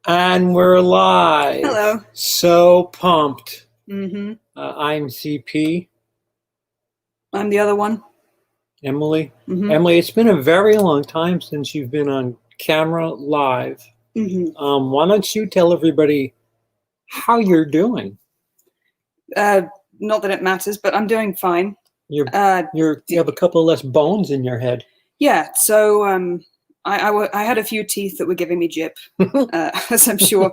And we're live. Hello. So pumped. Mm-hmm. I'm CP. I'm the other one. Emily. Mm-hmm. Emily, it's been a very long time since you've been on camera live. Mm-hmm. Why don't you tell everybody how you're doing? Not that it matters, but I'm doing fine. You have a couple less bones in your head. Yeah, so I had a few teeth that were giving me jip, as I'm sure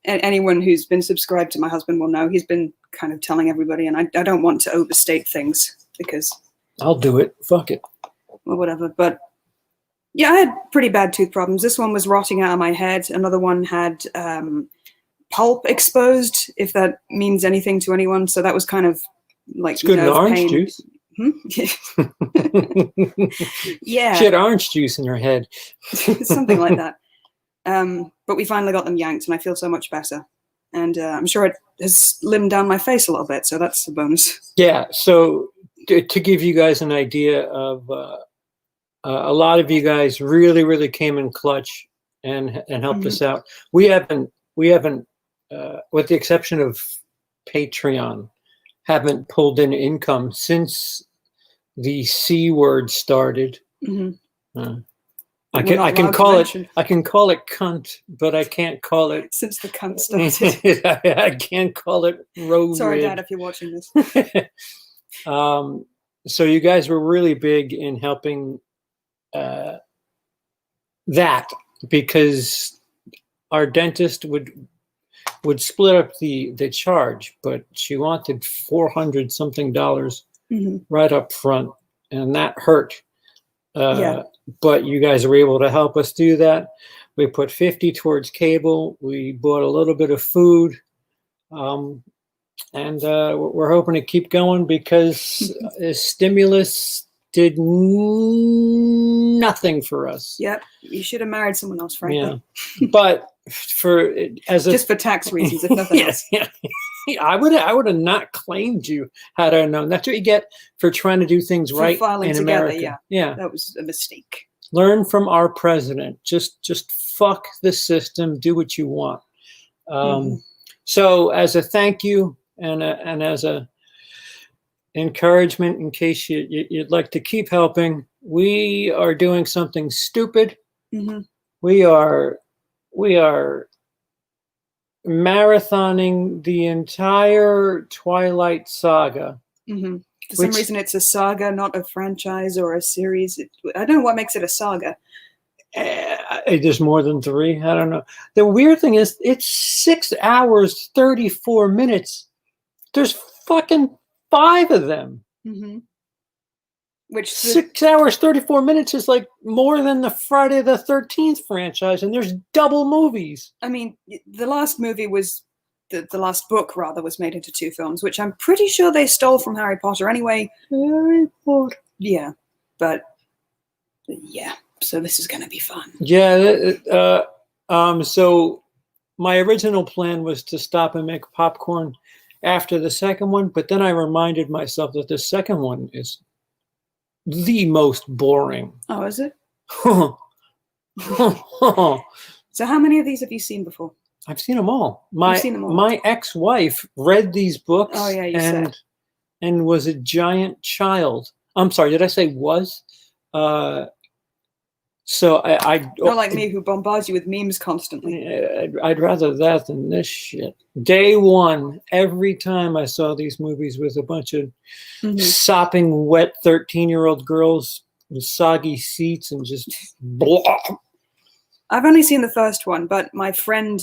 anyone who's been subscribed to my husband will know. He's been kind of telling everybody, and I don't want to overstate things because... I'll do it. Fuck it. Or whatever, but yeah, I had pretty bad tooth problems. This one was rotting out of my head. Another one had pulp exposed, if that means anything to anyone. So that was kind of like it's good in orange pain. Juice. Yeah. She had orange juice in her head. Something like that. But we finally got them yanked, and I feel so much better. And I'm sure it has slimmed down my face a little bit, so that's a bonus. Yeah, so to give you guys an idea of a lot of you guys really came in clutch and helped us out. We haven't with the exception of Patreon, haven't pulled in income since the C word started. I can call it cunt, but I can't call it since the cunt started. I can't call it road. Sorry, Dad, if you're watching this. So you guys were really big in helping that, because our dentist would split up the charge, but she wanted $400 something right up front, and that hurt. Yeah. But you guys were able to help us do that. We put 50 towards cable. We bought a little bit of food. And we're hoping to keep going because stimulus did nothing for us. Yep, you should have married someone else, frankly. Yeah. But just for tax reasons, if nothing else. Yeah. I would have not claimed you had I known. That's what you get for trying to do things right in together, America. Yeah, that was a mistake. Learn from our president. Just fuck the system. Do what you want. So as a thank you and as a encouragement, in case you'd like to keep helping, we are doing something stupid. We are marathoning the entire Twilight saga. For some reason, it's a saga, not a franchise or a series. I don't know what makes it a saga. There's more than 3. I don't know. The weird thing is, it's 6 hours 34 minutes. There's fucking 5 of them. Which 6 hours 34 minutes is like more than the Friday the 13th franchise, and there's double movies. I mean, the last movie was the last book rather was made into 2 films, which I'm pretty sure they stole from Harry Potter anyway. Harry Potter. Yeah, but yeah. So this is going to be fun. Yeah. So my original plan was to stop and make popcorn after the second one, but then I reminded myself that the second one is the most boring. Oh, is it? So how many of these have you seen before? I've seen them all. My ex-wife read these books. Oh yeah, you said. And was a giant child. I'm sorry, did I say was? So I not like me, who bombards you with memes constantly. I'd rather that than this shit. Day one, every time I saw these movies with a bunch of sopping wet 13-year-old girls with soggy seats and just blah. I've only seen the first one, but my friend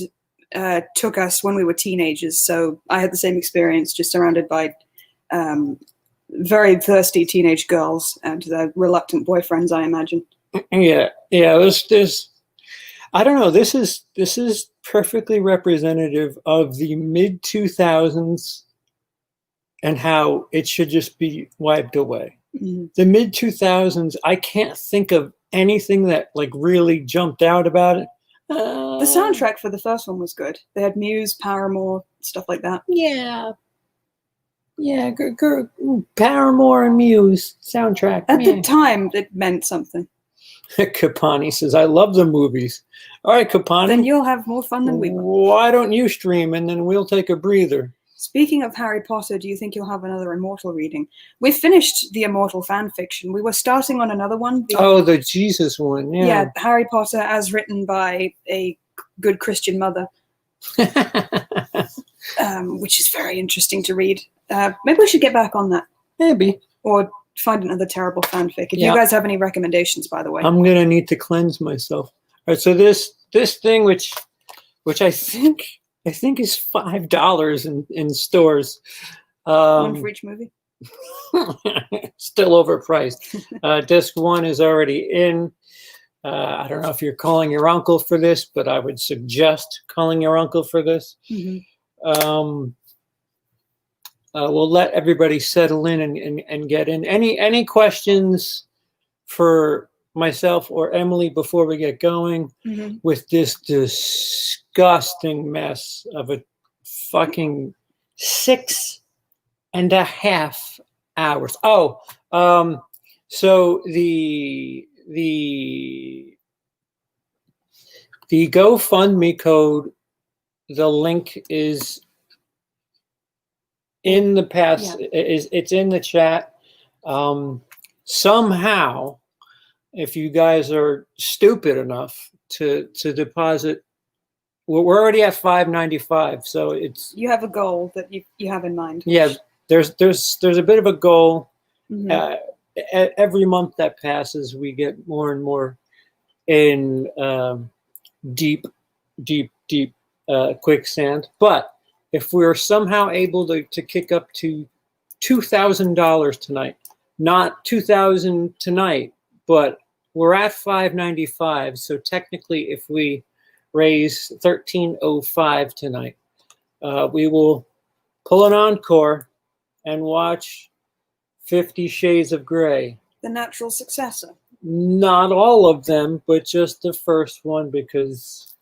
took us when we were teenagers, so I had the same experience, just surrounded by very thirsty teenage girls and their reluctant boyfriends, I imagine. Yeah. There's I don't know. This is perfectly representative of the mid 2000s and how it should just be wiped away. The mid 2000s, I can't think of anything that like really jumped out about it. The soundtrack for the first one was good. They had Muse, Paramore, stuff like that. Yeah, Paramore and Muse soundtrack. At the time, it meant something. Kapani says, I love the movies. All right, Kapani. Then you'll have more fun than we will. Why don't you stream and then we'll take a breather? Speaking of Harry Potter, do you think you'll have another Immortal reading? We finished the Immortal fan fiction. We were starting on another one. Oh, the Jesus one, yeah. Yeah, Harry Potter as written by a good Christian mother, which is very interesting to read. Maybe we should get back on that. Maybe. Or find another terrible fanfic. If you guys have any recommendations, by the way. I'm going to need to cleanse myself. All right, so this thing, which I think is $5 in stores. One for each movie. Still overpriced. Disc 1 is already in. I don't know if you're calling your uncle for this, but I would suggest calling your uncle for this. Mm-hmm. We'll let everybody settle in and get in. Any questions for myself or Emily before we get going with this disgusting mess of a fucking 6.5 hours? Oh, so the GoFundMe code, the link is in the past, it's in the chat. Somehow, if you guys are stupid enough to deposit, we're already at $5.95, so it's, you have a goal that you have in mind. Yeah, there's a bit of a goal. Mm-hmm. Every month that passes, we get more and more in deep quicksand. But if we're somehow able to kick up to $2,000 tonight, not $2,000 tonight, but we're at $5.95. So technically, if we raise $13.05 tonight, we will pull an encore and watch 50 Shades of Grey. The natural successor. Not all of them, but just the first one, because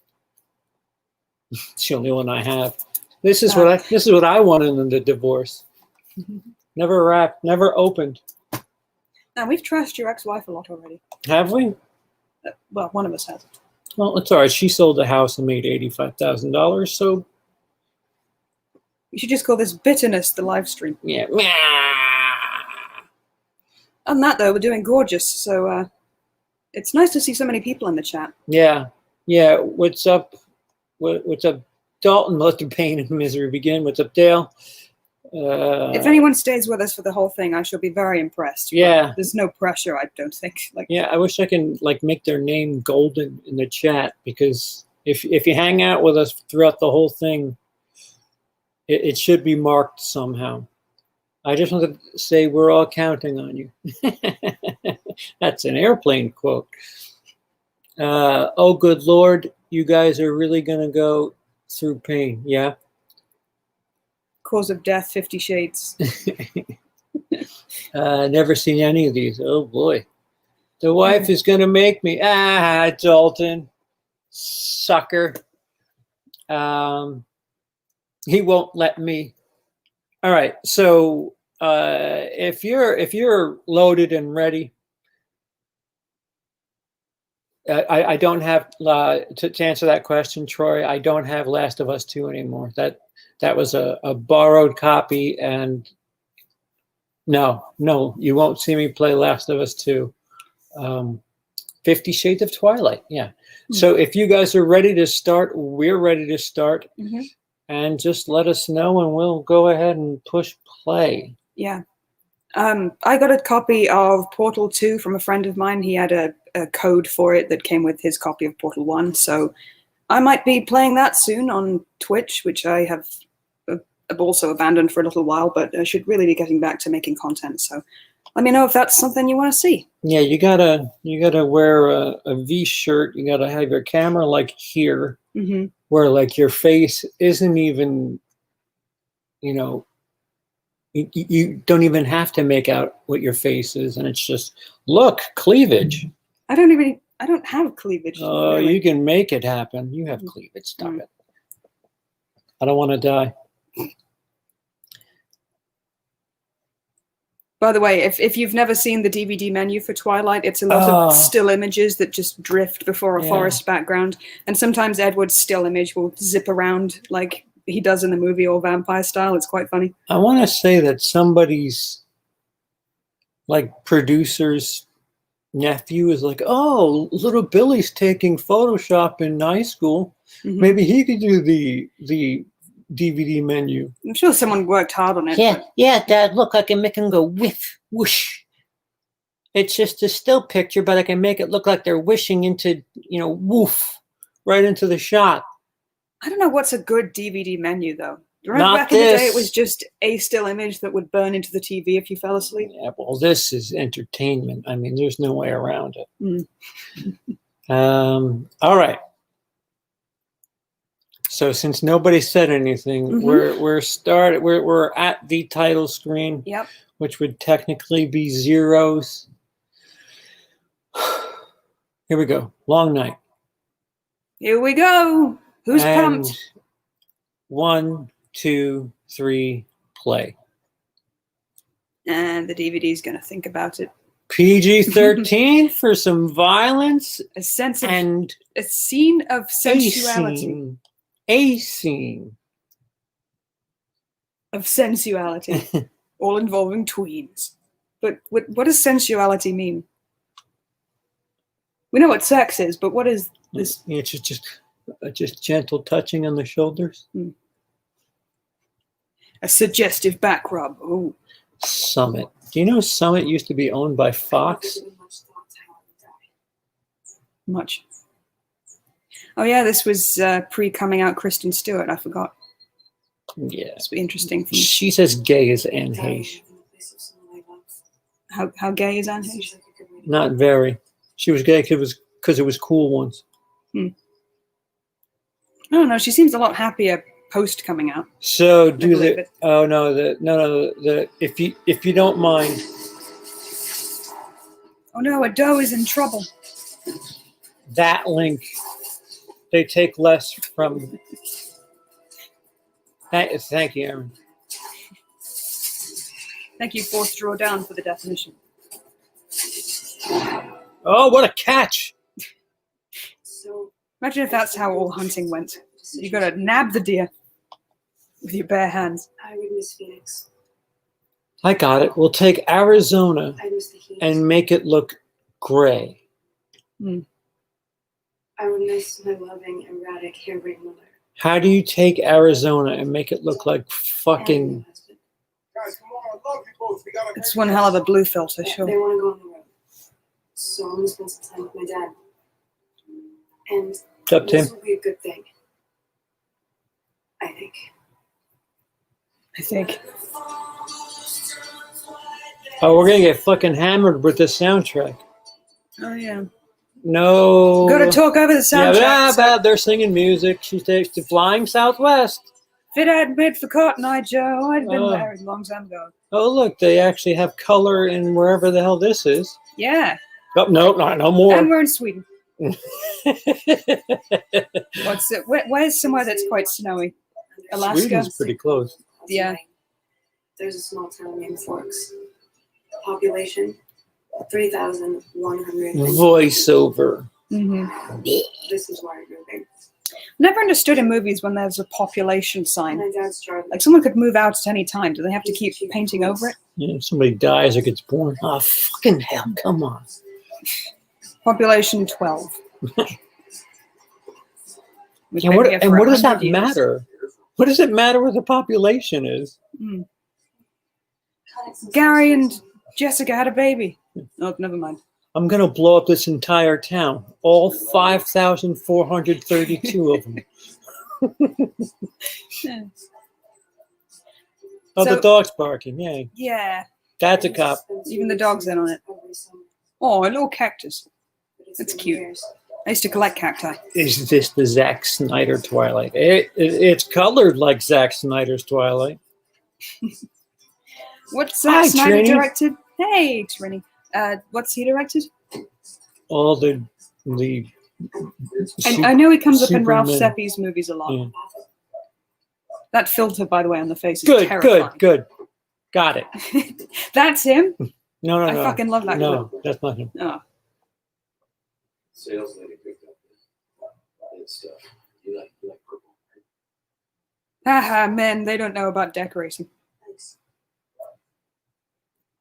it's the only one I have. This is what I wanted in the divorce. Never wrapped, never opened. Now, we've trashed your ex-wife a lot already. Have we? Well, one of us has. Well, it's all right. She sold the house and made $85,000. So you should just call this bitterness the live stream. Yeah. On that though, we're doing gorgeous. So it's nice to see so many people in the chat. Yeah. Yeah. What's up? What's up, Dalton? Let the pain and misery begin. What's up, Dale? If anyone stays with us for the whole thing, I shall be very impressed. Yeah. There's no pressure, I don't think. Yeah, I wish I can make their name golden in the chat, because if you hang out with us throughout the whole thing, it should be marked somehow. I just want to say we're all counting on you. That's an airplane quote. Oh, good Lord, you guys are really going to go through pain. Yeah. Cause of death, 50 Shades. Never seen any of these. Oh boy. The wife is going to make me. Dalton. Sucker. He won't let me. All right. So if you're loaded and ready, I don't have to answer that question, Troy. I don't have Last of Us 2 anymore. That was a borrowed copy, and no, you won't see me play Last of Us 2. 50 Shades of Twilight, yeah. So if you guys are ready to start, we're ready to start. And just let us know, and we'll go ahead and push play. Yeah. I got a copy of Portal 2 from a friend of mine. He had a code for it that came with his copy of Portal 1. So I might be playing that soon on Twitch, which I have also abandoned for a little while, but I should really be getting back to making content. So let me know if that's something you want to see. Yeah, you gotta wear a V shirt. You gotta have your camera here, where your face isn't even, you don't even have to make out what your face is, and it's just look, cleavage. I don't have cleavage. Oh, really. You can make it happen. You have cleavage. Stop it. I don't want to die. By the way, if you've never seen the DVD menu for Twilight, it's a lot of still images that just drift before a forest background. And sometimes Edward's still image will zip around like he does in the movie, all vampire style. It's quite funny. I want to say that somebody's like producer's nephew is like, oh, little Billy's taking Photoshop in high school. Maybe he could do the DVD menu. I'm sure someone worked hard on it. Yeah, Dad, look, I can make him go whiff, whoosh. It's just a still picture, but I can make it look like they're wishing into, you know, woof, right into the shot. I don't know what's a good DVD menu, though. Not back in the day, it was just a still image that would burn into the TV if you fell asleep. Yeah, well, this is entertainment. I mean, there's no way around it. All right. So since nobody said anything, we're at the title screen, which would technically be zeros. Here we go. Long night. Here we go. Who's pumped? 1, 2, 3, play. And the DVD's going to think about it. PG-13 for some violence. A sense of and a scene of sensuality. A scene of sensuality, all involving tweens. But what does sensuality mean? We know what sex is, but what is this? It's just gentle touching on the shoulders. A suggestive back rub. Ooh. Summit. Do you know Summit used to be owned by Fox? Much. Oh yeah, this was pre-coming out Kristen Stewart. I forgot. Yeah, it's interesting. She's as gay as Anne Heche. How gay is Anne Heche? Not very. She was gay because it was cool once. I don't know. She seems a lot happier post coming out. So do the if you don't mind. Oh no, a doe is in trouble. That link. They take less from. Thank you, Aaron. Thank you, fourth draw down for the definition. Oh, what a catch! So imagine if that's how all hunting went. You got to nab the deer with your bare hands. I would miss Phoenix. I got it. We'll take Arizona and make it look gray. I would miss my loving, erratic, harebrained mother. How do you take Arizona and make it look like fucking... It's one hell of a blue filter, sure. They want to go on the road. So I'm going to spend some time with my dad. And this will be a good thing. I think. Oh, we're going to get fucking hammered with this soundtrack. Oh, yeah. No. Got to talk over the soundtrack. Yeah, they're singing music. She takes to Flying Southwest. If it hadn't been for Cotton Eye Joe, I'd been married a long time ago. Oh, look, they actually have color in wherever the hell this is. Yeah. Oh, no more. And we're in Sweden. What's it? Where's somewhere that's quite snowy? Alaska. Sweden's pretty close. Yeah. There's a small town named Forks. Population 3,100. Voiceover. This is why I'm moving. Never understood in movies when there's a population sign. My dad's driving. Like someone could move out at any time. Do they have to keep painting over it? Yeah, if somebody dies or gets born. Oh, fucking hell, come on. Population 12. And what does that matter? What does it matter what the population is? Gary and Jessica had a baby. Oh, never mind. I'm going to blow up this entire town. All 5,432 of them. Oh, so, the dog's barking. Yay. Yeah. That's a cop. Even the dog's in on it. Oh, a little cactus. That's cute. I used to collect cacti. Is this the Zack Snyder Twilight? It's colored like Zack Snyder's Twilight. What's Zack Snyder directed? Hey, Trini. What's he directed? All the I know he comes up in Ralph Seppi's movies a lot. Yeah. That filter, by the way, on the face is terrifying. Good. Got it. That's him. No, I fucking love that No, that's not him. Oh. Sales lady picked up that stuff. You like purple, right? Haha, men, they don't know about decorating. Thanks.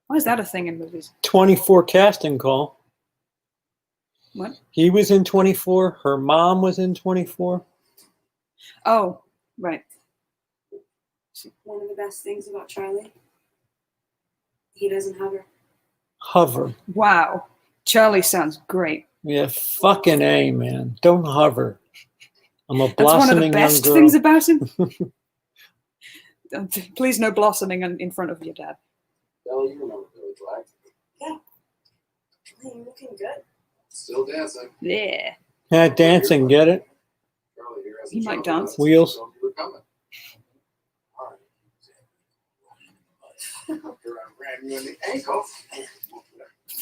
Why is that a thing in movies? 24 casting call. What? He was in 24. Her mom was in 24. Oh, right. One of the best things about Charlie, he doesn't hover. Hover. Wow. Charlie sounds great. Yeah, fucking A, man. Don't hover. I'm a That's one of blossoming the best young girl. things about him. Please, no blossoming in front of your dad. Bella, you remember Billy Black? Yeah. Hey, you're looking good. Still dancing. Yeah. Yeah, dancing, get it? Charlie here has He a might trouble. dance. Wheels. So you were coming. All right. Ran you in the ankle.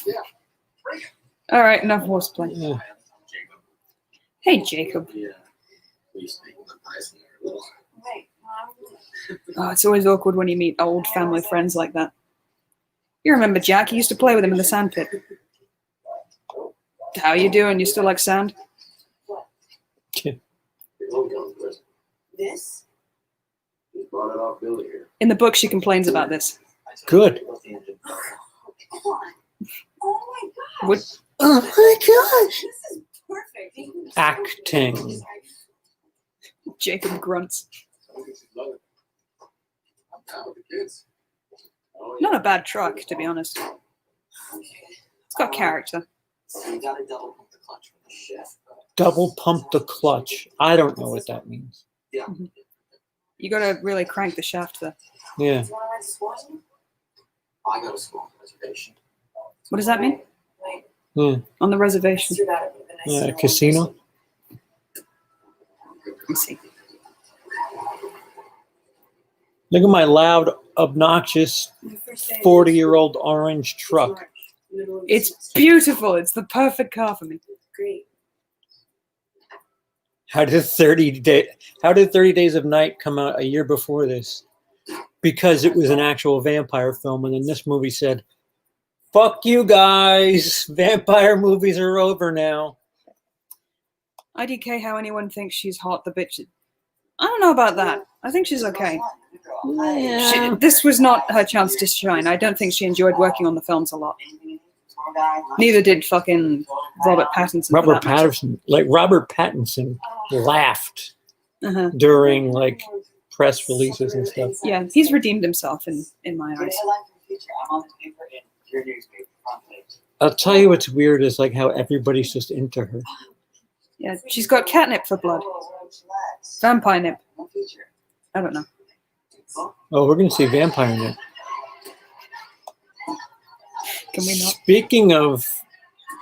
Yeah. Bring it. All right, enough horseplay. Yeah. Hey, Jacob. Yeah. We used to make the pies when we were little. Wait, Mom. Oh, it's always awkward when you meet old family friends like that. You remember Jack? You used to play with him in the sandpit. How you doing? You still like sand? Your little gun present. This? Just bought it off Billy here. In the book, she complains about this. Good. Oh, come on. Oh my gosh. What? Oh my gosh. This is perfect. You can- Acting. Jacob grunts. I'm down with the kids. Oh, Not a bad truck, to be honest. It's got character. So you gotta double pump the clutch for the shift. Double pump the clutch. I don't know what that means. Yeah. You gotta really crank the shaft there. Yeah. Do you want to rent a squad? I go to school reservation. What does that mean? Wait, Yeah. On the it's reservation. too bad it would have been nice to Yeah, know casino. Let's see. Look at my loud, obnoxious The first day of 40-year-old orange It's truck. March, middle of It's semester. beautiful. It's the perfect car for me. Great. How did 30 Days of Night come out a year before this? Because it was an actual vampire film, and then this movie said, "Fuck you guys, vampire movies are over now." IDK how anyone thinks she's hot, the bitch. I don't know about that. I think she's okay. This was not her chance to shine. I don't think she enjoyed working on the films a lot. Neither did fucking Robert Pattinson. for Robert that matter. Robert Pattinson laughed Uh-huh. during like press releases and stuff. Yeah, he's redeemed himself in my eyes. I'm on the paper in your newspaper front page. I'll tell you what's weird is like how everybody's just into her. Yeah, she's got catnip for blood. Vampire nip. No feature. I don't know. Oh, we're gonna see Vampire Nip. Can we not? Speaking of,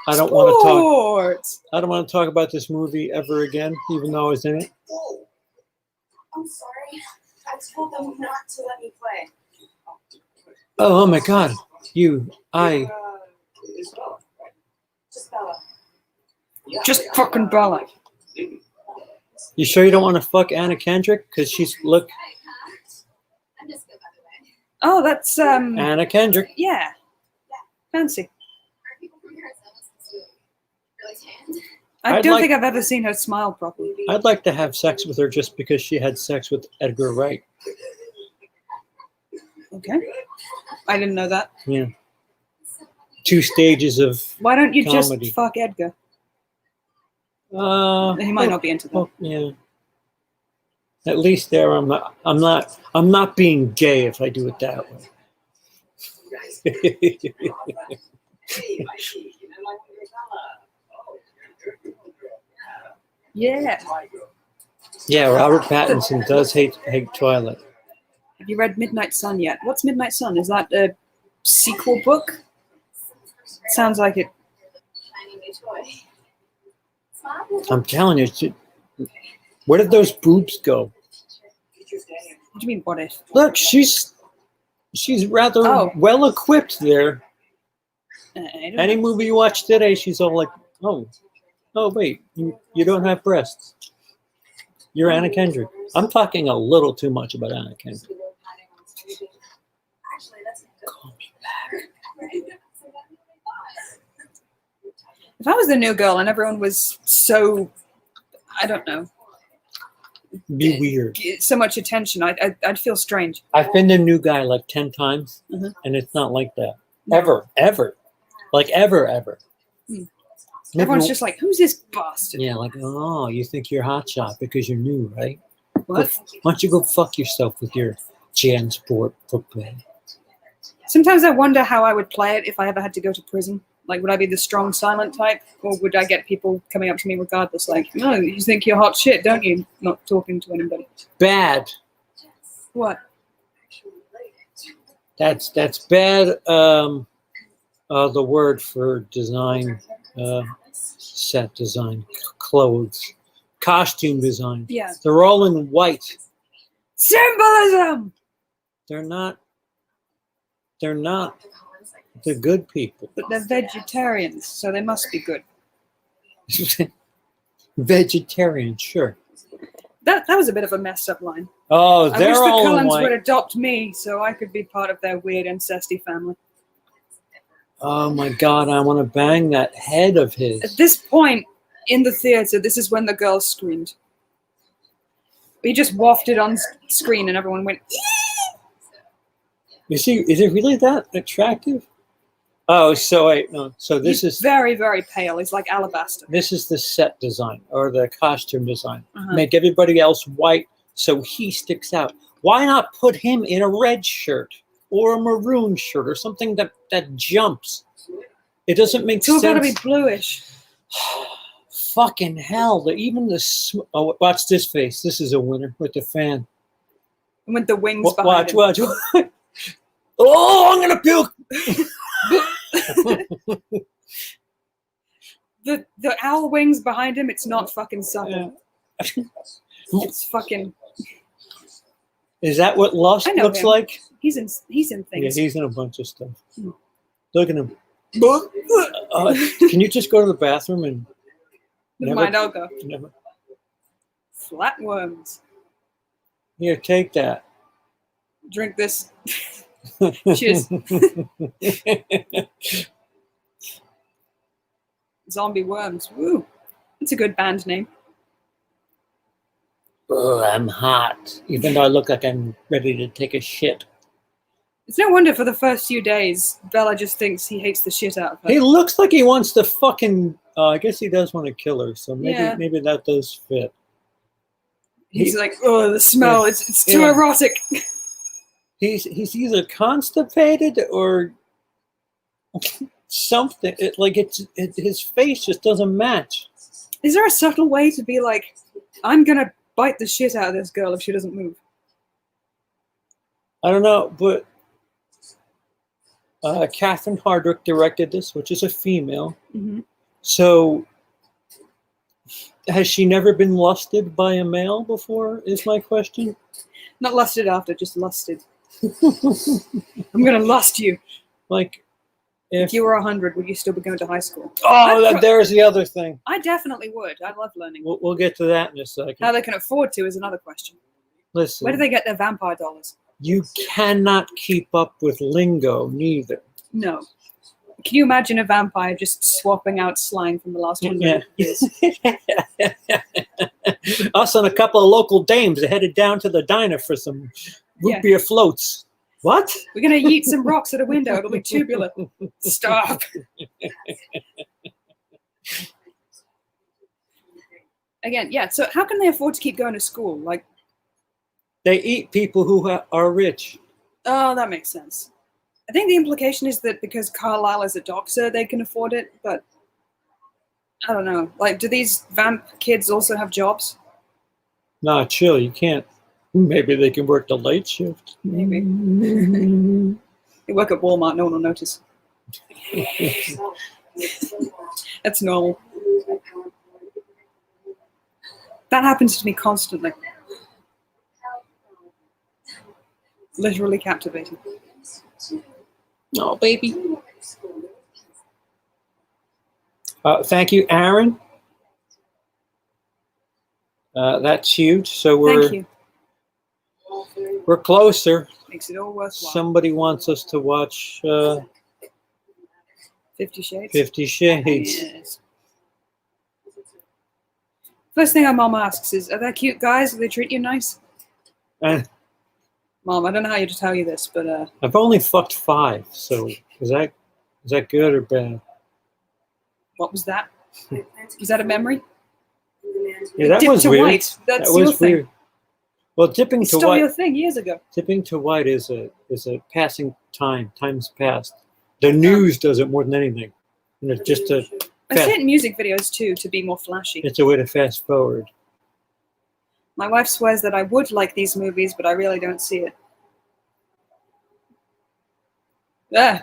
I don't want to talk. Sports! I don't want to talk about this movie ever again, even though I was in it. I'm sorry. I told them not to let me play. Oh my God, It's Bella, right? Just Bella. Just fucking Bella. You sure you don't want to fuck Anna Kendrick? Because she's look I'm just good, by the way. Oh, that's Anna Kendrick. yeah. Fancy. Are people from here at San Francisco really tanned? I I'd don't like- think I've ever seen her smile properly. I'd like to have sex with her just because she had sex with Edgar Wright. Okay. I didn't know that. Yeah. 2 stages of. Why don't you Comedy. just fuck Edgar? He might well, not be into that. well, yeah. At least there, I'm not being gay if I do it that way. Hey, Mikey, you know my Bella. Yeah. Yeah, Robert Pattinson does hate Twilight. Have you read Midnight Sun yet? What's Midnight Sun? Is that a sequel book? Sounds like it. Shiny new toy. Smile. I'm telling you, where did those boobs go? What do you mean, what if? Look, she's rather Oh. well equipped there. I don't Any know. movie you watch today, she's all like, oh wait, you don't have breasts. You're Anna Kendrick. I'm talking a little too much about Anna Kendrick. Actually, Call me. If I was the new girl and everyone was so, I don't know, Be weird. so much attention, I'd feel strange. I've been the new guy like 10 times, Mhm. and it's not like that. No. Ever. Like ever. Hmm. Maybe Everyone's just like, who's this bastard? yeah, like, oh, you think you're hotshot because you're new, right? What? Why don't you go fuck yourself with your Jansport football? Sometimes I wonder how I would play it if I ever had to go to prison. Like, would I be the strong, silent type? Or would I get people coming up to me regardless? Like, no, you think you're hot shit, don't you? Not talking to anybody. Bad. What? That's bad. The word for design, set design, clothes, costume design. Yeah. They're all in white. Symbolism! They're not the good people. But they're vegetarians, so they must be good. Vegetarian, sure. That was a bit of a messed up line. Oh, I they're wish the all in Cullens white. would adopt me so I could be part of their weird ancestry family. Oh my God, I want to bang that head of his. At this point in the theater, this is when the girl screamed. He just wafted on screen and everyone went, Is it really that attractive? Oh, so wait, no. So this he's is very, very pale. He's like alabaster. the set design or the costume design. Uh-huh. Make everybody else white so he sticks out. Why not put him in a red shirt or a maroon shirt or something that jumps? It doesn't make It's all sense. got to be bluish. Fucking hell! Even oh, watch this face. This is a winner with the fan. And with the wings behind him. Watch. Oh, I'm gonna puke. The owl wings behind him, it's not fucking subtle. Yeah. It's fucking... Is that what lust I know looks him. like? He's in Yeah, things. he's in a bunch of stuff. Hmm. Look at him. Can you just go to the bathroom and Never mind, I'll go. never? Flatworms. Here, take that. Drink this. Cheers. Zombie worms. Woo. It's a good band name. Oh, I'm hot. Even though I look like I'm ready to take a shit. It's no wonder for the first few days, Bella just thinks he hates the shit out of her. He looks like he wants to fucking. I guess he does want to kill her. So maybe that does fit. He's like, oh, the smell. Yeah. It's too Yeah. erotic. He's either constipated or something. His face just doesn't match. Is there a subtle way to be like, I'm going to bite the shit out of this girl if she doesn't move? I don't know, but Catherine Hardwicke directed this, which is a female. Mm-hmm. So has she never been lusted by a male before, is my question? Not lusted after, just lusted. I'm going to lust you. Like, If you were 100, would you still be going to high school? There's the other thing. I definitely would. I love learning. We'll get to that in a second. How they can afford to is another question. Listen, Where do they get their vampire dollars? you cannot keep up with lingo, neither. No. Can you imagine a vampire just swapping out slang from the last 100 years? Us and a couple of local dames are headed down to the diner for some root Yeah. beer floats. What? We're going to yeet some rocks at a window. It'll be tubular. Stop. Again, yeah, so how can they afford to keep going to school? Like, They eat people who are rich. oh, that makes sense. I think the implication is that because Carlisle is a doctor, they can afford it, but I don't know. Like, do these vamp kids also have jobs? Nah, chill, you can't. Maybe they can work the late shift. Maybe. They work at Walmart, no one will notice. That's normal. That happens to me constantly. Literally captivating. Oh, baby. Thank you, Aaron. That's huge. So Thank you. we're closer. Makes it all worthwhile. Somebody wants us to watch 50 Shades. 50 Shades. Yes. First thing our mom asks is, are they cute guys? Do they treat you nice? Uh, Mom, I don't know how to tell you this, but I've only fucked 5, so is that good or bad? what was that? Was that a memory? Yeah, that Dip was to weird. white. That's That your was thing. weird. Well, dipping He to stole your white. thing years ago. Dipping to white is a passing time. Time's past. The news does it more than anything. And it's just a I see it in music videos too, to be more flashy. it's a way to fast forward. My wife swears that I would like these movies, but I really don't see it. Yeah,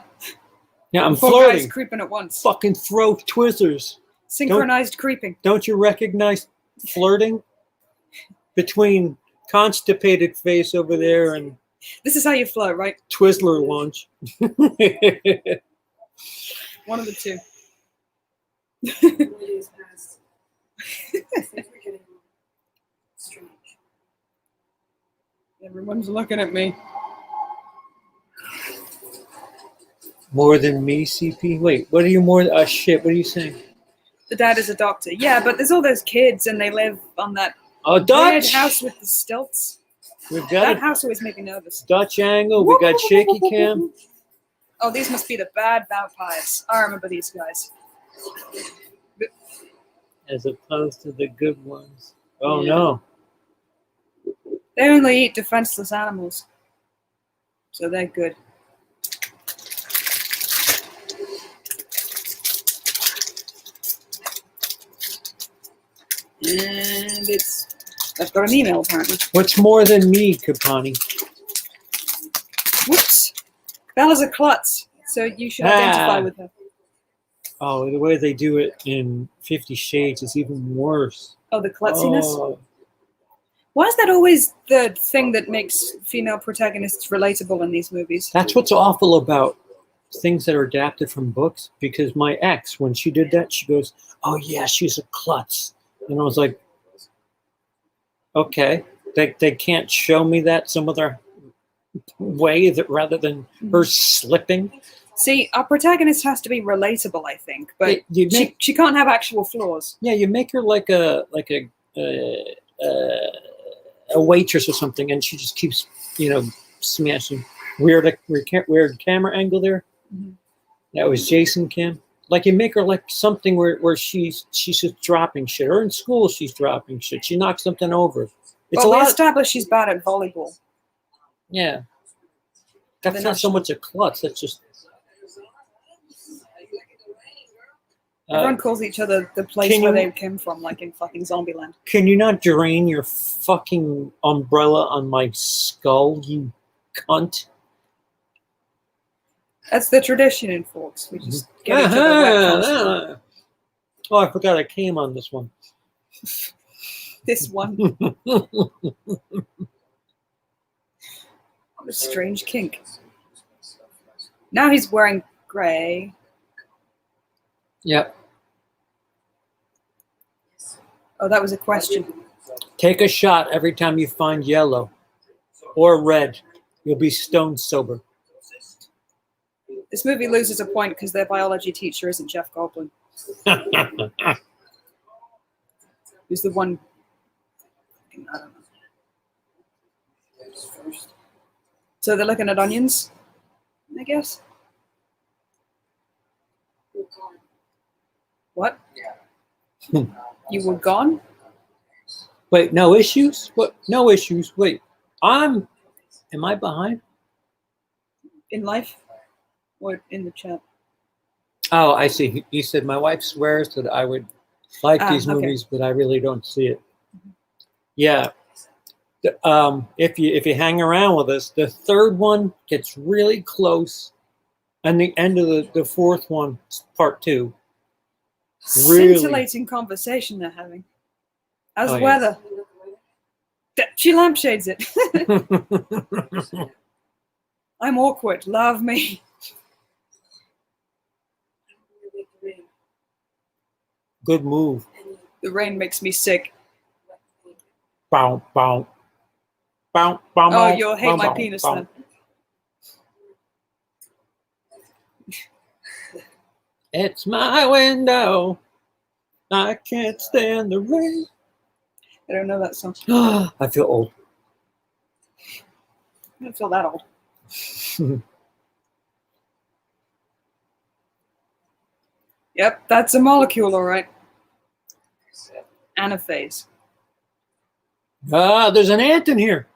Yeah, I'm 4 flirting. guys creeping at once. Fucking throat twizzlers. Synchronized creeping. Don't you recognize flirting between constipated face over there and This is how you flirt, right? Twizzler lunch? One of the two. Days passed. Things were getting strange. Everyone's looking at me. More than me, CP? Wait, what are you more? Shit, what are you saying? The dad is a doctor. Yeah, but there's all those kids and they live on that Oh, weird Dutch! house with the stilts. We've That got a house always made me nervous. Dutch angle. We got shaky cam. Oh, these must be the bad vampires. I remember these guys. As opposed to the good ones. Oh, Yeah. no. They only eat defenseless animals. So they're good. And I've got an email apparently. What's more than me, Kapani? Whoops. Bella's a klutz, so you should identify with her. Oh, the way they do it in 50 Shades is even worse. Oh, the klutziness? Oh, Why is that always the thing that makes female protagonists relatable in these movies? that's what's awful about things that are adapted from books, because my ex, when she did that, she goes, oh, yeah, she's a klutz. And I was like, okay, they can't show me that some other way that rather than her slipping. See, our protagonist has to be relatable, I think, but You make, she can't have actual flaws. yeah, you make her like a waitress or something, and she just keeps, smashing. Weird camera angle there. Mhm. That was Jason Kim. Like you make her like something where she's just dropping shit. Or in school she's dropping shit. She knocks something over. It's Well, a we lot. established she's bad at volleyball. Yeah. That's The not so much a klutz. That's just. Everyone calls each other the place can where you- they came from, like in fucking Zombieland. Can you not drain your fucking umbrella on my skull, you cunt? That's the tradition in Forks. We just get each other wet constantly. Oh, I forgot I came on this one. This one. What a strange kink. Now he's wearing grey. Yep. Oh, that was a question. Take a shot every time you find yellow or red. You'll be stone sober. This movie loses a point because their biology teacher isn't Jeff Goldblum. Who's the one? I don't know. So they're looking at onions, I guess. What? You were gone? Wait, no issues? What? No issues. Wait, am I behind? In life? Or in the chat? Oh, I see. He said, my wife swears that I would like these okay. movies, but I really don't see it. Yeah. If you hang around with us, the third one gets really close, and the end of the fourth one, part 2. Really? Scintillating conversation they're having. How's Oh, the yeah. weather? She lampshades it. I'm awkward. Love me. Good move. The rain makes me sick. Bow, bow. Bow, bow, Oh, bow, you'll hate bow, my bow, penis bow. then. It's my window. I can't stand the rain. I don't know that song. I feel old. I don't feel that old. Yep, that's a molecule, all right. Anaphase. There's an ant in here.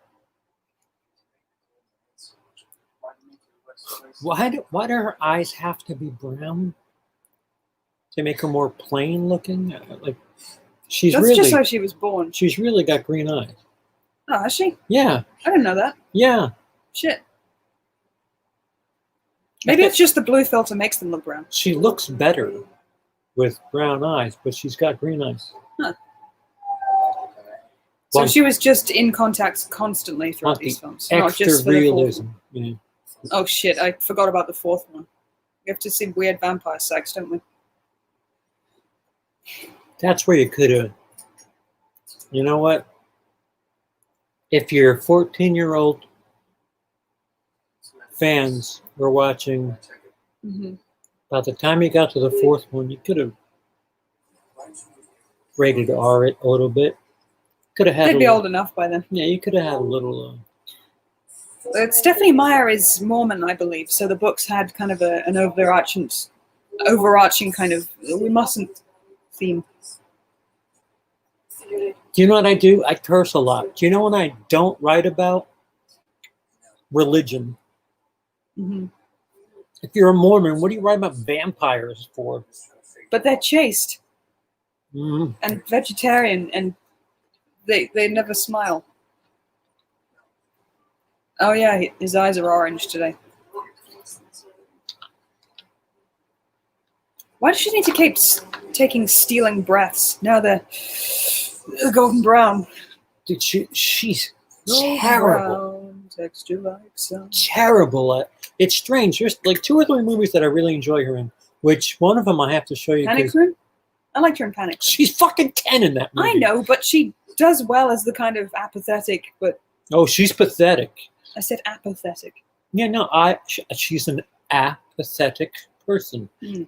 Why do her eyes have to be brown? To make her more plain looking? Like she's That's really just how she was born. she's really got green eyes. Oh, has she? Yeah, I didn't know that. yeah. Shit. Maybe it's just the blue filter makes them look brown. She looks better with brown eyes, but she's got green eyes. Huh. So Well, she was just in contact constantly throughout want these the films, not extra just for the fourth realism. one. Yeah. Oh shit, I forgot about the fourth one. We have to see weird vampire sex, don't we? That's where you could have. You know what? If your 14-year-old fans were watching, Mm-hmm. by the time you got to the fourth one, you could have rated R it a little bit. Could have had. They'd be old enough by then. Yeah, you could have had a little. Stephanie Meyer is Mormon, I believe, so the books had kind of an overarching kind of we mustn't theme. Do you know what I do? I curse a lot. Do you know what I don't write about? Religion. Mm-hmm. If you're a Mormon, what do you write about vampires for? But they're chaste Mm-hmm. and vegetarian, and they never smile. Oh yeah, his eyes are orange today. Why does she need to keep taking stealing breaths? Now they're golden brown. Dude, she's Golden terrible. brown, texture like sun. Terrible at. It's strange. There's like 2 or 3 movies that I really enjoy her in. Which one of them I have to show you? Panic 'cause Room? I liked her in Panic Room. She's fucking 10 in that movie. I know, but she does well as the kind of apathetic, but Oh, she's pathetic. I said apathetic. Yeah, no, she's an apathetic person. Mm.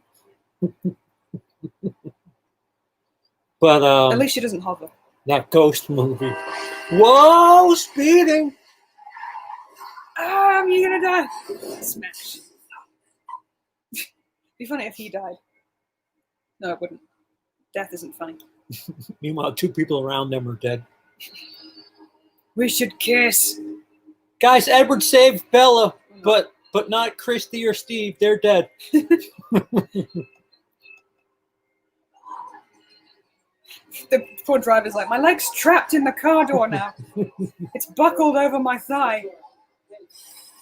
But At least she doesn't hover. that ghost movie. Whoa, speeding. You're gonna die. Smash. Be funny if he died. No, it wouldn't. Death isn't funny. Meanwhile, 2 people around them are dead. We should kiss. Guys, Edward saved Bella, but not Christy or Steve. They're dead. The poor driver's like, my leg's trapped in the car door now. It's buckled over my thigh.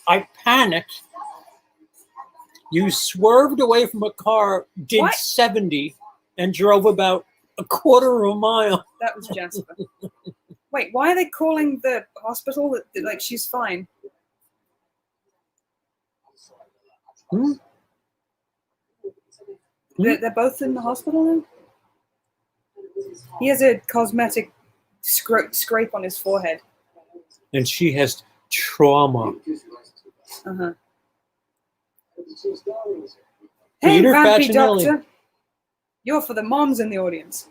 I panicked. You swerved away from a car, did What? 70, and drove about a quarter of a mile. That was Jasper. Wait, why are they calling the hospital? Like, she's fine. Hmm? They're both in the hospital now? He has a cosmetic scrape on his forehead. And she has trauma. Uh-huh. Hey, Peter Vampy Facinelli. Doctor. You're for the moms in the audience.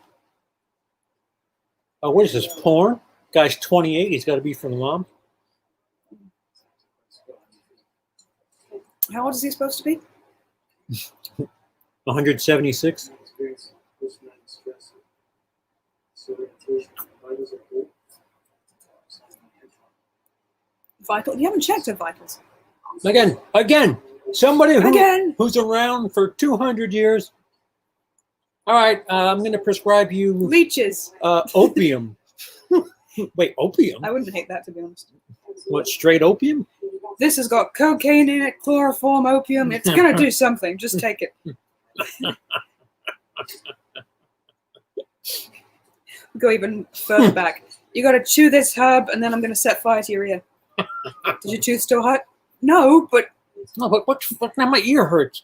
Oh, what is this, porn? Guy's 28. He's got to be for the mom. How old is he supposed to be? 176. Vital. You haven't checked her vitals. Again, somebody Again. who's around for 200 years. All right, I'm going to prescribe you Leeches. opium. Wait, opium? I wouldn't hate that, to be honest. What, straight opium? This has got cocaine in it, chloroform, opium. It's going to do something. Just take it. Go even further back. You got to chew this herb, and then I'm going to set fire to your ear. Does your tooth still hurt? No, but... No, but what now my ear hurts.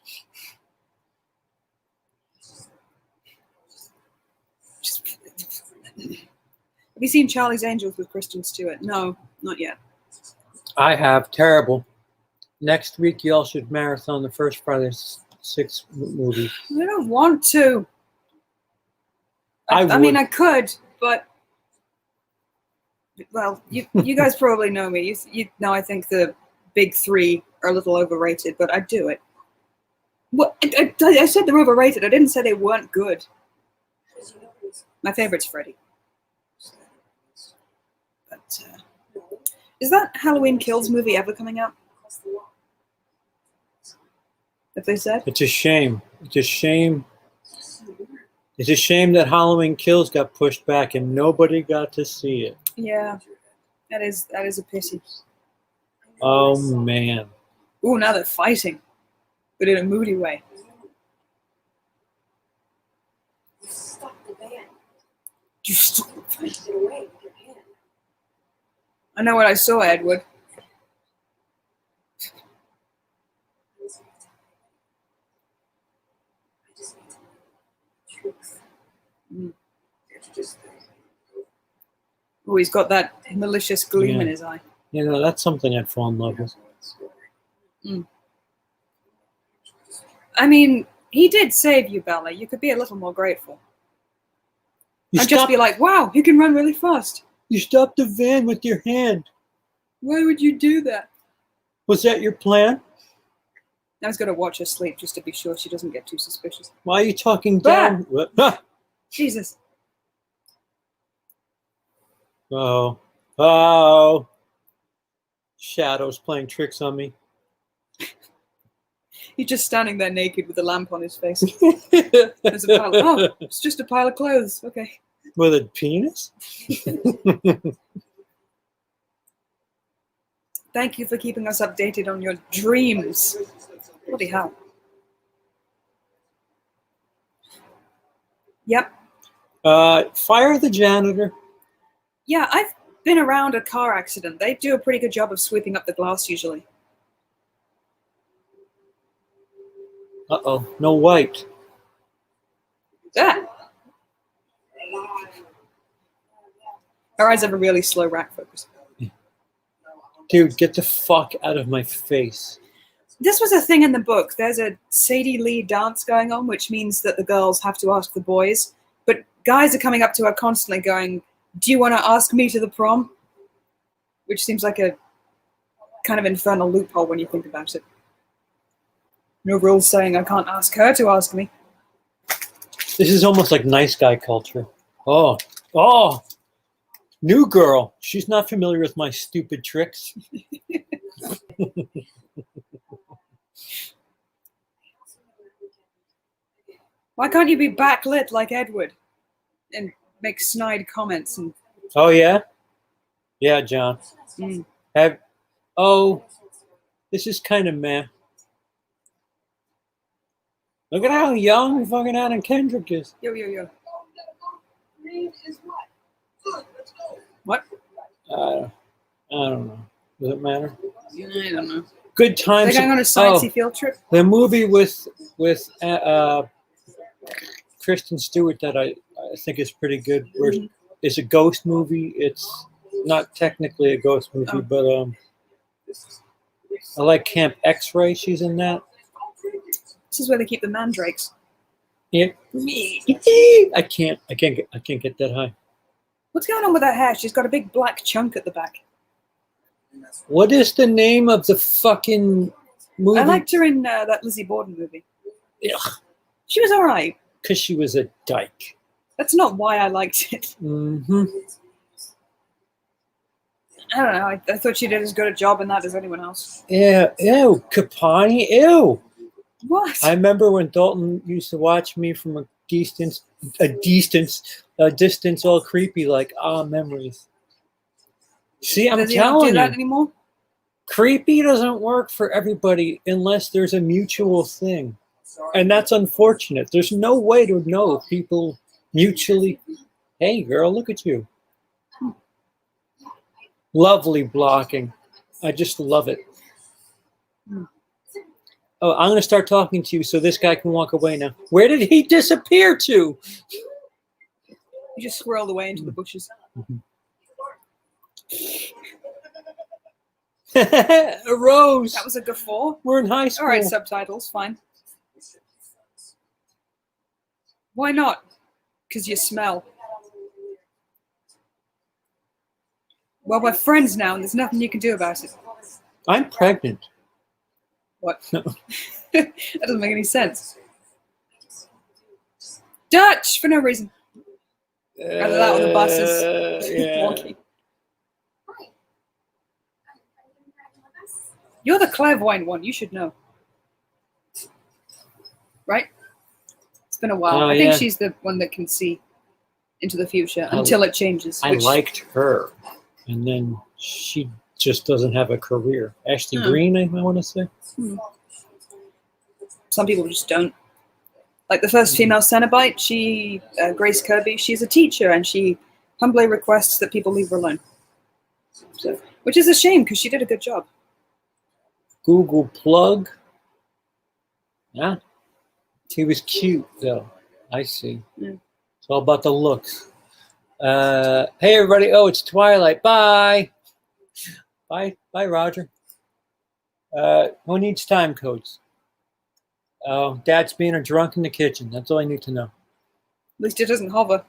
Have you seen Charlie's Angels with Kristen Stewart? No, not yet. I have. Terrible. Next week, you all should marathon the first Friday 6 movies. I don't want to. I mean, I could, but well, you guys probably know me. You know, I think the big 3 are a little overrated, but I'd do it. What I said they're overrated. I didn't say they weren't good. My favorite's Freddy. But is that Halloween Kills movie ever coming out? Have they said? It's a shame. It's a shame. It's a shame that Halloween Kills got pushed back and nobody got to see it. Yeah, that is a pity. Oh man. Ooh, now they're fighting, but in a moody way. You stopped the van. You stop. Pushed it away with your hand. I know what I saw, Edward. I just need to know the truth. Mm. Can't you just think? Oh, he's got that malicious gleam Yeah. in his eye. You know, that's something I'd fall in love with. I mean, he did save you, Bella. You could be a little more grateful. You And just be like, wow, he can run really fast. you stopped the van with your hand. Why would you do that? Was that your plan? I was going to watch her sleep just to be sure she doesn't get too suspicious. Why are you talking Bah! down? What? Ah! Jesus. Oh. Oh. Shadows playing tricks on me. He's just standing there naked with a lamp on his face. There's a pile. Oh, it's just a pile of clothes. Okay. With a penis? Thank you for keeping us updated on your dreams. Bloody hell. Yep. Fire the janitor. Yeah, I've been around a car accident. They do a pretty good job of sweeping up the glass usually. Uh-oh. No white. Ah! Her eyes have a really slow rack focus. Dude, get the fuck out of my face. This was a thing in the book. There's a Sadie Lee dance going on, which means that the girls have to ask the boys. But guys are coming up to her constantly going, do you want to ask me to the prom? Which seems like a kind of infernal loophole when you think about it. No rules saying I can't ask her to ask me. This is almost like nice guy culture. Oh. Oh. New girl. She's not familiar with my stupid tricks. Why can't you be backlit like Edward and make snide comments? And Oh, yeah? Yeah, John. Oh, this is kind of meh. Look at how young fucking Anna Kendrick is. Yo. What? I don't know. Does it matter? I don't know. Good times. They're going on a sciencey field trip? The movie with Kristen Stewart that I think is pretty good. Where it's a ghost movie. It's not technically a ghost movie, but I like Camp X-Ray. She's in that. This is where they keep the mandrakes. Yeah. I can't get that high. What's going on with her hair? She's got a big black chunk at the back. What is the name of the fucking movie? I liked her in that Lizzie Borden movie. Ugh, She was all right. because she was a dyke. That's not why I liked it. Mm-hmm. I don't know. I thought she did as good a job in that as anyone else. Yeah. Ew. Capani. Ew. What? I remember when Dalton used to watch me from a distance, all creepy, like memories. See, I'm Does he not telling do that you, anymore? creepy doesn't work for everybody unless there's a mutual thing, and that's unfortunate. There's no way to know if people mutually. Hey, girl, look at you. Lovely blocking. I just love it. Oh, I'm going to start talking to you so this guy can walk away now. Where did he disappear to? You just swirled away into the bushes. A rose. That was a guffaw. We're in high school. All right, subtitles, fine. Why not? Because you smell. Well, we're friends now, and there's nothing you can do about it. I'm pregnant. What? No. That doesn't make any sense. Dutch for no reason. Either that or the bus is Yeah. wonky. You're the clairvoyant one. You should know. Right? It's been a while. Oh, I think yeah. she's the one that can see into the future I- until it changes. I which- liked her, and then she just doesn't have a career. Ashley Hmm. Green, I want to say. Some people just don't. Like the first female Cenobite, Grace Kirby, she's a teacher, and she humbly requests that people leave her alone. So, which is a shame because she did a good job. Google plug. Yeah. He was cute, though. I see. Yeah. It's all about the looks. Hey, everybody. Oh, it's Twilight. Bye. Bye, Roger. Who needs time codes? Oh, Dad's being a drunk in the kitchen. That's all I need to know. At least it doesn't hover.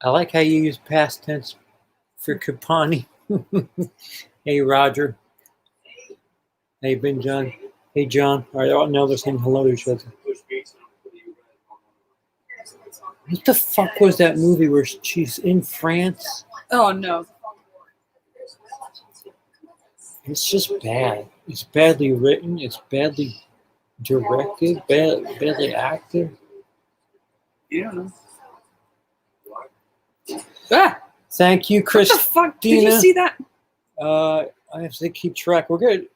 I like how you use past tense for Kapani. Hey, Roger. Hey, Ben John. Hey, John. All right, now they're saying hello to each other. What the fuck was that movie where she's in France? Oh no. It's just bad. It's badly written. It's badly directed. Badly acted. You don't know. Ah! Thank you, What the Christina. fuck? Did you see that? I have to keep track. We're good.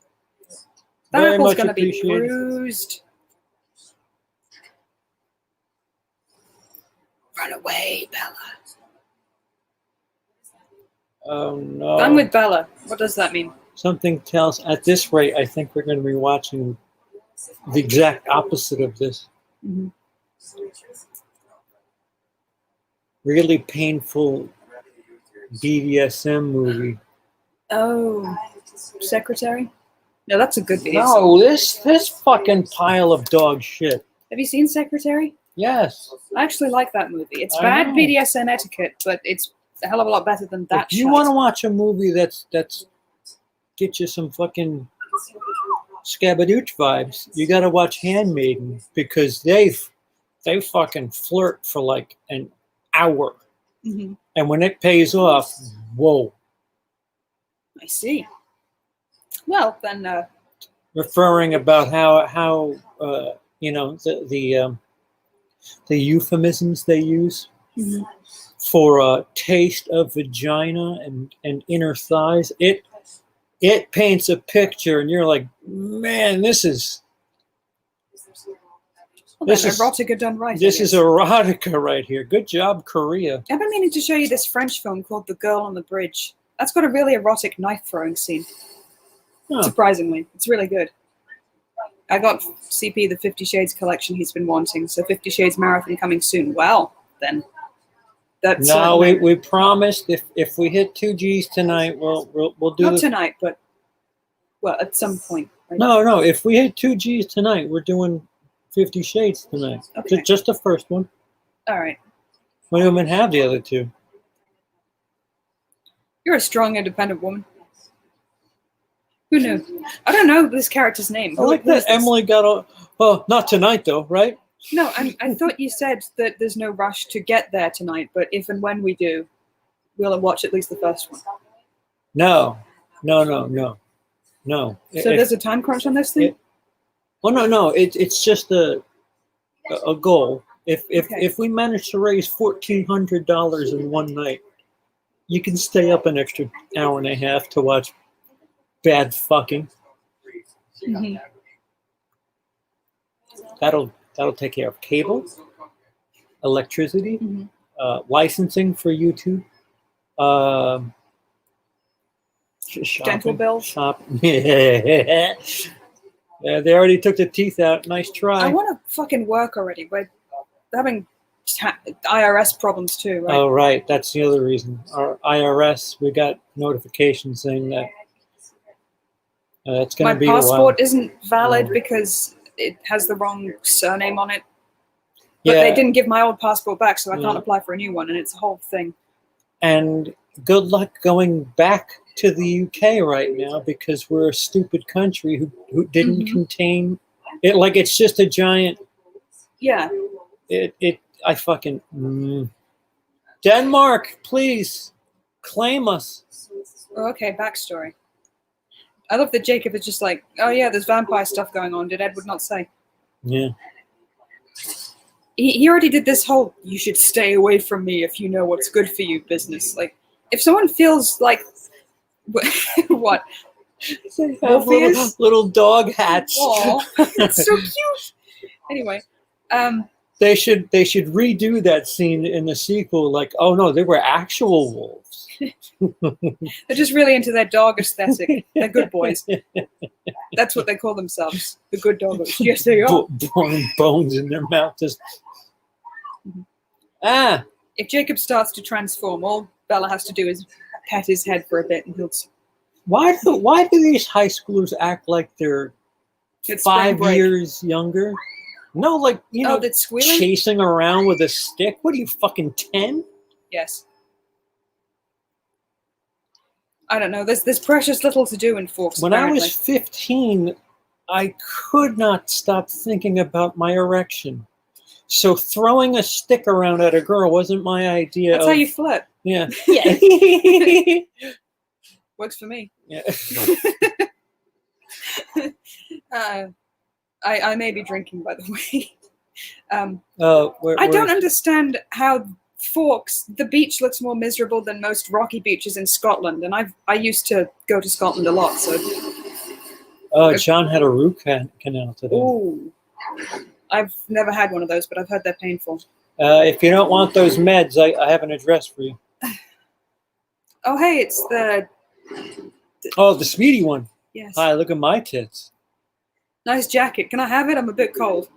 That Very apple's much gonna be appreciated. bruised. Run away, Bella. Oh no. I'm with Bella. What does that mean? Something tells, at this rate, I think we're going to be watching the exact opposite of this. Mm-hmm. Really painful BDSM movie. Oh, Secretary? No, that's a good BDSM. No, this fucking pile of dog shit. Have you seen Secretary? Yes. I actually like that movie. It's I bad know. BDSM etiquette, but it's a hell of a lot better than that. If you want to watch a movie that's get you some fucking Scabadooch vibes, you got to watch Handmaiden, because they fucking flirt for like an hour, Mm-hmm. and when it pays off, whoa. I see. Well, then, Referring about how you know the euphemisms they use Mhm. for a taste of vagina and inner thighs, it paints a picture, and you're like, man, this is well, this then is- erotica done right. I this is guess. erotica right here. Good job, Korea. I've been meaning to show you this French film called The Girl on the Bridge. That's got a really erotic knife throwing scene. Huh. Surprisingly, it's really good. I got CP the 50 Shades collection he's been wanting, so 50 Shades marathon coming soon. Well, then. That's No, we promised if we hit 2 Gs tonight, we'll do not the, tonight, but well, at some point. Right? No, if we hit 2 Gs tonight, we're doing 50 Shades tonight. Okay. Just the first one. All right. We don't even have the other two. You're a strong, independent woman. Who knew? I don't know this character's name. I like Who is that this? Emily got a. Oh, not tonight though, right? No, I thought you said that there's no rush to get there tonight, but if and when we do, we'll watch at least the first one. No. So there's a time crunch on this thing? No. It's just a goal. Okay. If we manage to raise $1,400 in one night, you can stay up an extra hour and a half to watch bad fucking. Mhm. That'll take care of cable, electricity, Mhm. licensing for YouTube, shopping, Dental bills. Shopping. Yeah, they already took the teeth out. Nice I try. want to fucking work already. We're having IRS problems too, right? Oh, right. That's the other reason. Our IRS, we got notification saying that it's going My to be a while. passport isn't valid because it has the wrong surname on it. But Yeah. they didn't give my old passport back, so I can't Yeah. apply for a new one, and it's a whole thing. And good luck going back to the UK right now, because we're a stupid country who didn't Mhm. contain it. Like, it's just a giant. Yeah. I fucking. Denmark, please claim us. Oh, okay, backstory. I love that Jacob is just like, oh yeah, there's vampire stuff going on. Did Edward not say? Yeah. He already did this whole, you should stay away from me if you know what's good for you business. Like, if someone feels like, what? They have Morpheus? little dog hats. Aw, it's so cute. Anyway, They should redo that scene in the sequel. Like, oh no, they were actual wolves. they're just really into their dog aesthetic. They're good boys. That's what they call themselves. The good doggos. Yes, they are. Bones in their mouth. Just If Jacob starts to transform, all Bella has to do is pat his head for a bit, and he'll. why do these high schoolers act like they're It's spring 5 break. years younger? No, like, you know, that's squealing? chasing around with a stick. What are you, fucking 10? Yes. I don't know. There's precious little to do in Forks. When I apparently. was 15, I could not stop thinking about my erection. So throwing a stick around at a girl wasn't my idea. That's how you flirt. Yeah. Yeah. Works for me. Yeah. I may be drinking, by the way. Where I don't is- understand how Forks, the beach looks more miserable than most rocky beaches in Scotland, and I used to go to Scotland a lot, so. John had a root canal today. Ooh. I've never had one of those, but I've heard they're painful. If you don't want those meds, I have an address for you. Oh, hey, it's the. Oh, the speedy one. Yes. Hi, look at my tits. Nice jacket. Can I have it? I'm a bit cold.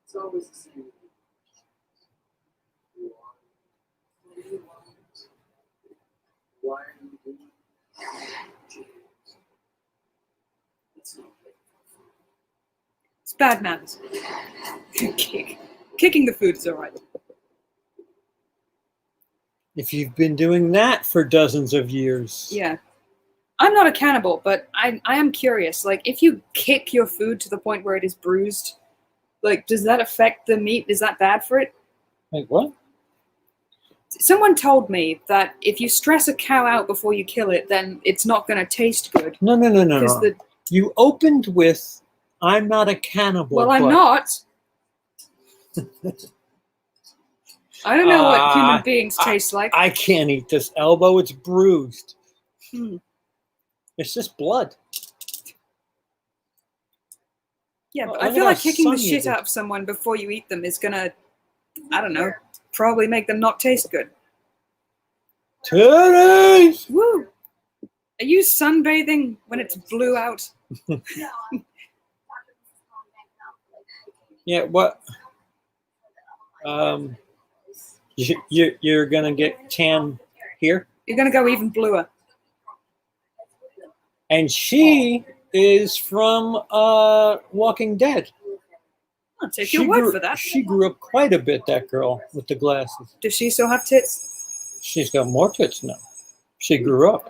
It's always the same. Why are you doing it? It's not like It's bad manners. Kicking the food is all right. If you've been doing that for dozens of years. Yeah. I'm not a cannibal, but I am curious. Like, if you kick your food to the point where it is bruised, like, does that affect the meat? Is that bad for it? Like, what? Someone told me that if you stress a cow out before you kill it, then it's not going to taste good. No. Because the You opened with, I'm not a cannibal. well, I'm but- not. I don't know what human beings taste like. I can't eat this elbow. It's bruised. Hmm. It's just blood. Yeah, but Oh, I look feel how like kicking the sunny shit it is. out of someone before you eat them is gonna, I don't know, probably make them not taste good. Titties! Woo! Are you sunbathing when it's blue out? Yeah, what? You're gonna get tan here, You're gonna go even bluer. and she is from Walking Dead. I'll take your word for that. She grew up quite a bit. That girl with the glasses. Does she still have tits? She's got more tits now. She grew up.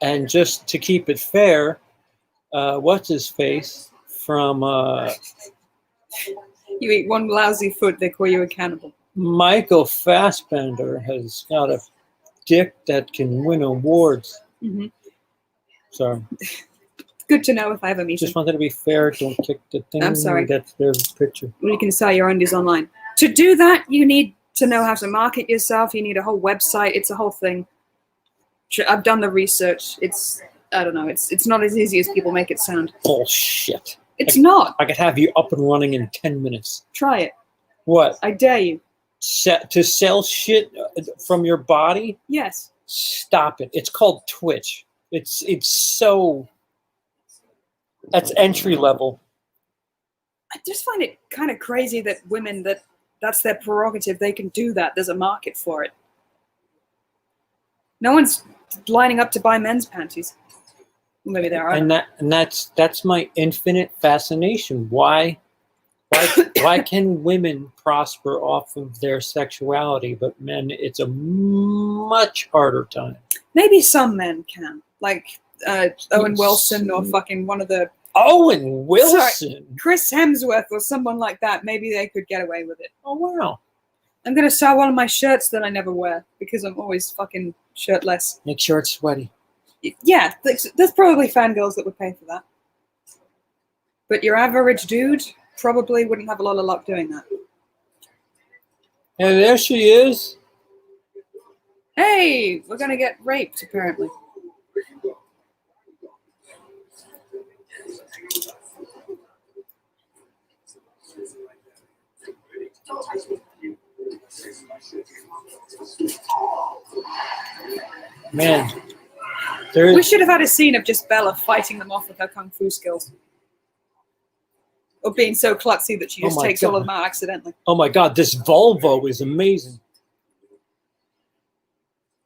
And just to keep it fair, what's his face from You eat one lousy foot, they call you a cannibal. Michael Fassbender has got a dick that can win awards. Hmm. Sorry, Good to know if I ever meet just him. wanted to be fair. Don't kick the thing. I'm sorry. That's their picture. You can sell your undies online. To do that, you need to know how to market yourself. You need a whole website. It's a whole thing. I've done the research. I don't know. It's not as easy as people make it sound. Bullshit. It's not. I could have you up and running in 10 minutes. Try it. What? I dare you. To sell shit from your body? Yes. Stop it. It's called Twitch. It's so. That's entry level. I just find it kind of crazy that women, that's their prerogative. They can do that. There's a market for it. No one's lining up to buy men's panties. Maybe there are. And that's my infinite fascination. Why Why can women prosper off of their sexuality, but men, it's a much harder time? Maybe some men can, like Owen Wilson or fucking one of the Owen Wilson. Chris Hemsworth or someone like that. Maybe they could get away with it. Oh wow. I'm gonna sell one of my shirts that I never wear because I'm always fucking shirtless. Make sure it's sweaty. Yeah, there's probably fangirls that would pay for that. But your average dude probably wouldn't have a lot of luck doing that. And there she is. Hey, we're gonna get raped apparently. Man. We should have had a scene of just Bella fighting them off with her kung fu skills. Or being so klutzy that she just takes all of them out accidentally. Oh my god, this Volvo is amazing.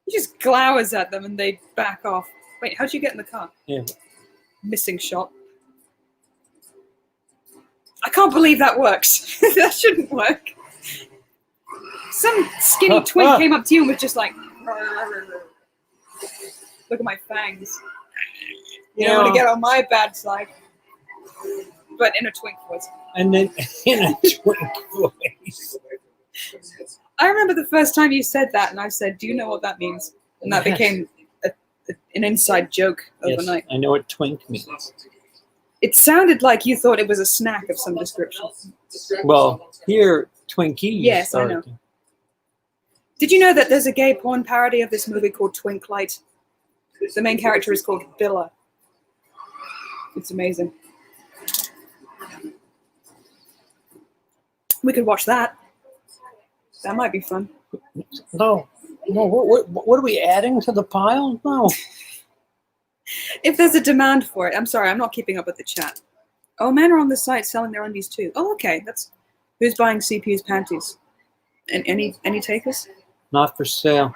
He just glowers at them and they back off. Wait, how'd you get in the car? Yeah. Missing shot. I can't believe that works. That shouldn't work. Some skinny twink came up to you and was just like, look at my fangs. You don't want to get on my bad side. But in a twink voice. And then in a twink voice. I remember the first time you said that, and I said, "Do you know what that means?" And that became an inside joke overnight. Yes, I know what twink means. It sounded like you thought it was a snack of some description. Well, here, Twinkies. Yes, I know. Did you know that there's a gay porn parody of this movie called Twilight? The main character is called Billa. It's amazing. We could watch that. That might be fun. No. What are we adding to the pile? No. If there's a demand for it. I'm sorry, I'm not keeping up with the chat. Oh, men are on the site selling their undies too. Oh, okay. That's who's buying CPU's panties. And any takers? Not for sale.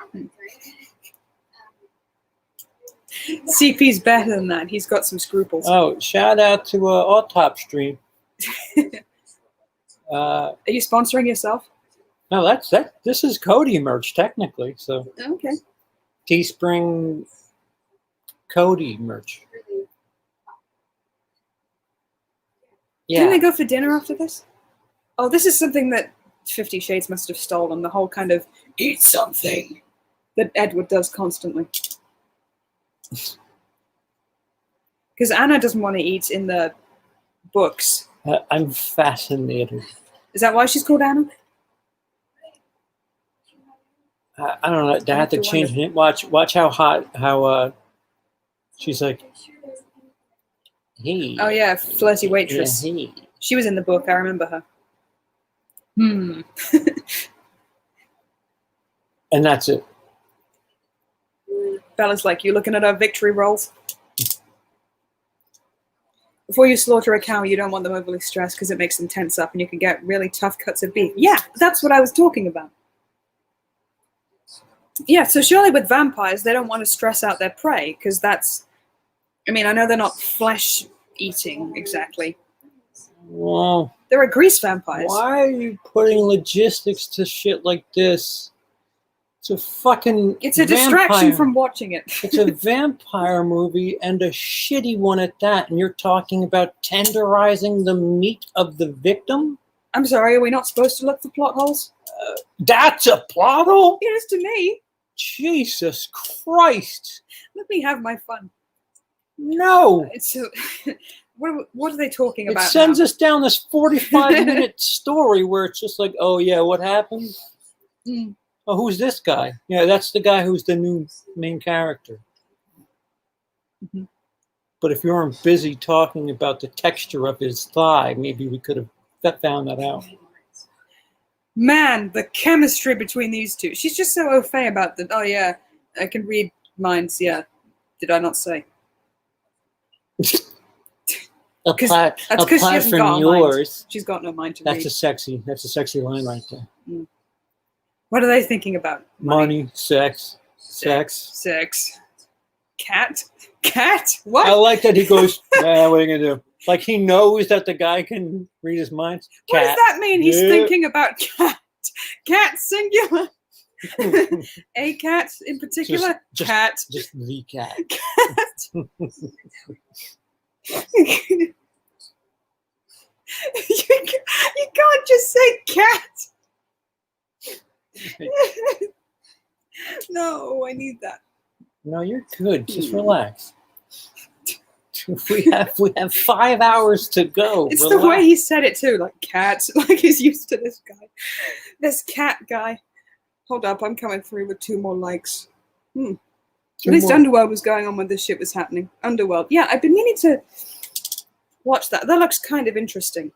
CP's better than that. He's got some scruples. Oh, shout out to Autop Stream. Are you sponsoring yourself? No, that's. This is Cody merch technically. So Okay. Teespring Cody merch. Yeah. Didn't they go for dinner after this? Oh, this is something that 50 Shades must have stolen. The whole kind of eat something that Edward does constantly. Because Anna doesn't want to eat in the books. I'm fascinated. Is that why she's called Anna? I don't know. Do I have to change it? Watch how she's like, hey. Oh yeah, flirty waitress. Yeah, hey. She was in the book. I remember her. And that's it. Bella's like, you looking at her victory rolls? Before you slaughter a cow, you don't want them overly stressed because it makes them tense up and you can get really tough cuts of beef. Yeah, that's what I was talking about. Yeah, so surely with vampires, they don't want to stress out their prey because that's... I mean, I know they're not flesh-eating exactly. Well... There are grease vampires. Why are you putting logistics to shit like this? It's a fucking It's a distraction from watching it. It's a vampire movie and a shitty one at that. And you're talking about tenderizing the meat of the victim? I'm sorry, are we not supposed to look for plot holes? That's a plot hole? It is to me. Jesus Christ. Let me have my fun. No. It's so... What are they talking about? It sends us down this 45-minute story where it's just like, oh yeah, what happened? Oh, who's this guy? Yeah, that's the guy who's the new main character. But if you weren't busy talking about the texture of his thigh, maybe we could have found that out. Man, the chemistry between these two. She's just so au fait about the, oh yeah, I can read minds, yeah. Did I not say? Apart from yours. She's got no mind to That's read. That's a sexy line right there. What are they thinking about? Money, sex. Cat? Cat? What? I like that he goes, what are you gonna do? Like he knows that the guy can read his mind. What does Cat. that mean? He's Yeah. thinking about cat. Cat singular. A cat in particular. Just- Cat. Just the cat. You can't just say cat. No, I need that. No, you're good. Just relax. We have 5 hours to go. It's Relax. the way he said it too, like cat. Like he's used to this guy. This cat guy. Hold up, I'm coming through with 2 more likes. At least more. Underworld was going on when this shit was happening. Underworld. Yeah, I've been meaning to watch that. That looks kind of interesting.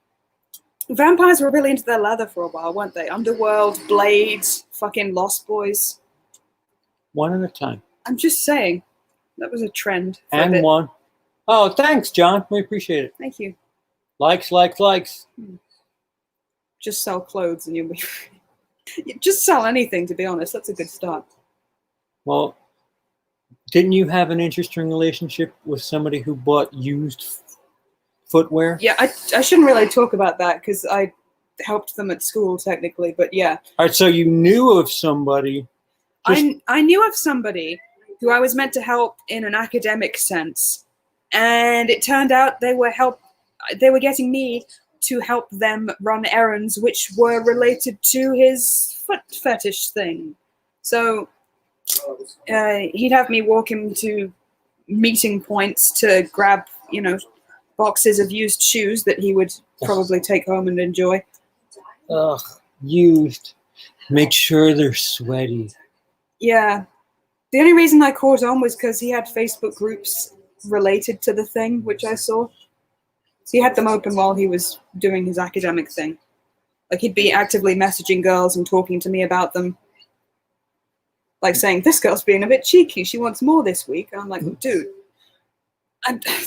Vampires were really into their leather for a while, weren't they? Underworld, Blades, fucking Lost Boys. One at a time. I'm just saying. That was a trend. For a And bit. one. Oh, thanks, John. We appreciate it. Thank you. Likes. Just sell clothes and you'll be... Just sell anything, to be honest. That's a good start. Well, didn't you have an interesting relationship with somebody who bought used footwear? Yeah, I shouldn't really talk about that because I helped them at school, technically. But yeah. All right, so you knew of somebody. I knew of somebody who I was meant to help in an academic sense. And it turned out they were getting me to help them run errands which were related to his foot fetish thing. So he'd have me walk him to meeting points to grab, boxes of used shoes that he would probably take home and enjoy. Ugh, used. Make sure they're sweaty. Yeah. The only reason I caught on was because he had Facebook groups related to the thing, which I saw. So he had them open while he was doing his academic thing. Like he'd be actively messaging girls and talking to me about them. Like saying, this girl's being a bit cheeky. She wants more this week. And I'm like, dude,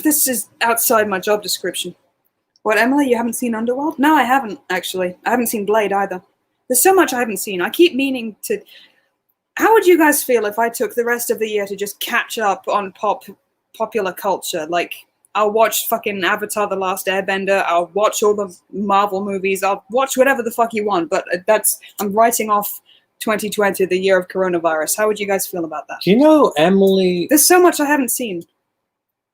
this is outside my job description. What, Emily, you haven't seen Underworld? No, I haven't, actually. I haven't seen Blade either. There's so much I haven't seen. I keep meaning to... How would you guys feel if I took the rest of the year to just catch up on popular culture? Like, I'll watch fucking Avatar: The Last Airbender. I'll watch all the Marvel movies. I'll watch whatever the fuck you want. But I'm writing off 2020, the year of coronavirus. How would you guys feel about that? Do you know Emily? There's so much I haven't seen.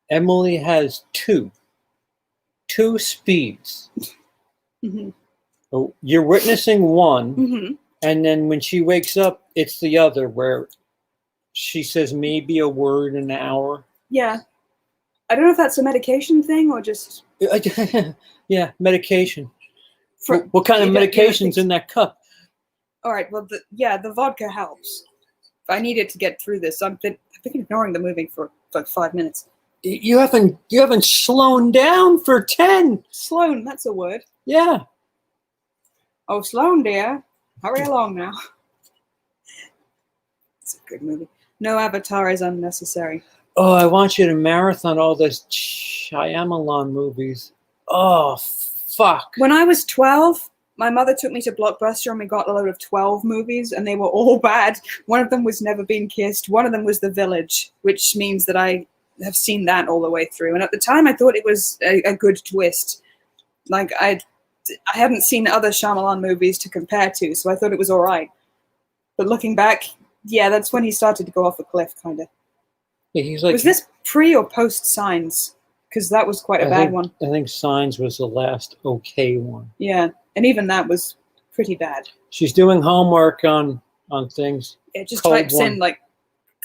Emily has two speeds. Mm-hmm. Oh, you're witnessing one, Mm-hmm. and then when she wakes up, it's the other, where she says maybe a word an hour. Yeah. I don't know if that's a medication thing or just... Yeah, medication. For, What kind of you don't medication's think- in that cup? All right, well, the vodka helps. If I needed to get through this, I've been ignoring the movie for like 5 minutes. You haven't slowed down for 10. Sloan, that's a word. Yeah. Oh, Sloan, dear. Hurry along now. It's a good movie. No Avatar is unnecessary. Oh, I want you to marathon all those Shyamalan movies. Oh, fuck. When I was 12, my mother took me to Blockbuster and we got a load of 12 movies and they were all bad. One of them was Never Been Kissed. One of them was The Village, which means that I have seen that all the way through. And at the time, I thought it was a good twist. Like, I hadn't seen other Shyamalan movies to compare to, so I thought it was all right. But looking back, yeah, that's when he started to go off a cliff, kind of. Yeah, he's like, Was this pre or post Signs? Because that was quite a bad one. I think Signs was the last okay one. Yeah, and even that was pretty bad. She's doing homework on things. It just Cold types one. in, like,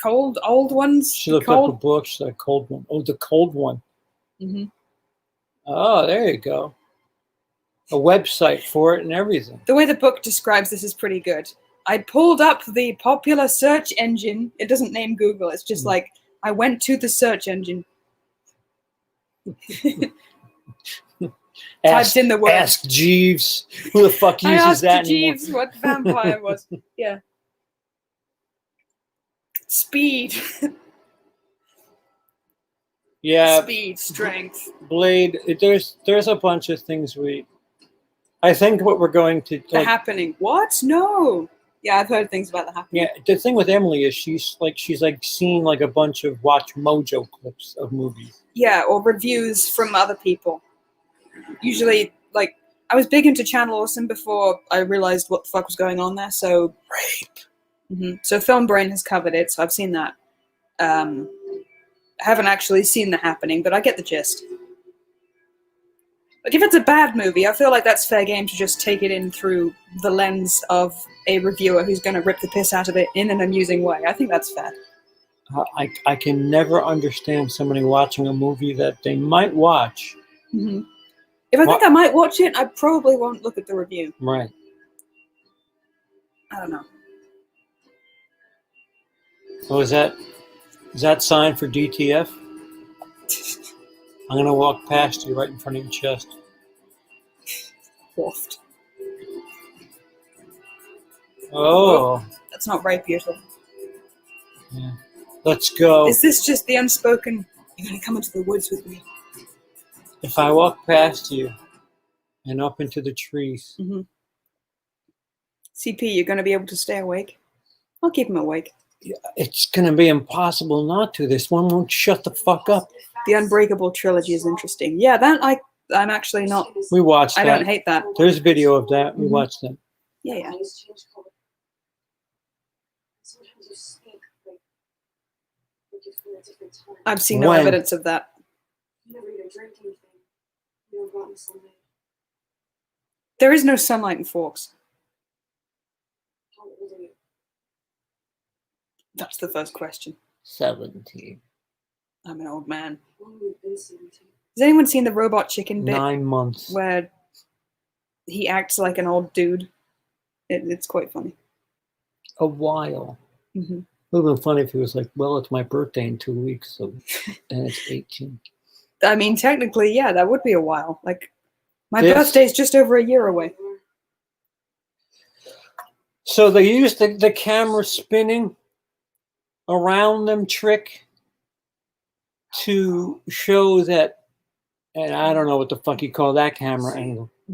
cold, old ones. She looked cold. up a book. She's like, cold one. Oh, the cold one. Mm-hmm. Oh, there you go. A website for it and everything. The way the book describes this is pretty good. I pulled up the popular search engine. It doesn't name Google. It's just like, I went to the search engine. Typed in the word. Ask Jeeves. Who the fuck I uses asked that Jeeves anymore? what vampire was. Yeah. Speed. Yeah, Speed, strength. Blade. There's a bunch of things I think what we're going to The like. Happening. What? No. Yeah, I've heard things about The Happening. Yeah, the thing with Emily is she's seeing like a bunch of Watch Mojo clips of movies. Yeah, or reviews from other people. usually, like, I was big into Channel Awesome before I realized what the fuck was going on there. So Rape. So Film Brain has covered it, so I've seen that. I haven't actually seen The Happening, but I get the gist. Like, if it's a bad movie, I feel like that's fair game to just take it in through the lens of a reviewer who's going to rip the piss out of it in an amusing way. I think that's fair. I can never understand somebody watching a movie that they might watch. Mm-hmm. If I think I might watch it, I probably won't look at the review. Right. I don't know. Oh, is that sign for DTF? I'm gonna walk past you right in front of your chest. Waft. Oh. That's not very beautiful. Yeah. Let's go. Is this just the unspoken, you're going to come into the woods with me? If I walk past you and up into the trees. Mm-hmm. CP, you're going to be able to stay awake? I'll keep him awake. It's going to be impossible not to. This one won't shut the fuck up. The Unbreakable trilogy is interesting. Yeah, that I'm actually not. We watched that. I don't hate that. There's video of that. We watched that. Yeah. Eyes change color. Sometimes you speak like you're from a different time. I've seen no When? evidence of that. You never even drank anything. You never got in the sunlight. There is no sunlight in Forks. How old are you? That's the first question. 17. I'm an old man. How long have you been 17? Has anyone seen the Robot Chicken bit 9 months. where he acts like an old dude? It's quite funny. A while. Mm-hmm. It would have been funny if he was like, well, it's my birthday in 2 weeks, so and it's 18. I mean, technically, yeah, that would be a while. Like, my Yes. birthday's just over a year away. So they used the camera spinning around them trick to show that, and I don't know what the fuck you call that camera angle. I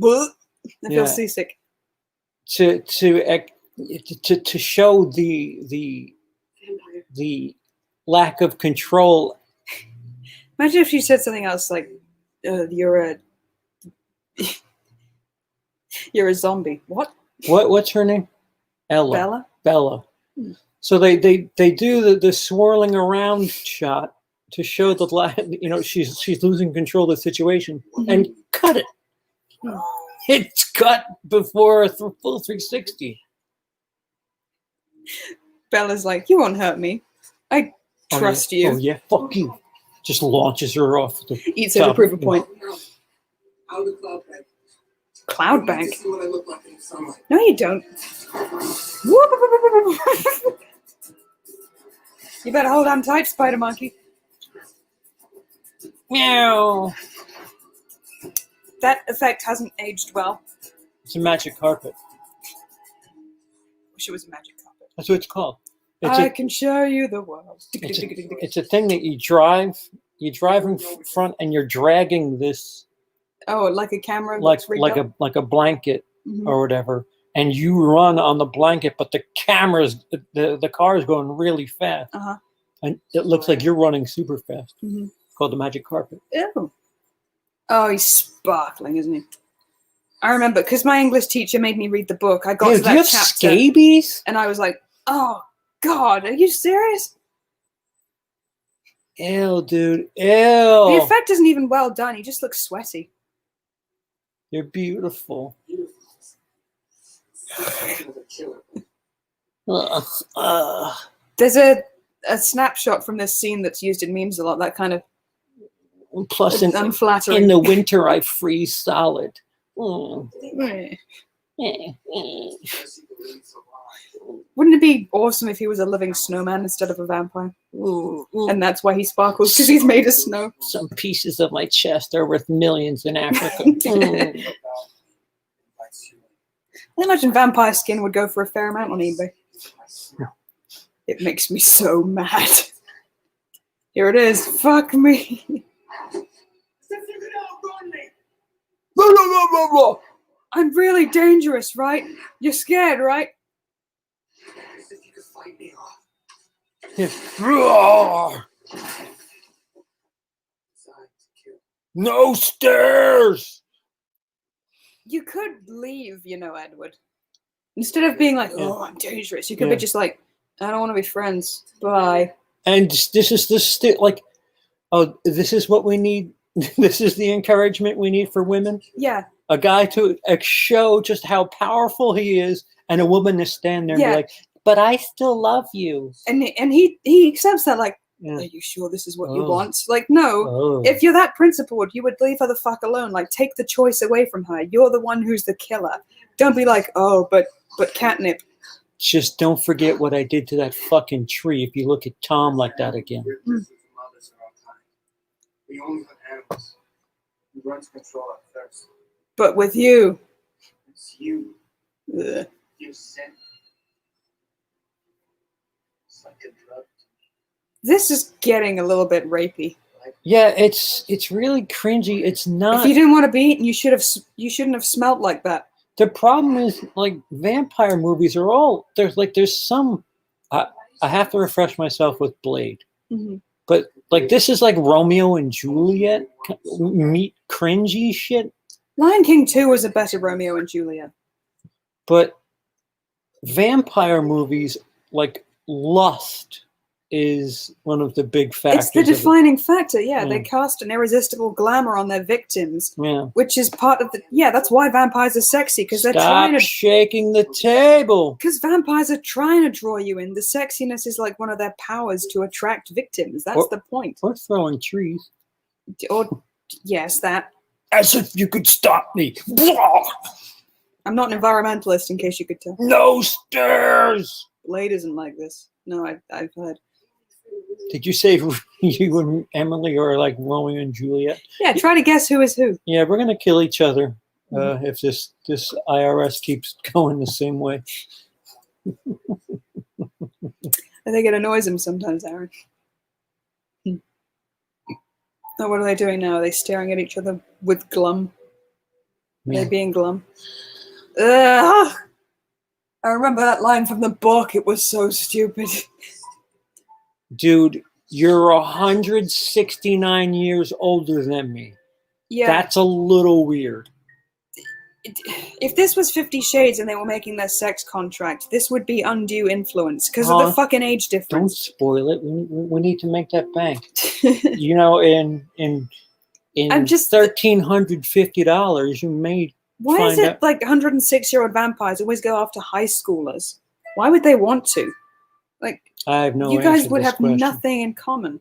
feel Yeah. seasick. To show the Vampire. lack of control. Imagine if she said something else like, "You're a you're a zombie." What? What's her name? Ella. Bella? So they do the swirling around shot to show the she's losing control of the situation and cut it. Hmm. It's cut before a full 360. Bella's like, "You won't hurt me. I trust you." Oh yeah, fuck you. Just launches her off the Eats her to top. prove a point. Out of cloud bank. Cloud I bank? need to see what I look like in the sunlight. No, you don't. You better hold on tight, Spider Monkey. Meow. That effect hasn't aged well. It's a magic carpet. Wish it was a magic carpet. That's what it's called. I can show you the world. It's a thing that you drive in front and you're dragging this Oh, like a camera? like that's rigged up? a blanket Mhm. or whatever, and you run on the blanket, but the car is going really fast, Uh-huh. and it looks like you're running super fast. Mhm. It's called the magic carpet. Ew. Oh, he's sparkling, isn't he? I remember, because my English teacher made me read the book. I got Ew, to do you that have chapter, scabies? and I was like, oh, God, are you serious? Ew, dude. The Ew. effect isn't even well done. He just looks sweaty. You're beautiful. Ugh, ugh. There's a snapshot from this scene that's used in memes a lot, that kind of Plus, in unflattering. the winter, I freeze solid. Mm. Wouldn't it be awesome if he was a living snowman instead of a vampire? And that's why he sparkles, because he's made of snow. Some pieces of my chest are worth millions in Africa. Mm. I imagine vampire skin would go for a fair amount on eBay. It makes me so mad. Here it is. Fuck me. I'm really dangerous, right? You're scared, right? As if you could fight me off. Yeah. Roar! Designed to kill. No stairs! You could leave, you know, Edward. Instead of being like, oh, I'm dangerous, you could be just like, I don't want to be friends. Bye. And this is like, oh, this is what we need. This is the encouragement we need for women. Yeah. A guy to show just how powerful he is, and a woman to stand there and be like, but I still love you. And he accepts that, like, Yeah. are you sure this is what you want? Like, no. Oh. If you're that principled, you would leave her the fuck alone. Like, take the choice away from her. You're the one who's the killer. Don't be like, oh, but catnip. Just don't forget what I did to that fucking tree if you look at Tom like that again. Mothers are all kind. We only hunt animals. We run to control our thirst. But with you. It's you. Ugh. You're sick. It's like a drug. This is getting a little bit rapey. Yeah, it's really cringy. It's not. If you didn't want to be eaten, you shouldn't have smelled like that. The problem is, like, vampire movies are all there's some. I have to refresh myself with Blade, but like this is like Romeo and Juliet meet cringy shit. Lion King 2 was a better Romeo and Juliet. But vampire movies, like lust, is one of the big factors. It's the defining factor, Yeah. They cast an irresistible glamour on their victims, Yeah. which is part of the. Yeah, that's why vampires are sexy, because they're trying to. shaking the table. Because vampires are trying to draw you in. The sexiness is like one of their powers to attract victims. That's the point. Or throwing trees. Or yes, that. As if you could stop me. I'm not an environmentalist, in case you could tell. No stairs. Blade isn't like this. No, I've heard. Did you say you and Emily are like Romeo and Juliet? Yeah, try to guess who is who. Yeah, we're gonna kill each other if this IRS keeps going the same way. I think it annoys him sometimes, Aaron. Oh, what are they doing now? Are they staring at each other with glum? Are they being glum? Ugh! I remember that line from the book. It was so stupid. Dude, you're 169 years older than me. Yeah. That's a little weird. If this was 50 Shades and they were making their sex contract, this would be undue influence because of the fucking age Don't difference. spoil it. We need to make that bank. You know, in I'm just $1,350, you may. Why is it like 106-year-old vampires always go after high schoolers? Why would they want to? Like, I have no. You guys answer to would this have question. nothing in common.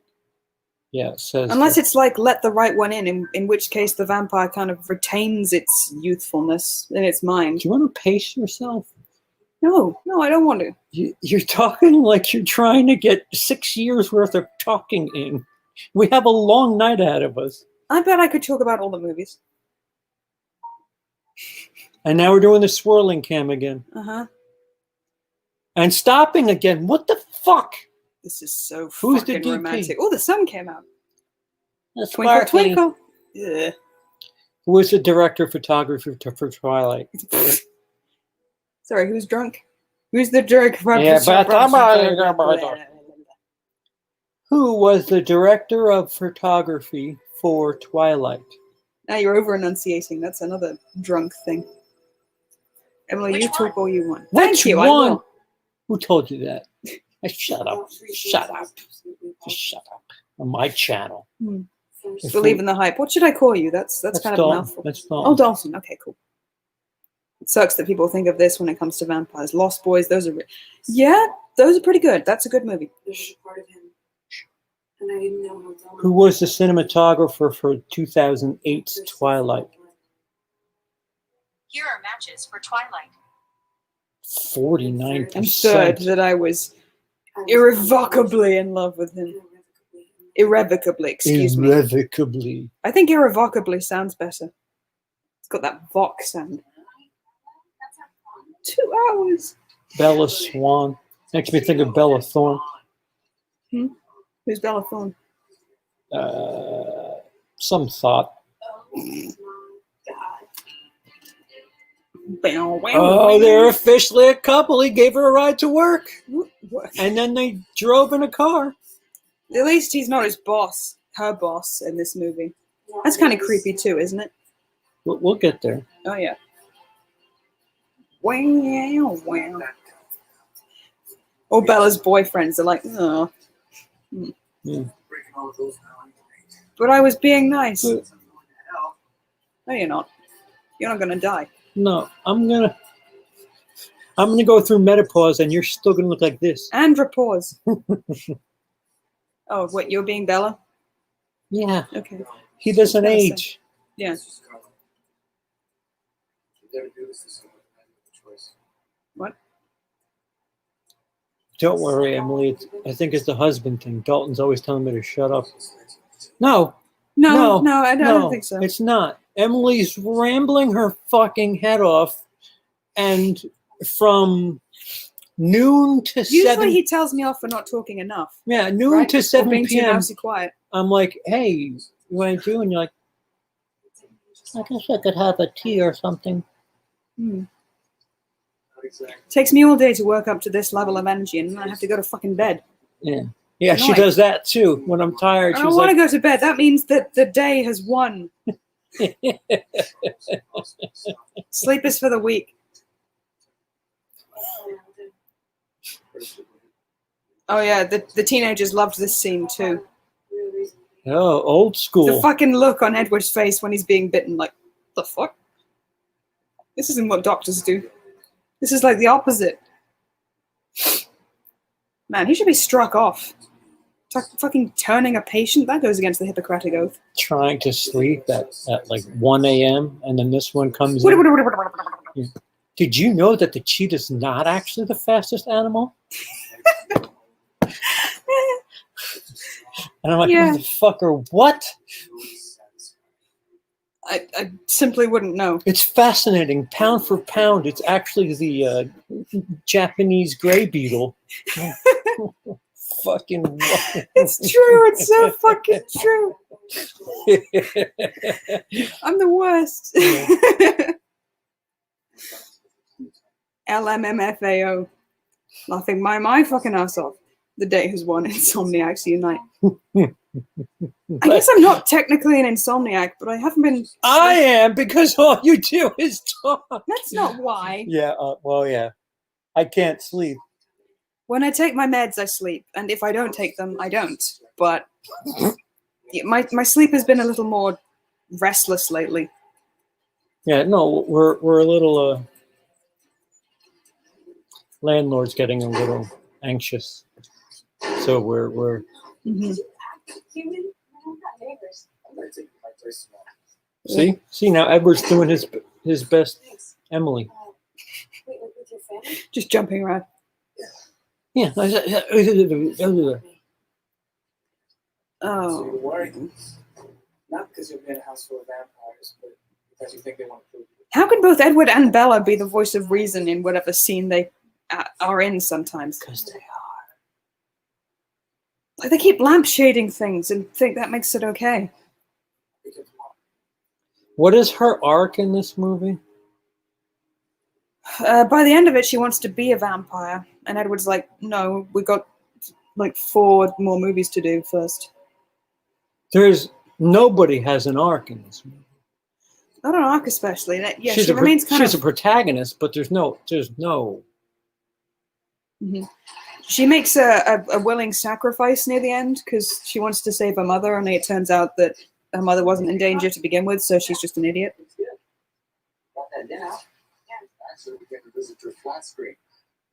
Yeah, it says. Unless it's like let the right one in which case the vampire kind of retains its youthfulness in its mind. Do you want to pace yourself? No, I don't want to. You're talking like you're trying to get 6 years worth of talking in. We have a long night ahead of us. I bet I could talk about all the movies. And now we're doing the swirling cam again. Uh-huh. And stopping again. What the fuck? This is so Who's the fucking DP? romantic. Oh, the sun came out. That's Twinkle, sparkly. twinkle. Yeah. Who was the director of photography for Twilight? Sorry, who's drunk? Who's the jerk? Yeah, Who was the director of photography for Twilight? Now you're over enunciating. That's another drunk thing. Emily, you talk all you want. Thank you. I will. Who told you that? Shut up. Shut up. Just shut up. On my channel. Believe in the hype. What should I call you? That's kind of a mouthful. That's Dalton. Oh, Dalton. Okay, cool. It sucks that people think of this when it comes to vampires. Lost Boys, those are... Yeah, those are pretty good. That's a good movie. There's a part of him. And I didn't know how dumb. Who was the cinematographer for 2008's Twilight? Here are matches for Twilight. 49%. I'm third that I was irrevocably in love with him. Irrevocably, excuse me. Irrevocably. I think irrevocably sounds better. It's got that vox sound. 2 hours. Bella Swan. Makes me think of Bella Thorne. Who's Bella Thorne? Some thought. Oh, they're officially a couple. He gave her a ride to work. And then they drove in a car. At least he's not his boss, her boss in this movie. That's kind of creepy too, isn't it? We'll get there. Oh, yeah. Wow, wow. Or Bella's boyfriends are like, oh. Breaking all of those now. But I was being nice. Good. No, you're not. You're not gonna die. No, I'm gonna go through menopause, and you're still gonna look like this. Andropause. Oh, wait, you're being Bella? Yeah, Okay. he doesn't That's age. Yeah. What? Don't worry, Emily. I think it's the husband thing. Dalton's always telling me to shut up. No, No, No, I don't think so. it's not. Emily's rambling her fucking head off, and from noon to Usually 7. he tells me off for not talking enough. Yeah, noon Right? to Or 7 being too p.m. mousy quiet. I'm like, hey, you want to do? And you're like, I guess I could have a tea or something. Takes me all day to work up to this level of energy, and then I have to go to fucking bed. Yeah, she Annoying. does that too. When I'm tired, I she's don't want like, to go to bed. That means that the day has won. Sleep is for the weak. Oh yeah, the teenagers loved this scene too. oh, old The school. fucking look on Edward's face when he's being bitten, like, the fuck? This isn't what doctors do. This is like the opposite. Man, he should be struck off. Fucking turning a patient, that goes against the Hippocratic Oath. Trying to sleep at like 1 a.m. and then this one comes in. Did you know that the cheetah's not actually the fastest animal? And I'm like, Yeah. motherfucker, what? I simply wouldn't know. It's fascinating. Pound for pound, it's actually the Japanese gray beetle. Fucking what? It's true. It's so fucking true. I'm the worst. LMMFAO. Laughing my fucking ass off. The day has won. Insomniacs unite. I guess I'm not technically an insomniac, but I haven't been. I am, because all you do is talk. That's not why. Yeah, well, yeah. I can't sleep. When I take my meds, I sleep, and if I don't take them, I don't. But yeah, my sleep has been a little more restless lately. Yeah, no, we're a little landlord's getting a little anxious, so we're Mhm. see now Edward's doing his best. Emily, Just jumping around. yeah. So Oh, you're worried, not because you'll be in a house full of vampires, but because you think they want to prove you. how can both Edward and Bella be the voice of reason in whatever scene they are in sometimes? Because they are. Like they keep lampshading things and think that makes it okay. What is her arc in this movie? By the end of it, she wants to be a vampire, and Edward's like, "No, we got like 4 more movies to do first." Nobody has an arc in this movie. Not an arc, especially. Yeah, she's she remains kind she's of. a protagonist, but there's no. Mhm. She makes a willing sacrifice near the end because she wants to save her mother, and it turns out that her mother wasn't in danger to begin with, so she's just an idiot. Got that down. Actually, we came to visit your flat screen.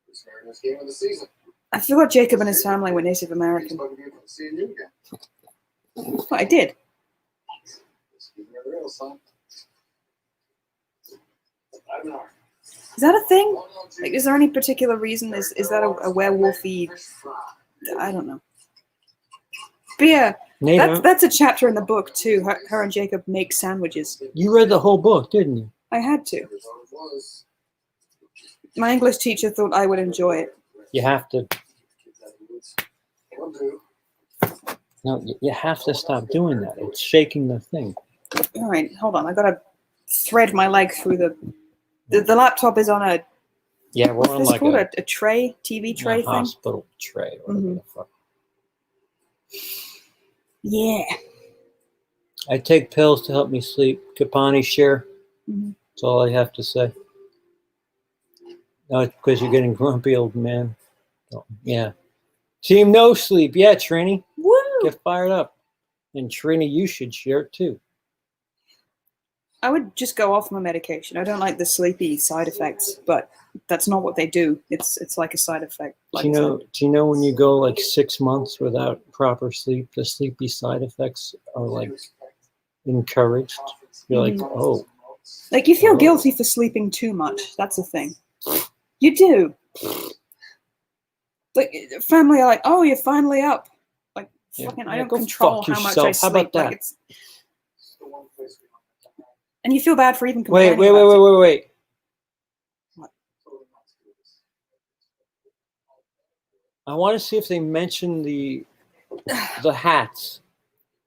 This very nice game of the season. I forgot Jacob and his family were Native American. Seeing you again. But I did. Let's give me the real son. I don't know. Is that a thing? Like, is there any particular reason? Is that a werewolfy? I don't know. But yeah, that's a chapter in the book too. Her and Jacob make sandwiches. You read the whole book, didn't you? I had to. My English teacher thought I would enjoy it. You have to. No, you have to stop doing that. It's shaking the thing. All right, hold on. I gotta thread my leg through the laptop is on a. Yeah, we're on What's like called a tray, TV tray a thing. hospital tray. Or whatever the fuck. Yeah. I take pills to help me sleep. Kapani share. Mhm. That's all I have to say. Oh, because you're getting grumpy, old man. Oh, yeah. Team No Sleep. Yeah, Trini. Woo! Get fired up. And Trini, you should share it too. I would just go off my medication. I don't like the sleepy side effects, but that's not what they do. It's like a side effect. Like Do you know when you go like 6 months without proper sleep, the sleepy side effects are like encouraged? You're like, oh. Like you feel Oh. guilty for sleeping too much. That's the thing. You do. Like family are like, oh, you're finally up. Like Yeah. fucking, Yeah, I don't go control fuck how much I yourself. How sleep. about that? Like it's, and you feel bad for even complaining. Wait. What? I want to see if they mention the hats.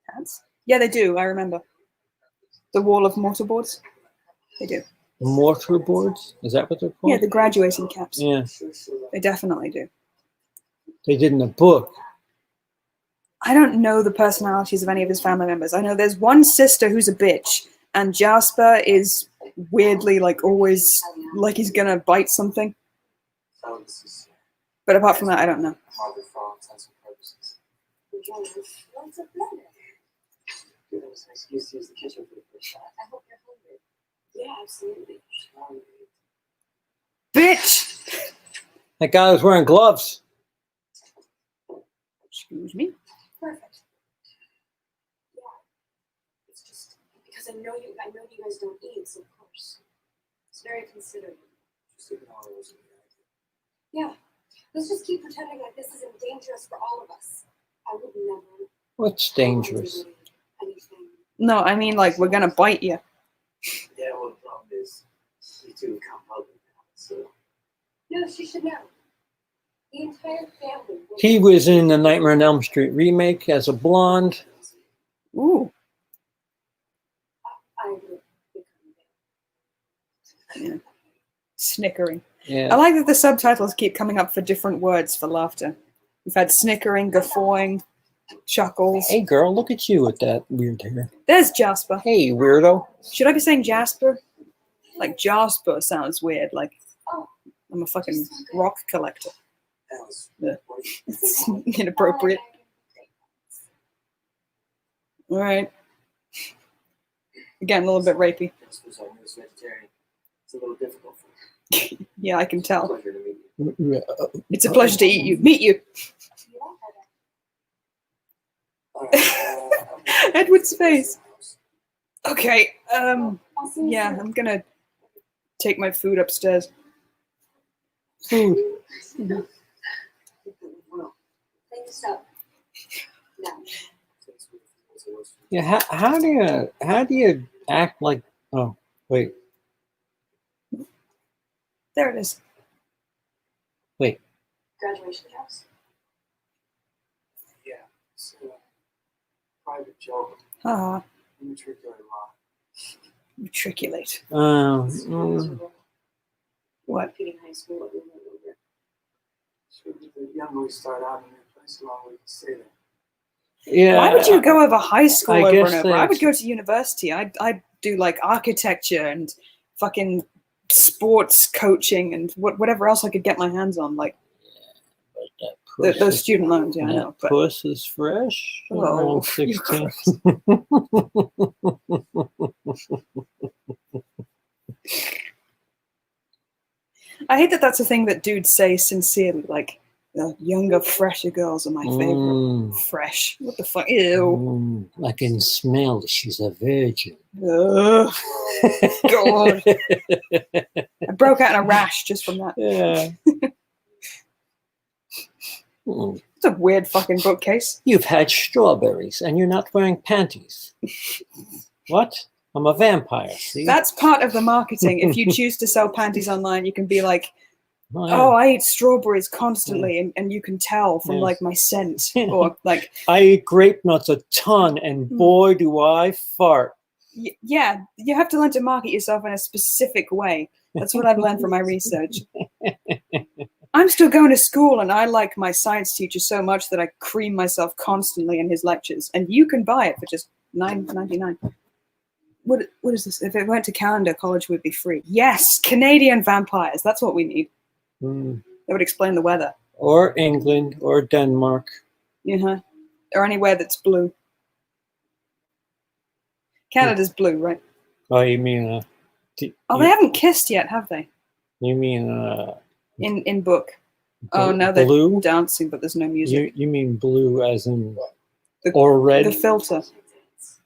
Hats? Yeah, they do. I remember. The wall of mortarboards. They do. Mortar boards? Is that what they're called? Yeah, the graduating caps. Yeah. They definitely do. They did in the book. I don't know the personalities of any of his family members. I know there's one sister who's a bitch, and Jasper is weirdly like always like he's gonna bite something. So this is But apart from that, I don't know. mother for all intents and purposes. What's a blender? Give them an excuse to use the kitchen for the first shot. I hope you're hungry. Yeah, absolutely. Bitch! That guy was wearing gloves. Excuse me? Perfect. Yeah. It's just because I know you guys don't eat, so of course. It's very considerate. Yeah. Let's just keep pretending like this isn't dangerous for all of us. I would never. What's dangerous? Anything. No, I mean like we're gonna bite you. Yeah, well, the problem is, you two come public now, so. No, she should know. The entire family. He was in the Nightmare on Elm Street remake as a blonde. Ooh. I would become Yeah. Snickering. I Yeah. like that the subtitles keep coming up for different words for laughter. We've had snickering, guffawing, chuckles. Hey, girl, look at you with that weird hair. There's Jasper. Hey, weirdo. Should I be saying Jasper? Like Jasper sounds weird. Like I'm a fucking rock collector. That was Yeah. It's inappropriate. All right. Again, a little bit rapey. This was our newest vegetarian. It's a little difficult for me. Yeah, I can tell. Pleasure to meet you. It's a pleasure to eat you. Meet you. all right. Edward's face. Okay. I'll see you Yeah, soon. I'm gonna take my food upstairs. Food. Well, Thanks so. No. Yeah. How do you act like? Oh, wait. There it is. Wait. Graduation caps. Yeah. It's a private joke. Ah, Matriculate law. matriculate. What? Repeating high school over and over. Sure, the young boys start out in their place long we can stay there. Yeah. Why would you go over high school I over guess and over? I would that's- go to university. I'd do like architecture and fucking sports coaching and whatever else I could get my hands on. Like That puss those is- student loans, yeah, I that know. But puss is fresh. Oh, Around you 16. I hate that that's a thing that dudes say sincerely. Like younger, fresher girls are my favorite. Mm. Fresh. What the fuck? Ew. I can smell she's a virgin. Ugh. God. I broke out in a rash just from that. Yeah. Mm. It's a weird fucking bookcase. You've had strawberries and you're not wearing panties. What? I'm a vampire, see? That's part of the marketing. If you choose to sell panties online, you can be like, Oh, oh, I eat strawberries constantly, and you can tell from Yeah. like my scent. Or like, I eat grape nuts a ton, and boy, do I fart. yeah, you have to learn to market yourself in a specific way. That's what I've learned from my research. I'm still going to school, and I like my science teacher so much that I cream myself constantly in his lectures. And you can buy it for just $9.99. What is this? If it went to calendar, college would be free. Yes, Canadian vampires. That's what we need. Mm. That would explain the weather. Or England or Denmark. Uh-huh. Or anywhere that's blue. Canada's blue, right? Oh, you mean Oh, they haven't kissed yet, have they? you mean In book. Oh no, they're blue? dancing, but there's no music. You mean blue as in The- or red? The filter.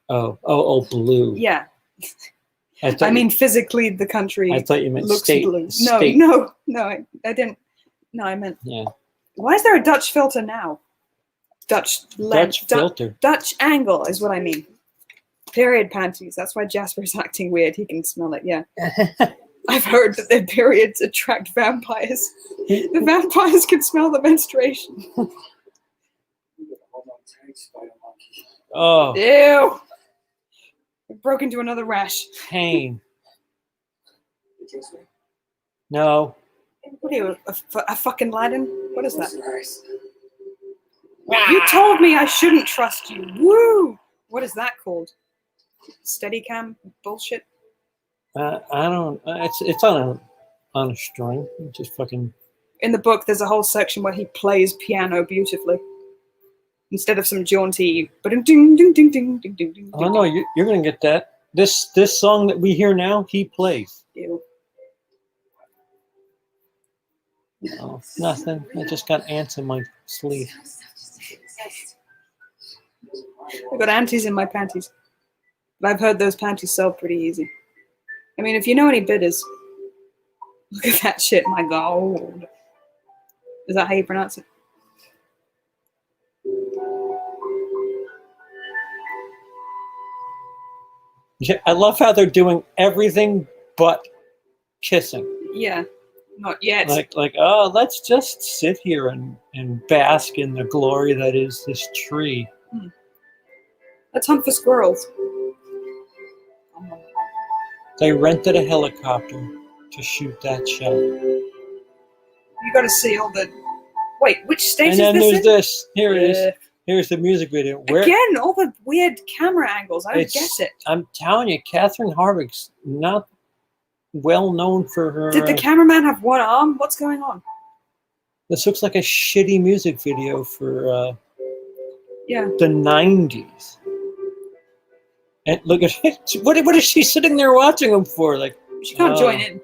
Oh, blue. Yeah. I mean, physically, the country I thought you meant looks state. blue. State. No, I didn't. No, I meant. Yeah. Why is there a Dutch filter now? Dutch filter. Dutch angle is what I mean. Period panties. That's why Jasper's acting weird. He can smell it. Yeah. I've heard that their periods attract vampires. The vampires can smell the menstruation. Oh, Ew. It broke into another rash. pain. No. What are you, a fucking Latin? What is that? You told me I shouldn't trust you. Woo! What is that called? Steadicam bullshit? I don't. It's on a string. Just fucking. In the book, there's a whole section where he plays piano beautifully. Instead of some jaunty, but ding ding ding ding ding ding ding. Oh no, you're gonna get that. This song that we hear now, he plays. Ew. Oh, nothing. I just got ants in my sleeve. I got anties in my panties. But I've heard those panties sell pretty easy. I mean, if you know any bidders, look at that shit, my god. Is that how you pronounce it? Yeah, I love how they're doing everything but kissing. Yeah, not yet. Like, oh, let's just sit here and bask in the glory that is this tree. Let's hunt for squirrels. They rented a helicopter to shoot that shot. You got to see all the. Wait, which state And then is this there's in? this. Here it is. Here's the music video. Where Again, all the weird camera angles. I don't get it. I'm telling you, Catherine Harvick's not well known for her. Did the cameraman have one arm? What's going on? This looks like a shitty music video for Yeah. the 90s. And look at it. What is she sitting there watching them for? Like, She can't join in.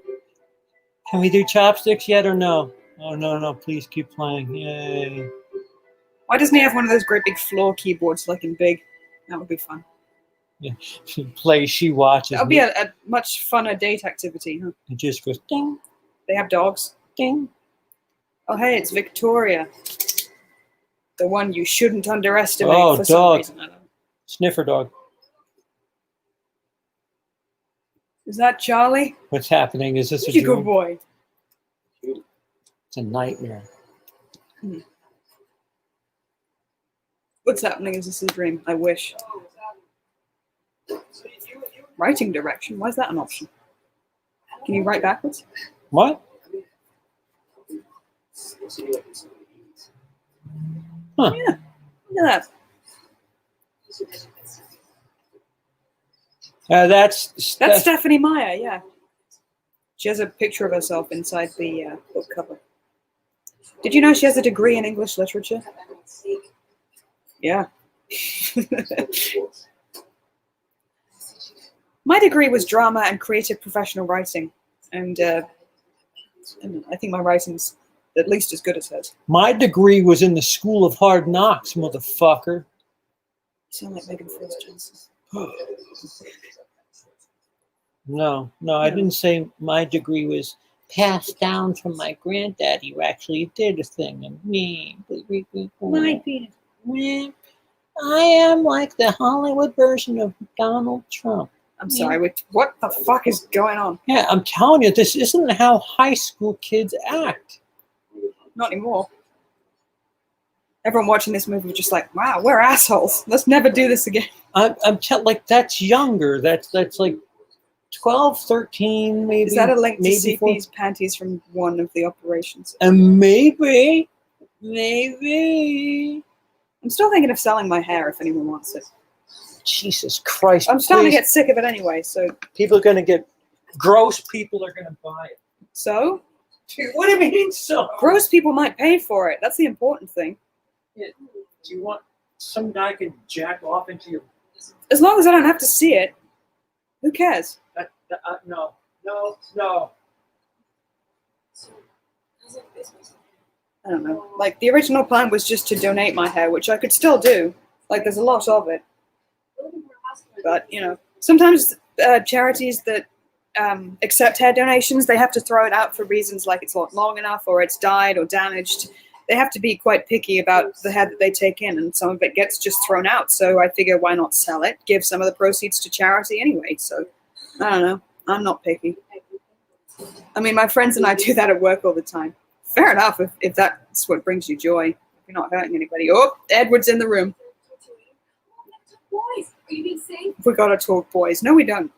Can we do chopsticks yet or no? Oh, no, please keep playing. Yay. Why doesn't he have one of those great big floor keyboards like in Big? That would be fun. Yeah. She plays, she watches. That would be a much funner date activity, huh? It just goes ding, They have dogs. ding. Oh, hey, it's Victoria. The one you shouldn't underestimate Oh, for some dog. reason. I don't know. Sniffer dog. Is that Charlie? What's happening? Is this a He's a good dream? boy. It's a nightmare. What's happening? Is this a dream? I wish. Writing direction? Why is that an option? Can you write backwards? What? Huh. Yeah. Look at that. That's That's Stephanie Meyer, yeah. She has a picture of herself inside the book cover. Did you know she has a degree in English literature? Yeah. My degree was drama and creative professional writing. And I think my writing's at least as good as hers. My degree was in the School of Hard Knocks, motherfucker. You sound like Megan Fox Johnson. No, I didn't say my degree was passed down from my granddaddy who actually did a thing. And me. My penis. I am like the Hollywood version of Donald Trump. I'm sorry, what the fuck is going on? Yeah, I'm telling you, this isn't how high school kids act. Not anymore. Everyone watching this movie was just like, wow, we're assholes. Let's never do this again. I'm like, that's younger. That's like 12, 13, maybe. Is that a link to maybe CP's panties from one of the operations? And maybe. I'm still thinking of selling my hair if anyone wants it. Jesus Christ. I'm starting to please. get sick of it anyway, so... People are going to get... Gross people are going to buy it. So? What do you mean so? Gross people might pay for it. That's the important thing. Do you want some guy can jack off into your? As long as I don't have to see it, who cares? No. So, how's it business? I don't know. Like, the original plan was just to donate my hair, which I could still do. Like, there's a lot of it. But, you know, sometimes charities that accept hair donations, they have to throw it out for reasons like it's not long enough or it's died or damaged. They have to be quite picky about the hair that they take in, and some of it gets just thrown out. So I figure, why not sell it? Give some of the proceeds to charity anyway. So, I don't know. I'm not picky. I mean, my friends and I do that at work all the time. Fair enough if that's what brings you joy. If you're not hurting anybody. Oh, Edward's in the room. Boys, are you being safe? We gotta talk, boys. No, we don't.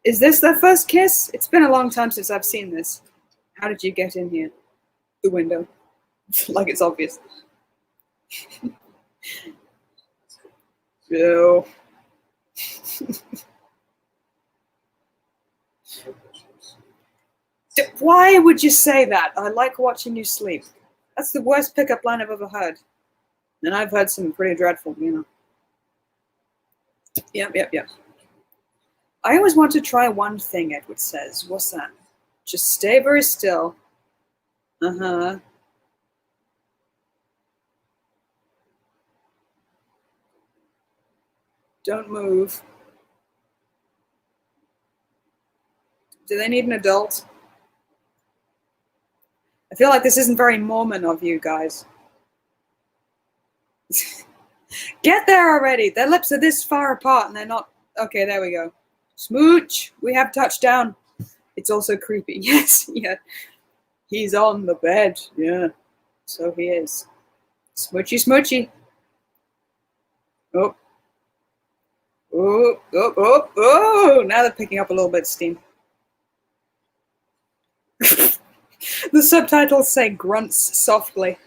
Is this their first kiss? It's been a long time since I've seen this. How did you get in here? The window. Like it's obvious. Ew. Why would you say that? I like watching you sleep. That's the worst pickup line I've ever heard. And I've heard some pretty dreadful, you know. Yep. I always want to try one thing, Edward says. What's that? Just stay very still. Uh-huh. Don't move. Do they need an adult? I feel like this isn't very Mormon of you guys. Get there already. Their lips are this far apart and they're not. Okay, there we go. Smooch. We have touchdown. It's also creepy. Yes, yeah. He's on the bed. Yeah, so he is. Smoochy. Oh. Now they're picking up a little bit of steam. The subtitles say grunts softly.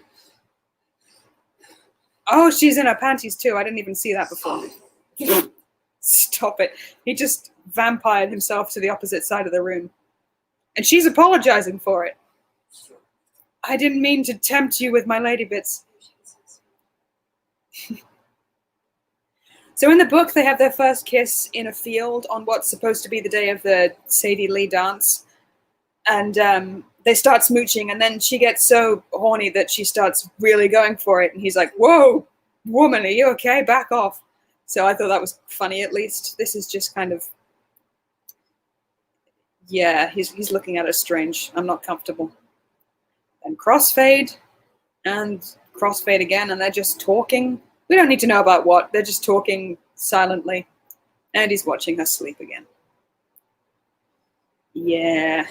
Oh, she's in her panties too. I didn't even see that before. Stop it. He just vampired himself to the opposite side of the room. And she's apologizing for it. I didn't mean to tempt you with my lady bits. So in the book, they have their first kiss in a field on what's supposed to be the day of the Sadie Lee dance. And they start smooching, and then she gets so horny that she starts really going for it. And he's like, whoa, woman, are you okay? Back off. So I thought that was funny, at least. This is just kind of, yeah, he's looking at her strange. I'm not comfortable. And crossfade, and crossfade again, and they're just talking. We don't need to know about what. They're just talking silently. And he's watching her sleep again. Yeah.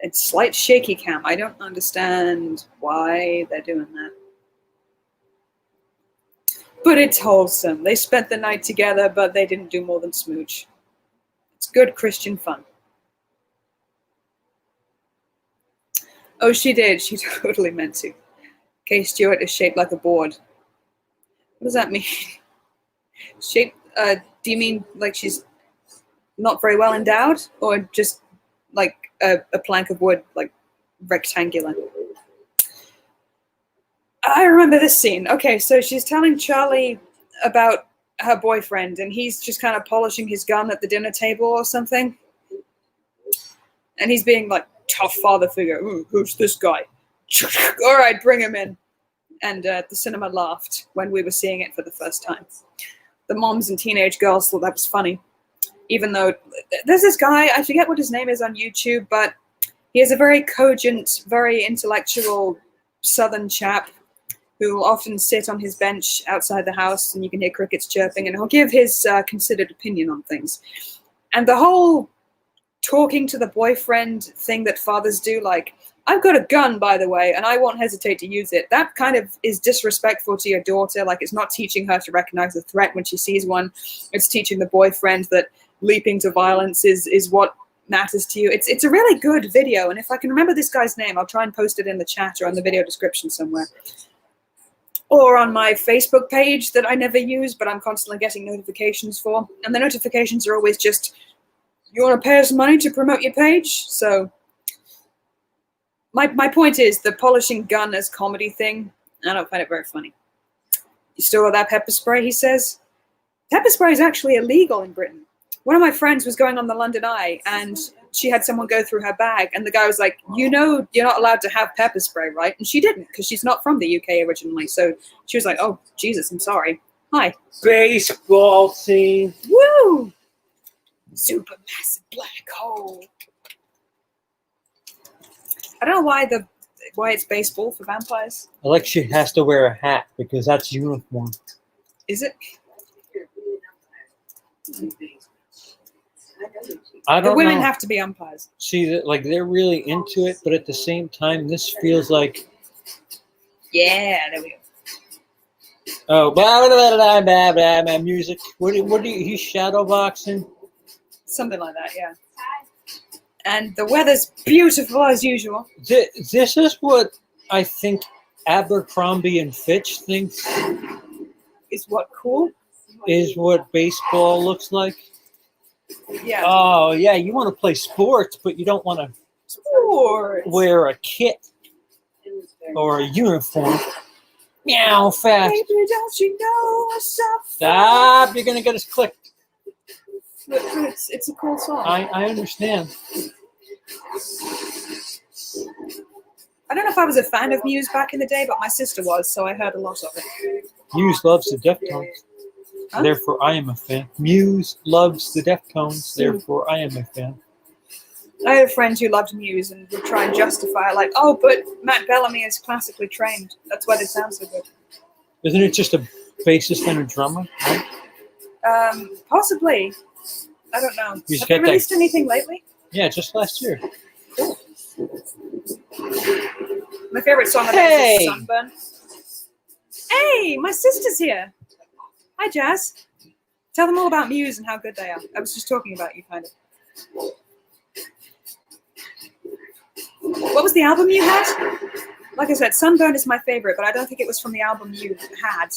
It's slight shaky cam. I don't understand why they're doing that. But it's wholesome. They spent the night together, but they didn't do more than smooch. It's good Christian fun. Oh, she did. She totally meant to. Kay Stewart is shaped like a board. What does that mean? Shaped, do you mean like she's not very well endowed? Or just like a plank of wood, like rectangular? I remember this scene. Okay, so she's telling Charlie about her boyfriend, and he's just kind of polishing his gun at the dinner table or something. And he's being like, tough father figure. Ooh, who's this guy? All right, bring him in. And the cinema laughed when we were seeing it for the first time. The moms and teenage girls thought that was funny. Even though there's this guy, I forget what his name is on YouTube, but he is a very cogent, very intellectual southern chap who will often sit on his bench outside the house and you can hear crickets chirping, and he'll give his considered opinion on things. And the whole talking to the boyfriend thing that fathers do, like, I've got a gun, by the way, and I won't hesitate to use it. That kind of is disrespectful to your daughter. Like, it's not teaching her to recognize a threat when she sees one. It's teaching the boyfriend that leaping to violence is what matters to you. It's a really good video, and if I can remember this guy's name, I'll try and post it in the chat or on the video description somewhere. Or on my Facebook page that I never use, but I'm constantly getting notifications for. And the notifications are always just you want to pay us money to promote your page? So my point is the polishing gun as comedy thing, I don't find it very funny. You still got that pepper spray, he says. Pepper spray is actually illegal in Britain. One of my friends was going on the London Eye and she had someone go through her bag and the guy was like, you know, you're not allowed to have pepper spray, right? And she didn't because she's not from the UK originally. So she was like, oh, Jesus, I'm sorry. Hi. Baseball scene. Woo! Supermassive black hole. I don't know why it's baseball for vampires. Alexia has to wear a hat because that's uniform. Is it? I The don't women know. have to be umpires. See, that like they're really into it, but at the same time, this feels like Yeah, there we go. oh, blah, blah, blah, blah, blah, blah, music. What do you? He's shadow boxing. Something like that, yeah. And the weather's beautiful as usual. This is what I think Abercrombie and Fitch thinks Is what cool? is what baseball looks like. Yeah. Oh yeah, you want to play sports, but you don't want to Sports. wear a kit or a uniform. Meow, fast. Baby, don't you know what's up? Stop! You're gonna get us clicked. But it's a cool song. I understand. I don't know if I was a fan of Muse back in the day, but my sister was, so I heard a lot of it. Muse loves the Deftones. Huh? Therefore, I am a fan. Muse loves the Deftones. Therefore, I am a fan. I had a friend who loved Muse and would try and justify it, like, oh, but Matt Bellamy is classically trained. That's why they sound so good. Isn't it just a bassist and a drummer? Right? Possibly. I don't know. You Have get they that- released anything lately? Yeah, just last year. My favorite song of Hey! theirs is Sunburn. Hey, my sister's here. Hi, Jazz. Tell them all about Muse and how good they are. I was just talking about you, kind of. What was the album you had? Like I said, Sunburn is my favorite, but I don't think it was from the album you had.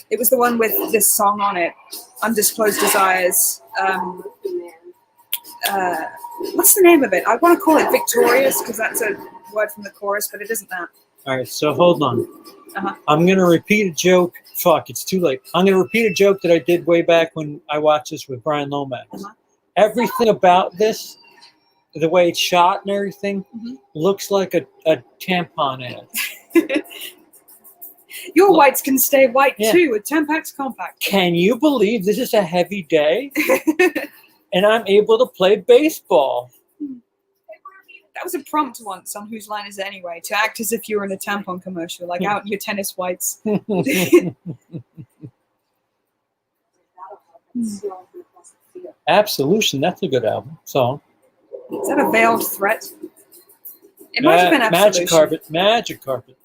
It was the one with this song on it, Undisclosed Desires. What's the name of it? I want to call it Victorious because that's a word from the chorus, but it isn't that. All right, so hold on. Uh-huh. I'm going to repeat a joke. Fuck, it's too late. I'm going to repeat a joke that I did way back when I watched this with Brian Lomax. Uh-huh. Everything about this, the way it's shot and everything, looks like a tampon ad. Your whites can stay white Yeah. too with Tampax Compact. Can you believe this is a heavy day and I'm able to play baseball? That was a prompt once on Whose Line Is It Anyway? To act as if you were in a tampon commercial, like out in your tennis whites. Absolution, that's a good album song. Is that a veiled threat? It might have been Magic Absolution. Carpet, Magic Carpet.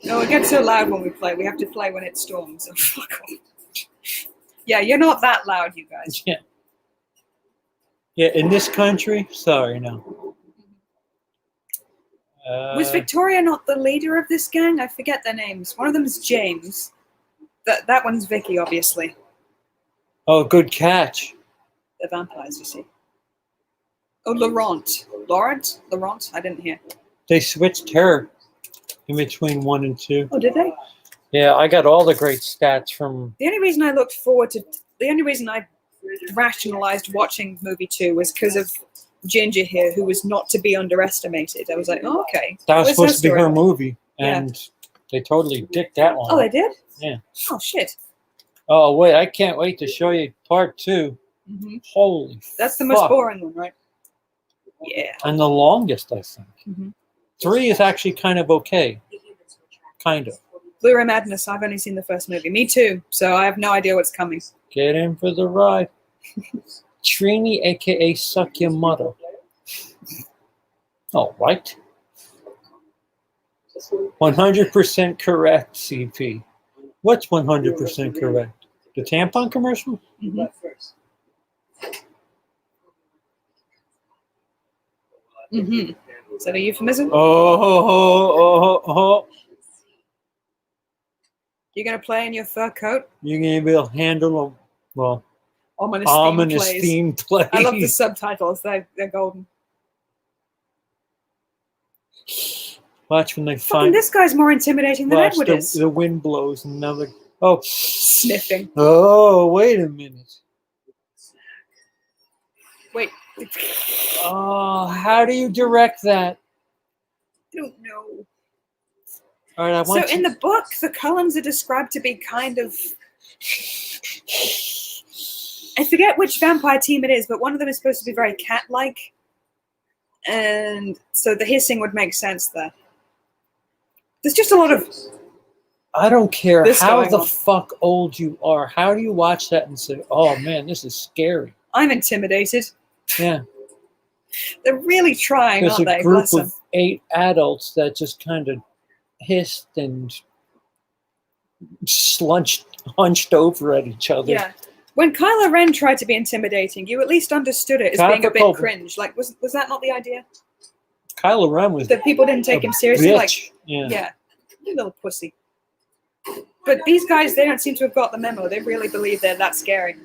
No, it gets so loud when we play. We have to play when it storms. So fuck off. Yeah, you're not that loud, you guys. Yeah. Yeah, in this country, sorry, no. Was Victoria not the leader of this gang? I forget their names. One of them is James. That one's Vicky, obviously. Oh, good catch. They're vampires, you see. Oh, Laurent. Laurent? Laurent? I didn't hear. They switched her in between 1 and 2. Oh, did they? Yeah, I got all the great stats from. The only reason I rationalized watching movie 2 was because of Ginger here, who was not to be underestimated. I was like, oh, okay. That was Where's supposed to be story? her movie, Yeah. and they totally dicked that one. Oh, they did? Yeah. Oh, shit. Oh, wait, I can't wait to show you part 2. Hmm. Holy That's the most fuck. boring one, right? Yeah. And the longest, I think. Hmm. 3 is actually kind of okay. Kind of. Blue Ray Madness, I've only seen the first movie. Me too, so I have no idea what's coming. Get in for the ride. Trini, a.k.a. Suck Your Mother. All right. 100% correct, CP. What's 100% correct? The tampon commercial? Mhm. Mhm. Is that a euphemism? Oh. You're gonna play in your fur coat? You're gonna be able to handle them. Well, Ominous theme plays. I love the subtitles. They're golden. Watch when they Fucking find. this guy's more intimidating than Watch Edward is. the wind blows and another. Oh, Sniffing. Oh, wait a minute. Wait. Oh, how do you direct that? I don't know. All right, I want. So in the book, the Cullens are described to be kind of. I forget which vampire team it is, but one of them is supposed to be very cat-like, and so the hissing would make sense there. There's just a lot of. I don't care This how going the on. fuck old you are. How do you watch that and say, "Oh man, this is scary"? I'm intimidated. Yeah, They're really trying, there's aren't a they? group Bless them. of 8 adults that just kind of hissed and hunched over at each other. Yeah. When Kylo Ren tried to be intimidating, you at least understood it as being a bit Cool. cringe. Like, was that not the idea? Kylo Ren was That people didn't take him seriously? bitch. Like, Yeah. yeah, you little pussy. But these guys, they don't seem to have got the memo. They really believe they're that scary.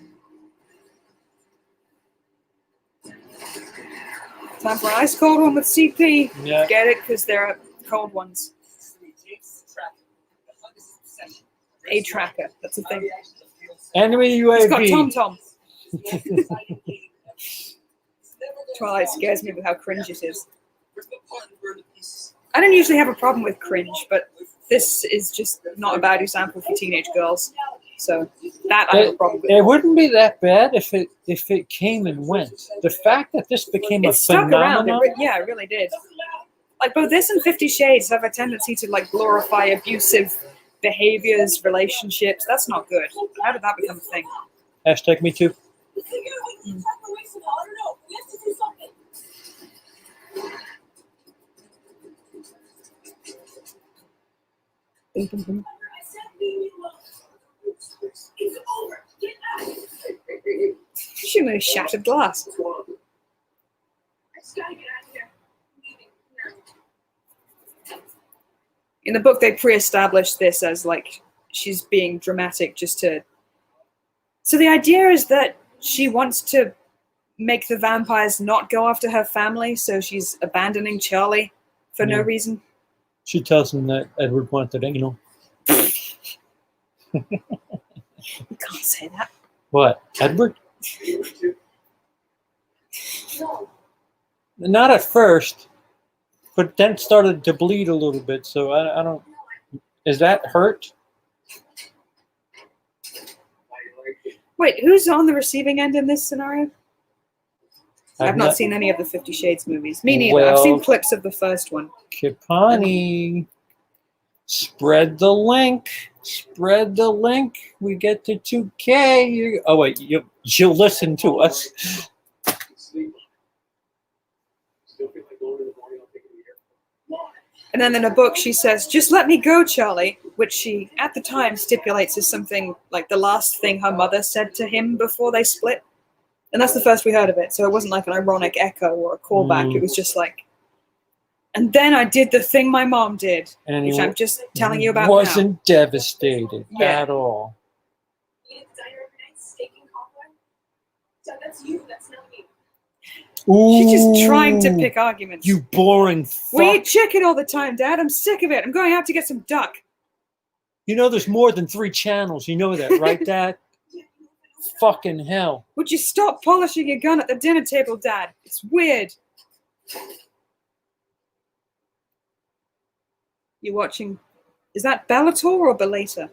Time for an ice cold one with CP. Yeah. Get it? Because there are cold ones. A tracker. That's a thing. Enemy It's got UAV. Tom. Twilight scares me with how cringe it is. I don't usually have a problem with cringe, but this is just not a bad example for teenage girls. So that I have a problem with. It wouldn't be that bad if it came and went. The fact that this became a It stuck around. phenomenon. It really did. Like both this and 50 Shades have a tendency to like glorify abusive behaviors, relationships. That's not good. How did that become a thing? Hashtag me too. She made shattered glass. In the book, they pre-established this as like she's being dramatic just to. So the idea is that she wants to make the vampires not go after her family, so she's abandoning Charlie for no Yeah. reason. She tells him that Edward wanted anal. You can't say that. What? Edward? Not at first, but then started to bleed a little bit. So I don't. Is that hurt? Wait, who's on the receiving end in this scenario? I've not seen any of the 50 Shades movies. Me neither. I've seen Well- clips of the first one. Kipani. Spread the link. Spread the link. We get to 2K. Oh wait, you'll listen to us. And then in a book, she says, "Just let me go, Charlie," which she, at the time, stipulates is something like the last thing her mother said to him before they split. And that's the first we heard of it. So it wasn't like an ironic echo or a callback. It was just like, and then I did the thing my mom did, And which he I'm just telling you about wasn't devastated Yeah. at all. now. Ooh, She's just trying to pick arguments. You boring fuck. We eat chicken all the time, Dad. I'm sick of it. I'm going out to get some duck. You know there's more than 3 channels. You know that, right, Dad? Fucking hell. Would you stop polishing your gun at the dinner table, Dad? It's weird. You're watching. Is that Bellator or Bellator?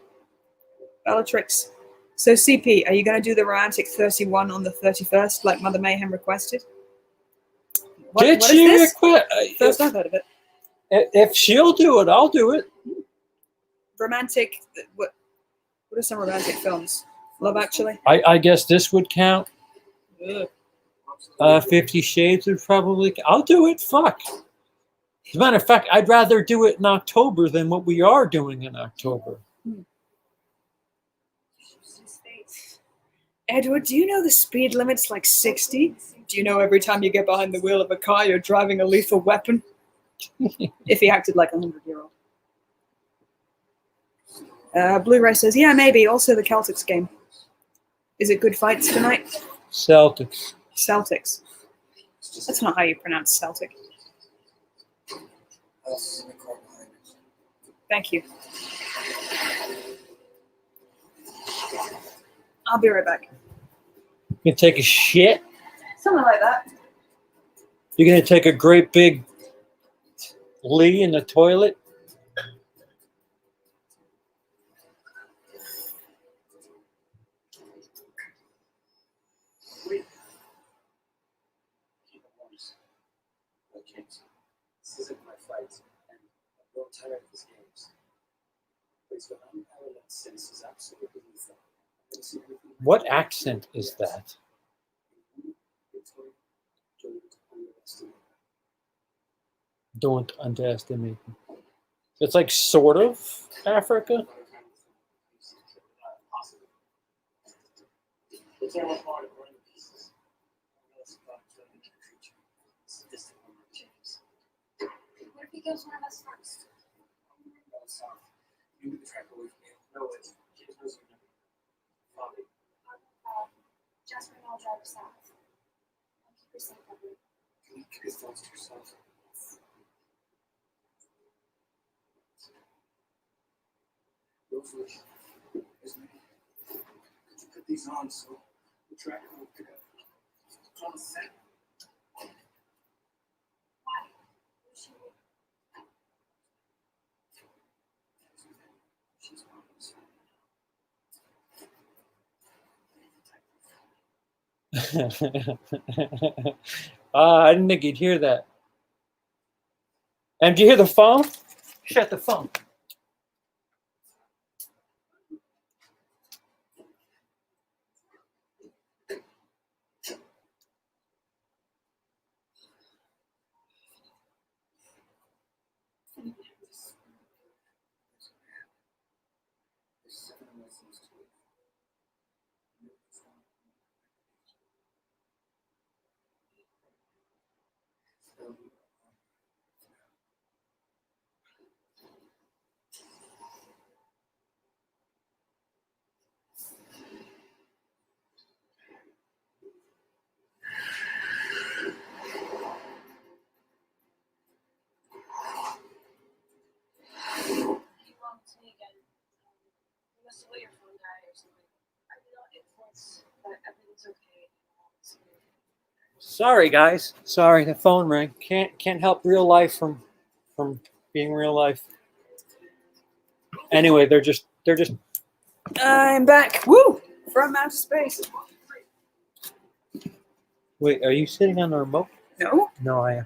Bellatrix. So, CP, are you going to do the romantic 31 on the 31st, like Mother Mayhem requested? What is this? First I've heard of it. If she'll do it, I'll do it. Romantic. What are some romantic films? Love Actually? I guess this would count. Ugh. 50 Shades would probably. I'll do it. Fuck. As a matter of fact, I'd rather do it in October than what we are doing in October. Edward, do you know the speed limit's like 60? Do you know every time you get behind the wheel of a car, you're driving a lethal weapon? if he acted like a 100-year-old. Blu-ray says, yeah, maybe. Also the Celtics game. Is it good fights tonight? Celtics. Celtics. That's not how you pronounce Celtic. Thank you. I'll be right back. You can take a shit. Something like that. You're gonna take a great big Lee in the toilet. This isn't my fight, and I'm well tired of these games. Please, what I'm sense is absolutely lethal. What accent is that? Don't underestimate me. It's like sort of Africa. What if he kills one of us first? You need to track away from me. No, it's Jasper and I'll drive us south. I'll keep her safe over. Can you keep your thoughts to yourself? Rosalie, isn't it? Could you put these on so the tracker will pick up on the set? Why? She's on this. I didn't think you'd hear that. And do you hear the phone? Shut the phone. Must have let your phone die or something. I did not influence, but everything's okay. Sorry, guys. Sorry, the phone rang. Can't help real life from being real life. Anyway, they're just. I'm back. Woo! From outer space. Wait, are you sitting on the remote? No, No, I am.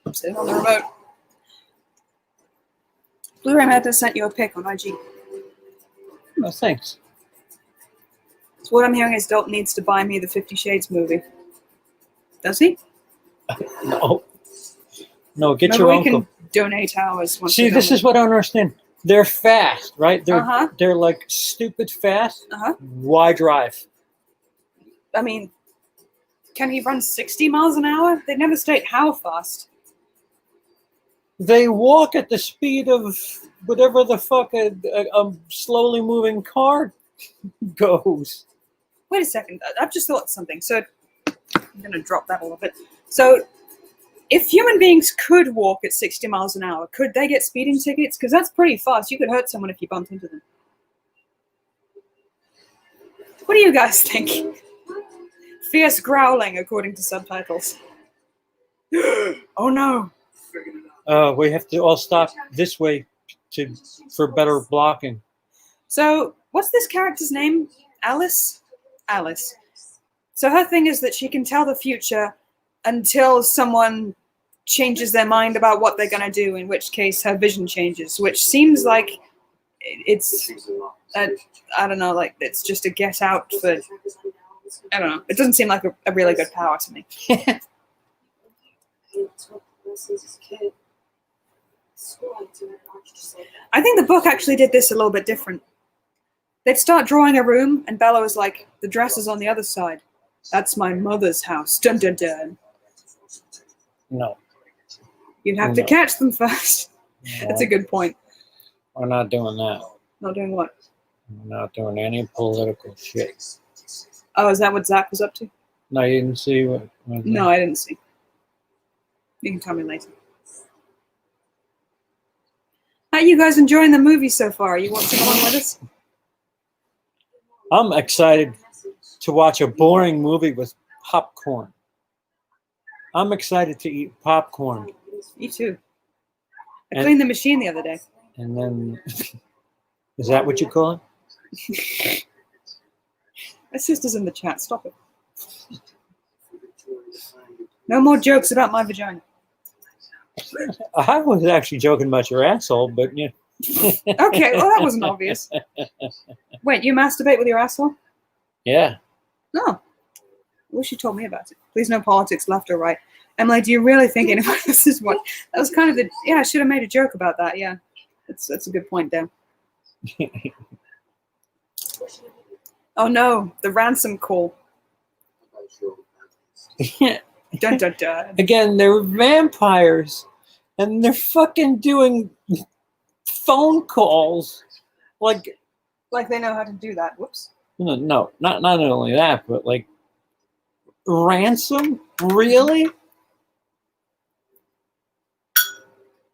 I'm sitting on the remote. Blu-ray Method sent you a pic on IG. No, thanks. So what I'm hearing is Dalton needs to buy me the 50 Shades movie. Does he? No. No, get Maybe your we uncle. can donate ours. Once See, we're this done is what I don't understand. They're fast, right? Uh-huh. They're like stupid fast. Uh-huh. Why drive? I mean, can he run 60 miles an hour? They never state how fast. They walk at the speed of whatever the fuck a slowly moving car goes. Wait a second. I've just thought something. So I'm going to drop that a little bit. So if human beings could walk at 60 miles an hour, could they get speeding tickets? Because that's pretty fast. You could hurt someone if you bumped into them. What do you guys think? Fierce growling, according to subtitles. Oh no. We have to all stop this way for better blocking. So what's this character's name? Alice? Alice. So her thing is that she can tell the future until someone changes their mind about what they're going to do, in which case her vision changes, which seems like it's, I don't know, like it's just a get out for, I don't know. It doesn't seem like a really good power to me. I think the book actually did this a little bit different. They'd start drawing a room, and Bella was like, the dress is on the other side. That's my mother's house. Dun dun dun. No. You'd have to No. catch them first. That's a good point. We're not doing that. Not doing what? We're not doing any political shit. Oh, is that what Zach was up to? No, you didn't see what No, I didn't see. You can tell me later. How are you guys enjoying the movie so far? Are you watching along with us? I'm excited to watch a boring movie with popcorn. I'm excited to eat popcorn. Me too. I And- cleaned the machine the other day. And then, is that what you call it? My sister's in the chat. Stop it. No more jokes about my vagina. I was actually joking about your asshole, but yeah. Okay, well, that wasn't obvious. Wait, you masturbate with your asshole? Yeah. No. I wish you told me about it. Please no politics, left or right. Emily, do you really think anyone else is what? That was kind of the... Yeah, I should have made a joke about that, yeah. That's a good point, Dan. Oh no, the ransom call. Dun dun dun. Again, they're vampires, and they're fucking doing phone calls. Like They know how to do that. Whoops. no, not only that, but like ransom? Really?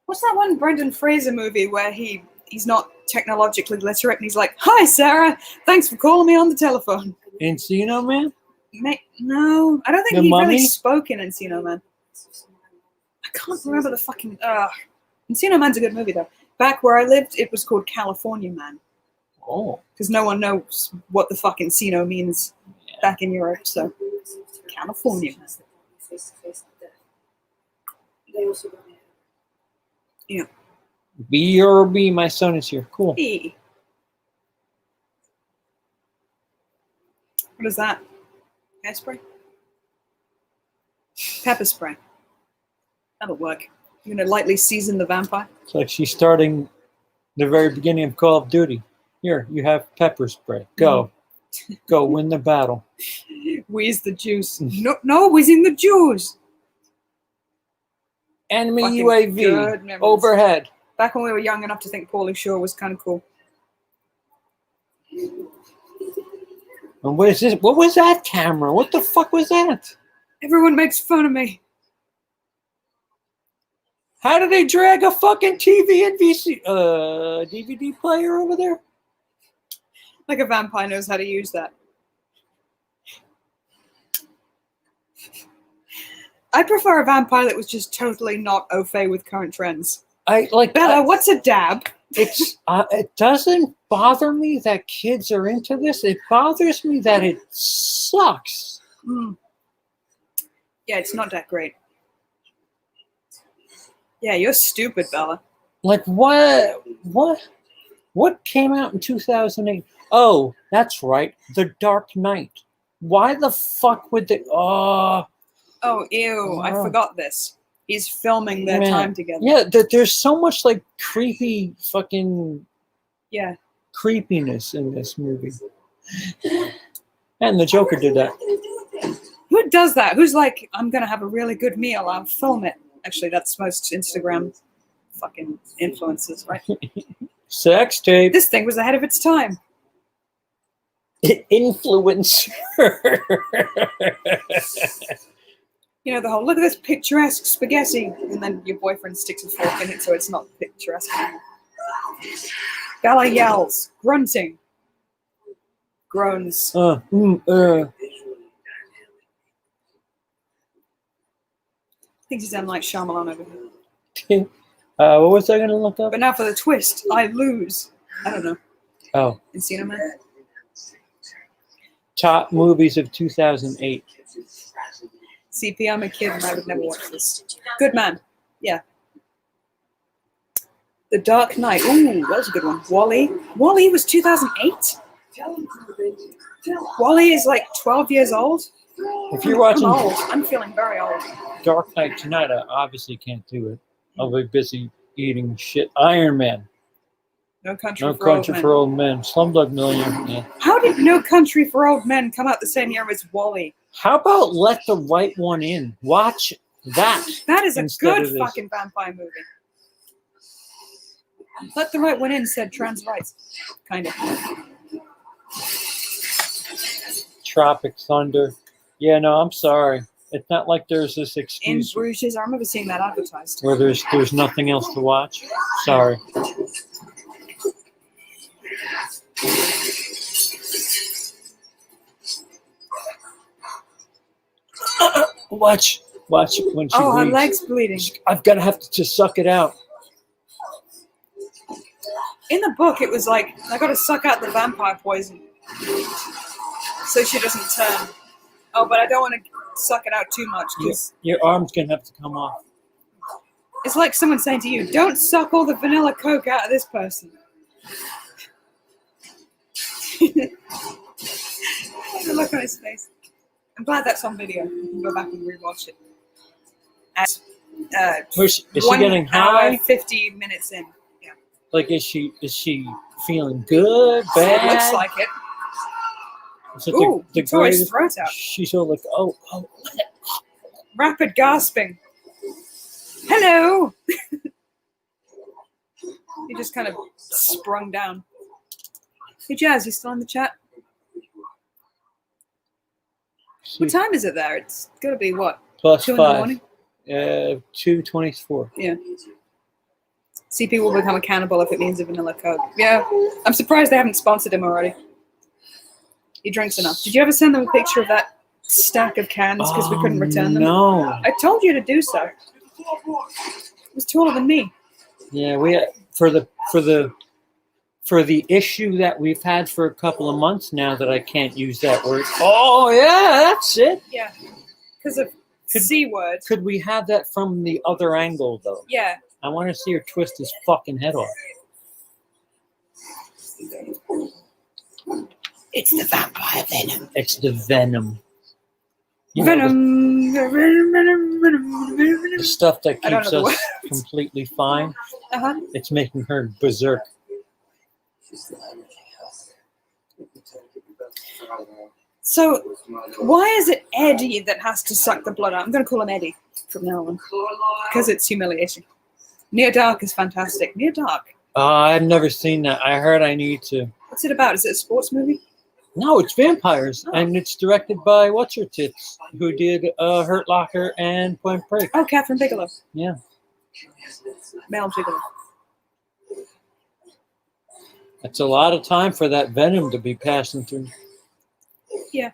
What's that one Brendan Fraser movie where he's not technologically literate and he's like, "Hi, Sarah, thanks for calling me on the telephone." Encino Man? No, I don't think The he Mummy? really spoke in Encino Man. I can't remember the fucking... Encino Man's a good movie, though. Back where I lived, it was called California Man. Oh. Because no one knows what the fuck Encino means back in Europe, so... California Man. They also got me. Yeah. B.R.B. My son is here. Cool. Hey. What is that? Hairspray? Pepper spray. That'll work. You're gonna lightly season the vampire? It's like she's starting the very beginning of Call of Duty. Here, you have pepper spray. Go. Go win the battle. Wheeze the juice. No, wheezing the juice. Enemy Fucking UAV good memories. overhead. Back when we were young enough to think Pauly Shore was kind of cool. And what is this? What was that camera? What the fuck was that? Everyone makes fun of me. How did they drag a fucking TV and DVD player over there? Like a vampire knows how to use that. I prefer a vampire that was just totally not au fait with current trends. I like Bella, what's a dab? It's it doesn't bother me that kids are into this. It bothers me that it sucks. Mm. Yeah, it's not that great. Yeah, you're stupid, Bella. Like what came out in 2008? Oh, that's right, The Dark Knight. Why the fuck would they? Oh, ew! I Oh. forgot this. He's filming their man. time together. Yeah, there's so much like creepy fucking Yeah. creepiness in this movie. And the Joker did that. Who does that? Who's like, I'm gonna have a really good meal, I'll film it. Actually, that's most Instagram fucking influencers, right? Sex tape. This thing was ahead of its time. Influencer. You know, the whole, look at this picturesque spaghetti, and then your boyfriend sticks a fork in it so it's not picturesque anymore. Bella yells, grunting, groans. Thinks he's M. Night Shyamalan over here. What was I going to look up? But now for the twist, I lose. I don't know. Oh, Encino Man? top movies of 2008. CP, I'm a kid and I would never watch this. Good Man. Yeah. The Dark Knight. Ooh, that was a good one. Wall-E. Wall-E was 2008? Wall-E is like 12 years old? If you're watching I'm old. I'm feeling very old. Dark Knight tonight, I obviously can't do it. I'll be busy eating shit. Iron Man. No Country, No for, Old Country Men. for Old Men. Slumdog Millionaire. Yeah. How did No Country for Old Men come out the same year as Wall-E? How about Let the Right One In? Watch That That is a instead of good this. fucking vampire movie. Let the Right One In said trans rights. Kind of. Tropic Thunder. Yeah, no, I'm sorry. It's not like there's this In excuse Bruges, I remember seeing that advertised. where there's nothing else to watch. Sorry. Watch when she Oh, her bleeds. leg's bleeding. I've got to have to just suck it out. In the book, it was like, I gotta suck out the vampire poison so she doesn't turn. Oh, but I don't want to suck it out too much because Your arm's gonna have to come off. it's like someone saying to you, don't suck all the vanilla Coke out of this person. The look on his face. I'm glad that's on video. You can go back and rewatch it. At, Is she 1 getting hour, high? 50 minutes in. Yeah. Like, is she feeling good, bad? It looks like it. Is it Ooh, the he tore his greatest? throat out. She's all like, oh. Rapid gasping. Hello! He just kind of sprung down. Hey, Jazz, you still in the chat? What time is it there? It's got to be, what, Plus 2 in the 5. morning? 2:24. Yeah. CP will become a cannibal if it means a vanilla Coke. Yeah. I'm surprised they haven't sponsored him already. He drinks enough. Did you ever send them a picture of that stack of cans because we couldn't return them? No. I told you to do so. It was taller than me. Yeah, we for the issue that we've had for a couple of months now that I can't use that word. Oh yeah, that's it. Yeah. Because of C word. Could we have that from the other angle though? Yeah. I want to see her twist his fucking head off. It's the vampire venom. It's the venom. You know, the stuff that I don't keeps know the us completely fine. Uh-huh. It's making her berserk. So, why is it Eddie that has to suck the blood out? I'm going to call him Eddie from now on. Because it's humiliating. Near Dark is fantastic. Near Dark. I've never seen that. I heard I need to. What's it about? Is it a sports movie? No, it's vampires, Oh. and it's directed by What's Her Tits, who did Hurt Locker and Point Break. Oh, Catherine Bigelow. Yeah. Mel Bigelow. It's a lot of time for that venom to be passing through. Yeah.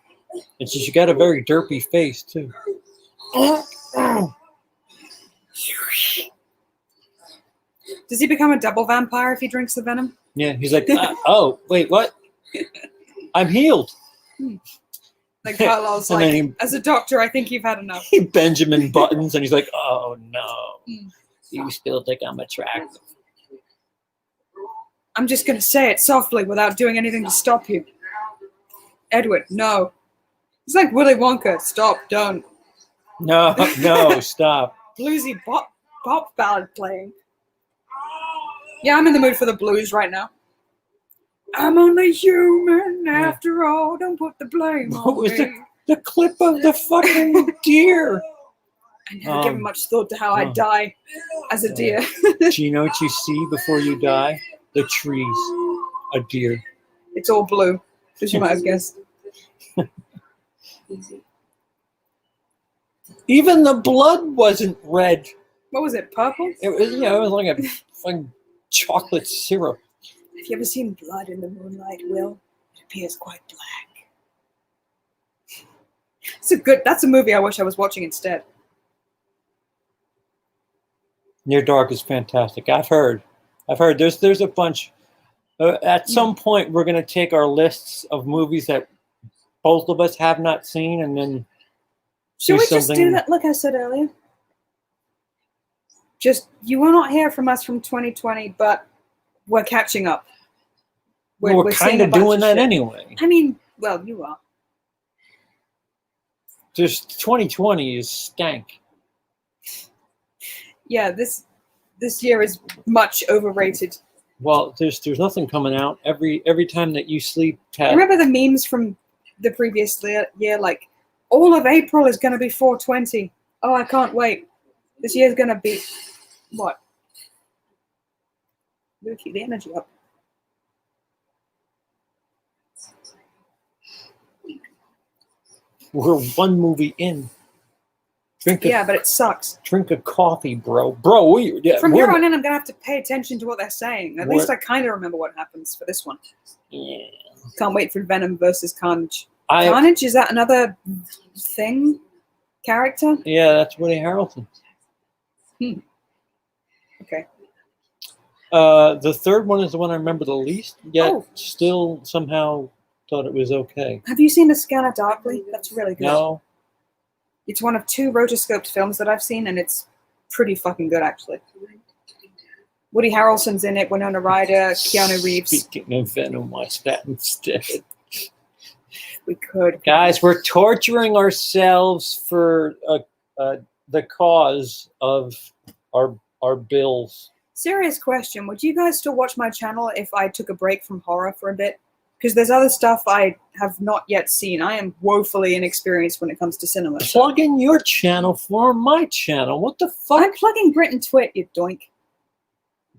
It's just you got a very derpy face too. Does he become a double vampire if he drinks the venom? Yeah, he's like, oh, wait, what? I'm healed. Like Carlisle's And then like, as a doctor, I think you've had enough. He Benjamin Buttons, and he's like, oh no, Hmm. you still think I'm attractive? I'm just going to say it softly without doing anything to stop you. Edward, no. It's like Willy Wonka. Stop, don't. No, no, stop. Bluesy pop ballad playing. Yeah, I'm in the mood for the blues right now. I'm only human after all. Don't put the blame What on was me. the clip of the fucking deer? I never given much thought to how I oh. die as a deer. Do you know what you see before you die? The trees. A deer. It's all blue, as you might have guessed. Even the blood wasn't red. What was it, purple? It was, it was like a fucking chocolate syrup. Have you ever seen blood in the moonlight, Will? It appears quite black. That's a movie I wish I was watching instead. Near Dark is fantastic. I've heard there's a bunch. At some point, we're going to take our lists of movies that both of us have not seen, and then Should we just do something- that like I said earlier? Just, you will not hear from us from 2020, but we're catching up. we're seeing kind a of bunch doing that shit. anyway. I mean, well, you are. Just 2020 is stank. Yeah, this year is much overrated. Well, there's nothing coming out. Every time that you sleep, Pat, Remember the memes from the previous year? Like, all of April is going to be 420. Oh, I can't wait. This year's gonna be what? We'll keep the energy up. We're one movie in. Yeah, but it sucks. Drink a coffee, bro. Bro, From here on in, I'm gonna have to pay attention to what they're saying. At least I kind of remember what happens for this one. Yeah. Can't wait for Venom versus Carnage. Carnage, is that another thing? Character? Yeah, that's Woody Harrelson. Okay. The third one is the one I remember the least, yet Oh. still somehow thought it was okay. Have you seen The Scanner Darkly? That's really good. No? It's one of 2 rotoscoped films that I've seen, and it's pretty fucking good, actually. Woody Harrelson's in it, Winona Ryder, Keanu Reeves. Speaking of Venom, watch that instead. We could. Guys, we're torturing ourselves for the cause of our bills. Serious question. Would you guys still watch my channel if I took a break from horror for a bit? Because there's other stuff I have not yet seen. I am woefully inexperienced when it comes to cinema. Plug in your channel for my channel. What the fuck? I'm plugging Brit and Twit, you doink.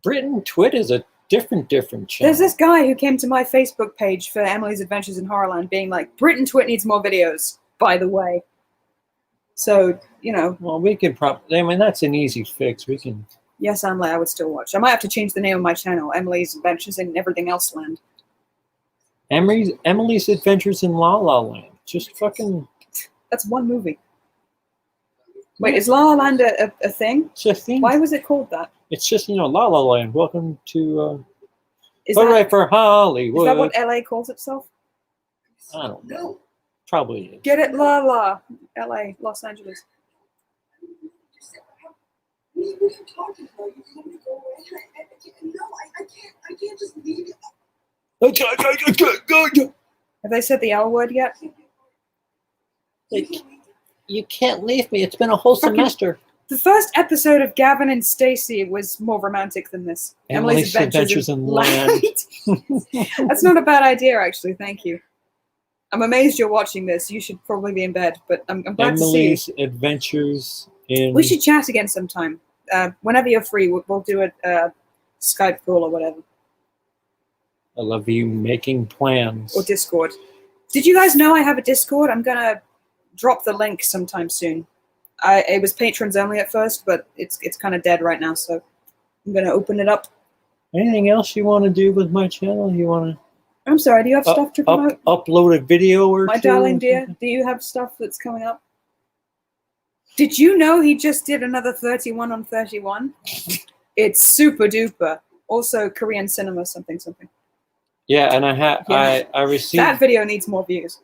Brit and Twit is a different channel. There's this guy who came to my Facebook page for Emily's Adventures in Horrorland being like, Brit and Twit needs more videos, by the way. So, you know. Well, we could probably, I mean, that's an easy fix. We can. Yes, Emily, I would still watch. I might have to change the name of my channel, Emily's Adventures in Everything Else Land. Emily's Adventures in La La Land. Just fucking. That's one movie. Wait, is La La Land a thing? It's a thing. Why was it called that? It's just, La La Land. Welcome to Is Hooray that, for Hollywood. is that what LA calls itself? I don't know. Probably is. Get it, La La. LA, Los Angeles. What are you talking about? You told me to go away. No, I can't just leave it. Have they said the L word yet? You can't leave me. It's been a whole semester. The first episode of Gavin and Stacey was more romantic than this. Emily's Adventures in Land. That's not a bad idea, actually. Thank you. I'm amazed you're watching this. You should probably be in bed, but I'm glad Emily's to see you. Adventures in... We should chat again sometime. Whenever you're free, we'll do a Skype call or whatever. I love you making plans. Or Discord. Did you guys know I have a Discord? I'm going to drop the link sometime soon. It was patrons only at first, but it's kind of dead right now, so I'm going to open it up. Anything else you want to do with my channel? You want to... I'm sorry, do you have stuff to promote? Upload a video or My two? darling dear, do you have stuff that's coming up? Did you know he just did another 31 on 31? It's super duper. Also, Korean cinema something. Yeah, and I received... That video needs more views.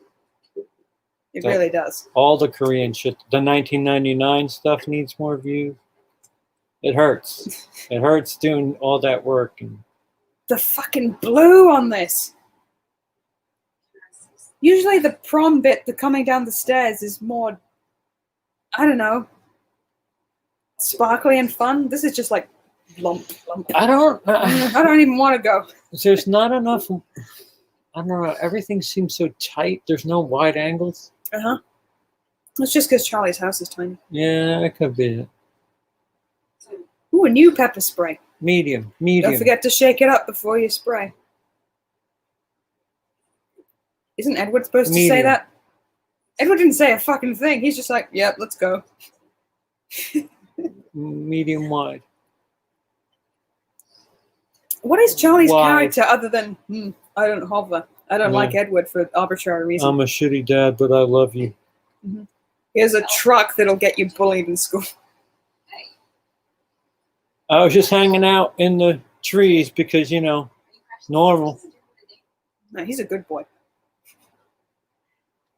It really does. All the Korean shit. The 1999 stuff needs more views. It hurts. It hurts doing all that work. And the fucking blue on this. Usually the prom bit, the coming down the stairs, is more, I don't know, sparkly and fun. This is just like lump. I don't even want to go. There's not enough. I don't know. Everything seems so tight. There's no wide angles. Uh-huh. It's just because Charlie's house is tiny. Yeah, that could be it. Ooh, a new pepper spray. Medium. Don't forget to shake it up before you spray. Isn't Edward supposed to say that? Edward didn't say a fucking thing. He's just like, yep, let's go. Medium wide. What is Charlie's character other than, I don't hover. I don't like Edward for arbitrary reasons. I'm a shitty dad, but I love you. Mm-hmm. Here's a truck that'll get you bullied in school. I was just hanging out in the trees because, normal. No, he's a good boy.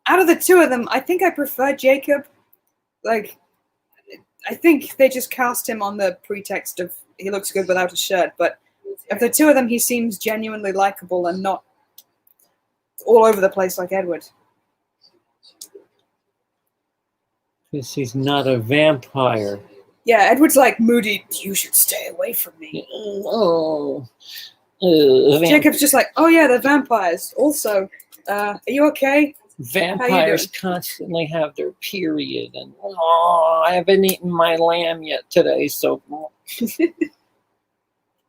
Out of the two of them, I think I prefer Jacob. Like, I think they just cast him on the pretext of he looks good without a shirt, but of the two of them, he seems genuinely likable and not all over the place like Edward. Because he's not a vampire. Yeah, Edward's like moody, you should stay away from me. Jacob's just like, oh yeah, they're vampires. Also, are you okay? Vampires constantly have their period, and oh, I haven't eaten my lamb yet today, so.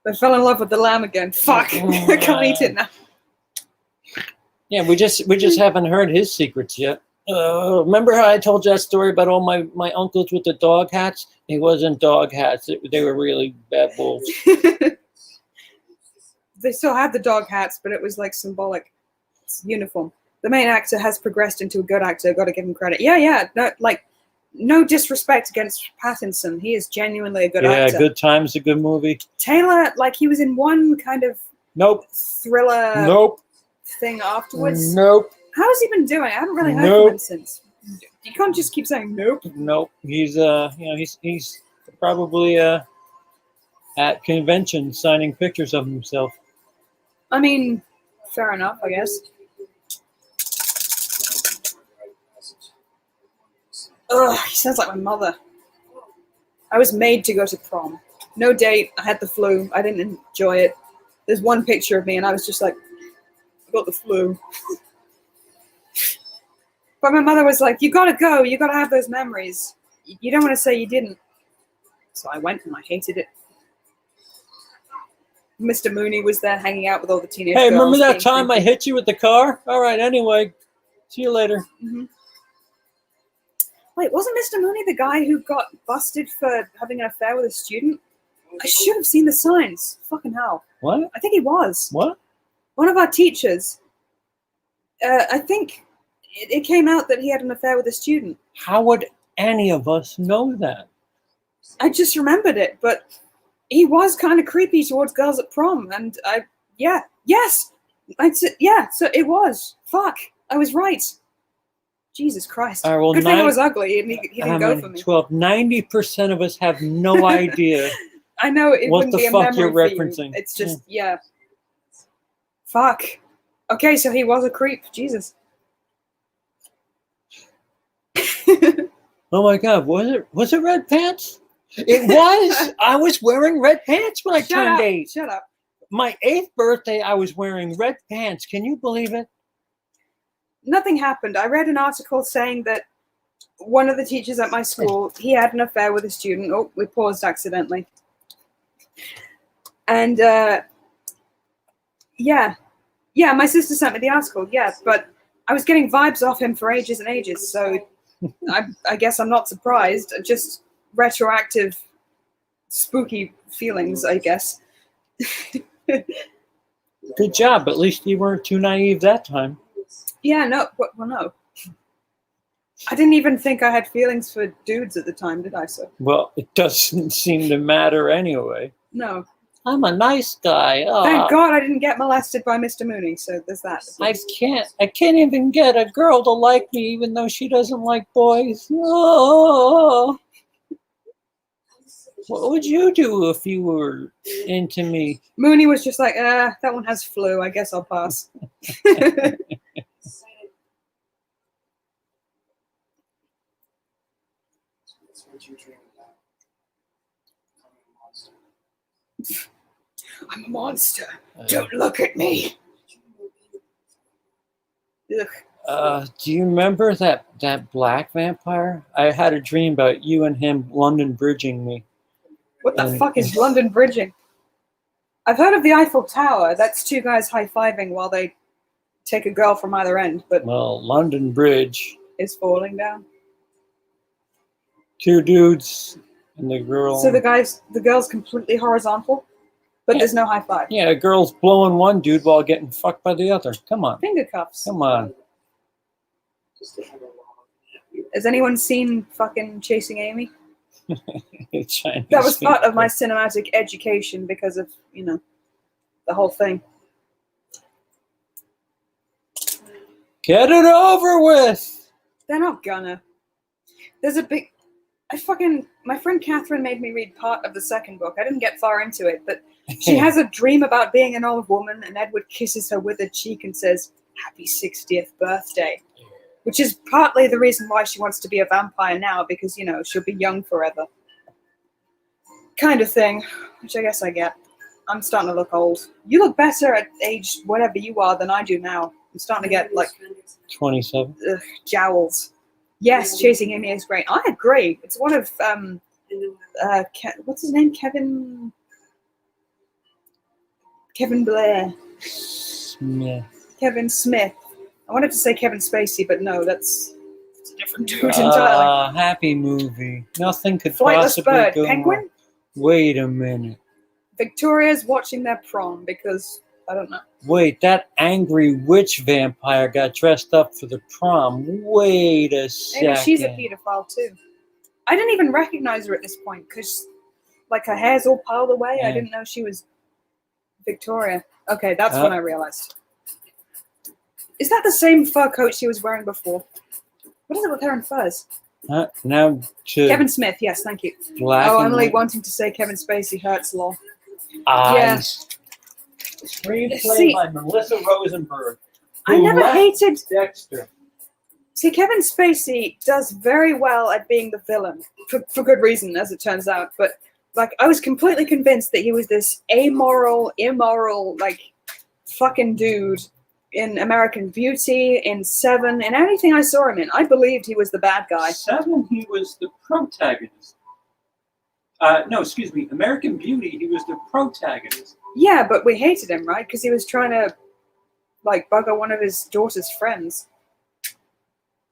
I fell in love with the lamb again. Fuck, I can't eat it now. Yeah, we just haven't heard his secrets yet. Remember how I told you that story about all my uncles with the dog hats? It wasn't dog hats. They were really bad wolves. They still had the dog hats, but it was like symbolic. It's uniform. The main actor has progressed into a good actor. Got to give him credit. Yeah. No disrespect against Pattinson. He is genuinely a good actor. Yeah, Good Time's a good movie. Taylor, like he was in one kind of thriller thing afterwards. Nope. How has he been doing? I haven't really heard from him since. You can't just keep saying nope. Nope. He's he's probably at conventions signing pictures of himself. I mean, fair enough, I guess. Ugh, he sounds like my mother. I was made to go to prom. No date. I had the flu. I didn't enjoy it. There's one picture of me, and I was just like, I got the flu. But my mother was like, you gotta go. You gotta have those memories. You don't want to say you didn't. So I went, and I hated it. Mr. Mooney was there hanging out with all the teenage girls. Hey, remember that time I hit you with the car? All right, anyway. See you later. Mm-hmm. Wait, wasn't Mr. Mooney the guy who got busted for having an affair with a student? I should have seen the signs. Fucking hell. What? I think he was. What? One of our teachers. I think it came out that he had an affair with a student. How would any of us know that? I just remembered it, but he was kind of creepy towards girls at prom, and so it was. Fuck, I was right. Jesus Christ. Right, well, good thing I was ugly and he didn't go for me. 90% of us have no idea. I know it what wouldn't the be a fuck memory you're for referencing. You. It's just, Fuck. Okay, so he was a creep. Jesus. Oh my God, was it red pants? It was. I was wearing red pants when I turned 8. Shut up. My 8th birthday, I was wearing red pants. Can you believe it? Nothing happened. I read an article saying that one of the teachers at my school, he had an affair with a student. Oh, we paused accidentally. And, my sister sent me the article, but I was getting vibes off him for ages and ages, so I guess I'm not surprised. Just retroactive, spooky feelings, I guess. Good job. At least you weren't too naive that time. Yeah, no. No. I didn't even think I had feelings for dudes at the time, did I, sir? Well, it doesn't seem to matter anyway. No. I'm a nice guy. Thank God I didn't get molested by Mr. Mooney, so there's that. I can't even get a girl to like me, even though she doesn't like boys. Oh. What would you do if you were into me? Mooney was just like, that one has flu. I guess I'll pass. I'm a monster. Don't look at me. Ugh. Do you remember that black vampire? I had a dream about you and him London bridging me. What the fuck is London bridging? I've heard of the Eiffel Tower. That's two guys high-fiving while they take a girl from either end. But well, London Bridge is falling down. 2 dudes and the girl. So the girl's completely horizontal, but there's no high five. Yeah, a girl's blowing one dude while getting fucked by the other. Come on. Finger cuffs. Come on. Has anyone seen fucking Chasing Amy? That was part of my cinematic education because of, the whole thing. Get it over with. They're not gonna. There's a big... my friend Catherine made me read part of the second book. I didn't get far into it, but she has a dream about being an old woman, and Edward kisses her withered cheek and says, "Happy 60th birthday." Which is partly the reason why she wants to be a vampire now, because, she'll be young forever. Kind of thing, which I guess I get. I'm starting to look old. You look better at age whatever you are than I do now. I'm starting to get like 27. jowls. Yes, Chasing Amy is great. I agree. It's one of what's his name? Kevin Blair. Smith. Kevin Smith. I wanted to say Kevin Spacey, but no, it's a different dude entirely. Happy movie. Nothing could Flightless possibly Bird. go Penguin? wrong. Wait a minute. Victoria's watching their prom because, I don't know. Wait, that angry witch vampire got dressed up for the prom. Wait a second. Maybe she's a pedophile too. I didn't even recognize her at this point because, like, her hair's all piled away. Yeah. I didn't know she was Victoria. Okay, that's when I realized. Is that the same fur coat she was wearing before? What is it with her and furs? Now to Kevin Smith, yes, thank you. black Oh, and Emily white wanting to say Kevin Spacey hurts, lol. eyes. Screenplay See, by Melissa Rosenberg. I who never left hated... Dexter. See, Kevin Spacey does very well at being the villain, for good reason, as it turns out. But, like, I was completely convinced that he was this amoral, immoral, like, fucking dude in American Beauty, in Seven, in anything I saw him in. I believed he was the bad guy. Seven, he was the protagonist. No, excuse me. American Beauty, he was the protagonist. Yeah, but we hated him, right? Because he was trying to, like, bugger one of his daughter's friends.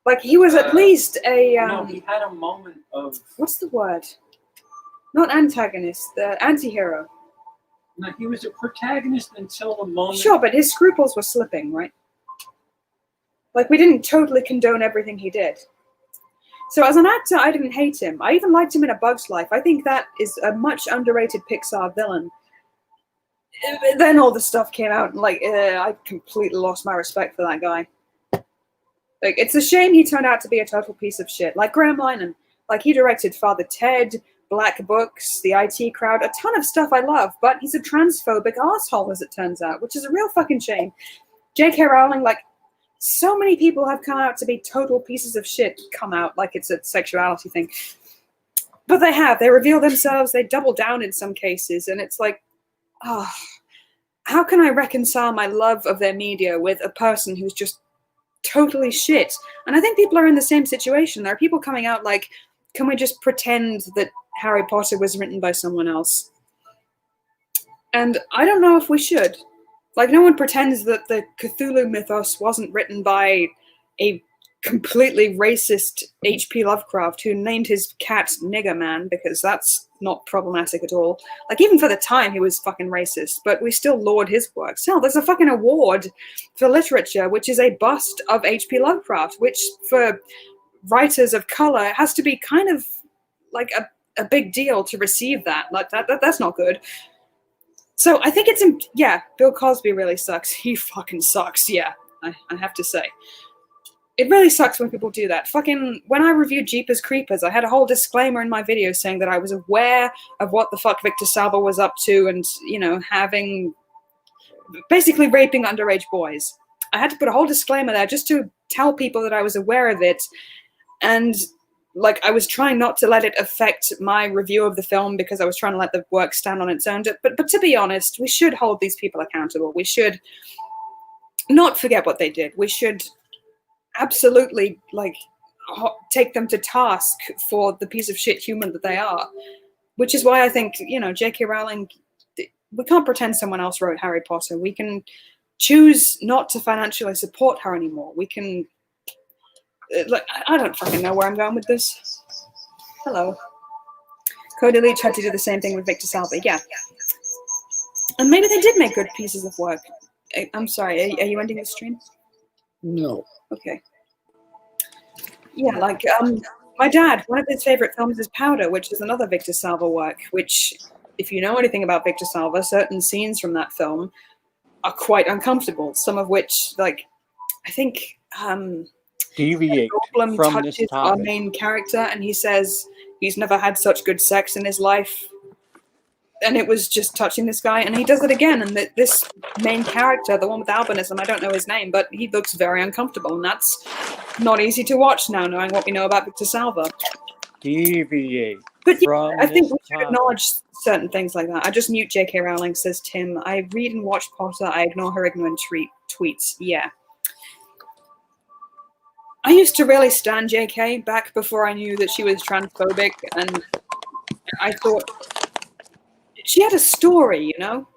Like, he was at least a... no, he had a moment of... What's the word? Not antagonist, the anti-hero. No, he was a protagonist until the moment... Sure, but his scruples were slipping, right? Like, we didn't totally condone everything he did. So as an actor, I didn't hate him. I even liked him in A Bug's Life. I think that is a much underrated Pixar villain. Then all the stuff came out, and, like, I completely lost my respect for that guy. Like, it's a shame he turned out to be a total piece of shit. Like Graham Linehan. Like, he directed Father Ted, Black Books, The IT Crowd, a ton of stuff I love, but he's a transphobic asshole, as it turns out, which is a real fucking shame. J.K. Rowling, like, so many people have come out to be total pieces of shit, come out like it's a sexuality thing. But they have. They reveal themselves, they double down in some cases, and it's like, how can I reconcile my love of their media with a person who's just totally shit? And I think people are in the same situation. There are people coming out like, can we just pretend that Harry Potter was written by someone else? And I don't know if we should. Like, no one pretends that the Cthulhu mythos wasn't written by a completely racist H.P. Lovecraft who named his cat Nigger Man, because that's not problematic at all. Like, even for the time, he was fucking racist, but we still laud his works. Hell, there's a fucking award for literature, which is a bust of H.P. Lovecraft, which for writers of color has to be kind of like a big deal to receive that. Like, that's not good. So I think it's, yeah, Bill Cosby really sucks. He fucking sucks, yeah, I have to say. It really sucks when people do that. Fucking, when I reviewed Jeepers Creepers, I had a whole disclaimer in my video saying that I was aware of what the fuck Victor Salva was up to and, you know, basically raping underage boys. I had to put a whole disclaimer there just to tell people that I was aware of it. And, like, I was trying not to let it affect my review of the film because I was trying to let the work stand on its own. But to be honest, we should hold these people accountable. We should not forget what they did. We should absolutely, like, take them to task for the piece of shit human that they are. Which is why I think, you know, J.K. Rowling, we can't pretend someone else wrote Harry Potter. We can choose not to financially support her anymore. We can... Like, I don't fucking know where I'm going with this. Hello. Cody Leach had to do the same thing with Victor Salva. Yeah. And maybe they did make good pieces of work. I'm sorry, are you ending the stream? No. Okay. Yeah, like, my dad, one of his favorite films is Powder, which is another Victor Salva work, which, if you know anything about Victor Salva, certain scenes from that film are quite uncomfortable. Some of which, like, I think, Deviate Goldblum from this touches our topic. main character and he says he's never had such good sex in his life, and it was just touching this guy, and he does it again, and this main character, the one with albinism, I don't know his name, but he looks very uncomfortable, and that's not easy to watch now, knowing what we know about Victor Salva. Deviate. But yeah, from I think this we should topic. acknowledge certain things like that. I just mute J.K. Rowling, says Tim. I read and watch Potter. I ignore her ignorant tweets. Yeah. I used to really stan JK back before I knew that she was transphobic, and I thought she had a story, you know?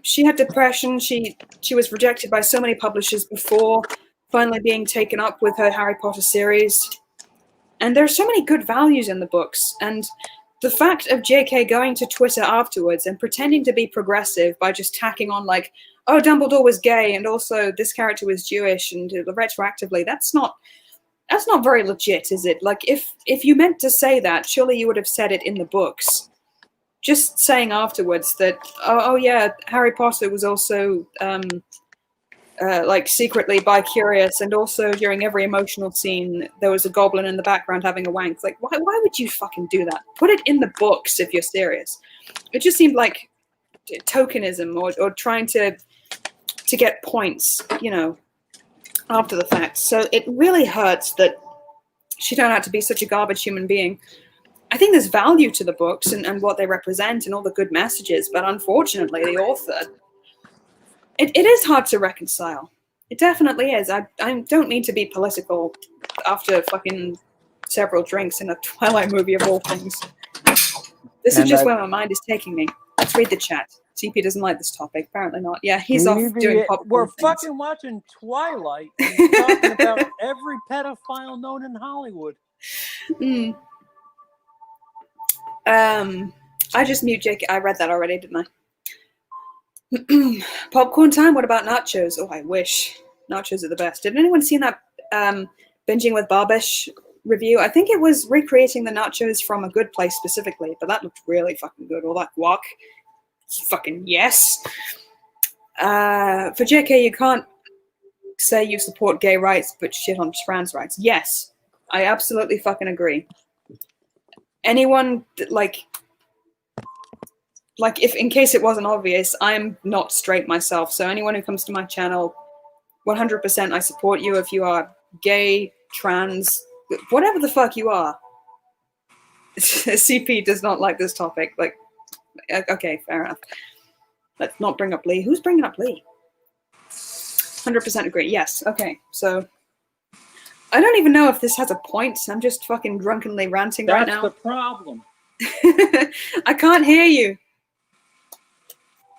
She had depression. She was rejected by so many publishers before finally being taken up with her Harry Potter series. And there are so many good values in the books. And the fact of JK going to Twitter afterwards and pretending to be progressive by just tacking on like, oh, Dumbledore was gay and also this character was Jewish and retroactively, that's not very legit, is it? Like if you meant to say that, surely you would have said it in the books. Just saying afterwards that, oh yeah, Harry Potter was also like secretly bi-curious, and also during every emotional scene there was a goblin in the background having a wank. Like, why would you fucking do that? Put it in the books if you're serious. It just seemed like tokenism or trying to get points, you know, after the fact. So it really hurts that she turned out to be such a garbage human being. I think there's value to the books and what they represent and all the good messages, but unfortunately the author, it is hard to reconcile. It definitely is. I don't mean to be political after fucking several drinks in a Twilight movie of all things. This is just where my mind is taking me. Let's read the chat. CP doesn't like this topic. Apparently not. Yeah, he's off doing popcorn We're things. fucking watching Twilight and talking about every pedophile known in Hollywood. I just mute JK. I read that already, didn't I? Popcorn time? What about nachos? Oh, I wish. Nachos are the best. Did anyone see that Binging with Barbish review? I think it was recreating the nachos from A Good Place specifically, but that looked really fucking good. All that guac. Fucking yes. For JK, you can't say you support gay rights but shit on trans rights. Yes, I absolutely fucking agree. Anyone like if in case it wasn't obvious, I'm not straight myself. So anyone who comes to my channel, 100% I support you if you are gay, trans, whatever the fuck you are. CP does not like this topic. Like, okay, fair enough. Let's not bring up Lee. Who's bringing up Lee? 100% agree. Yes. Okay. So I don't even know if this has a point. I'm just fucking drunkenly ranting right now. That's the problem. I can't hear you.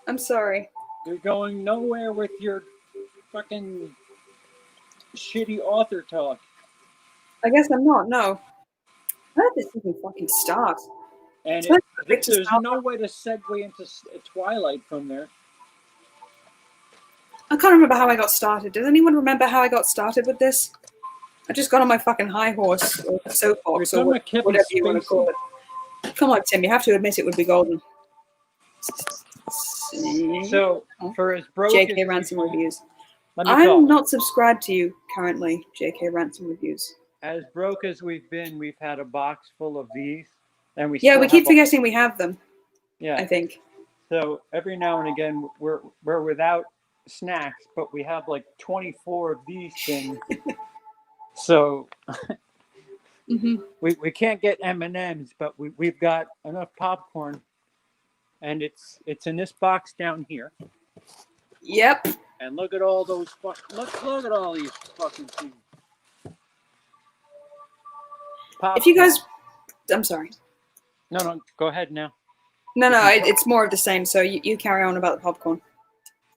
I'm sorry. You're going nowhere with your fucking shitty author talk. I guess I'm not. No. How did this even fucking start? And there's no way to segue into Twilight from there. I can't remember how I got started. Does anyone remember how I got started with this? I just got on my fucking high horse or soapbox or whatever you want to call it. Come on, Tim. You have to admit it would be golden. So, for as broke JK as Ransom reviews. Let me I'm talk. not subscribed to you currently, JK Ransom reviews. As broke as we've been, we've had a box full of these, and we Yeah, we keep forgetting we have them. Yeah, I think. So every now and again, we're without snacks, but we have like 24 of these things. So we can't get M&Ms, but we've got enough popcorn, and it's in this box down here. Yep. And look at all those look at all these fucking things. Popcorn. If you guys, I'm sorry. No, go ahead now. No, it's more of the same. So you carry on about the popcorn.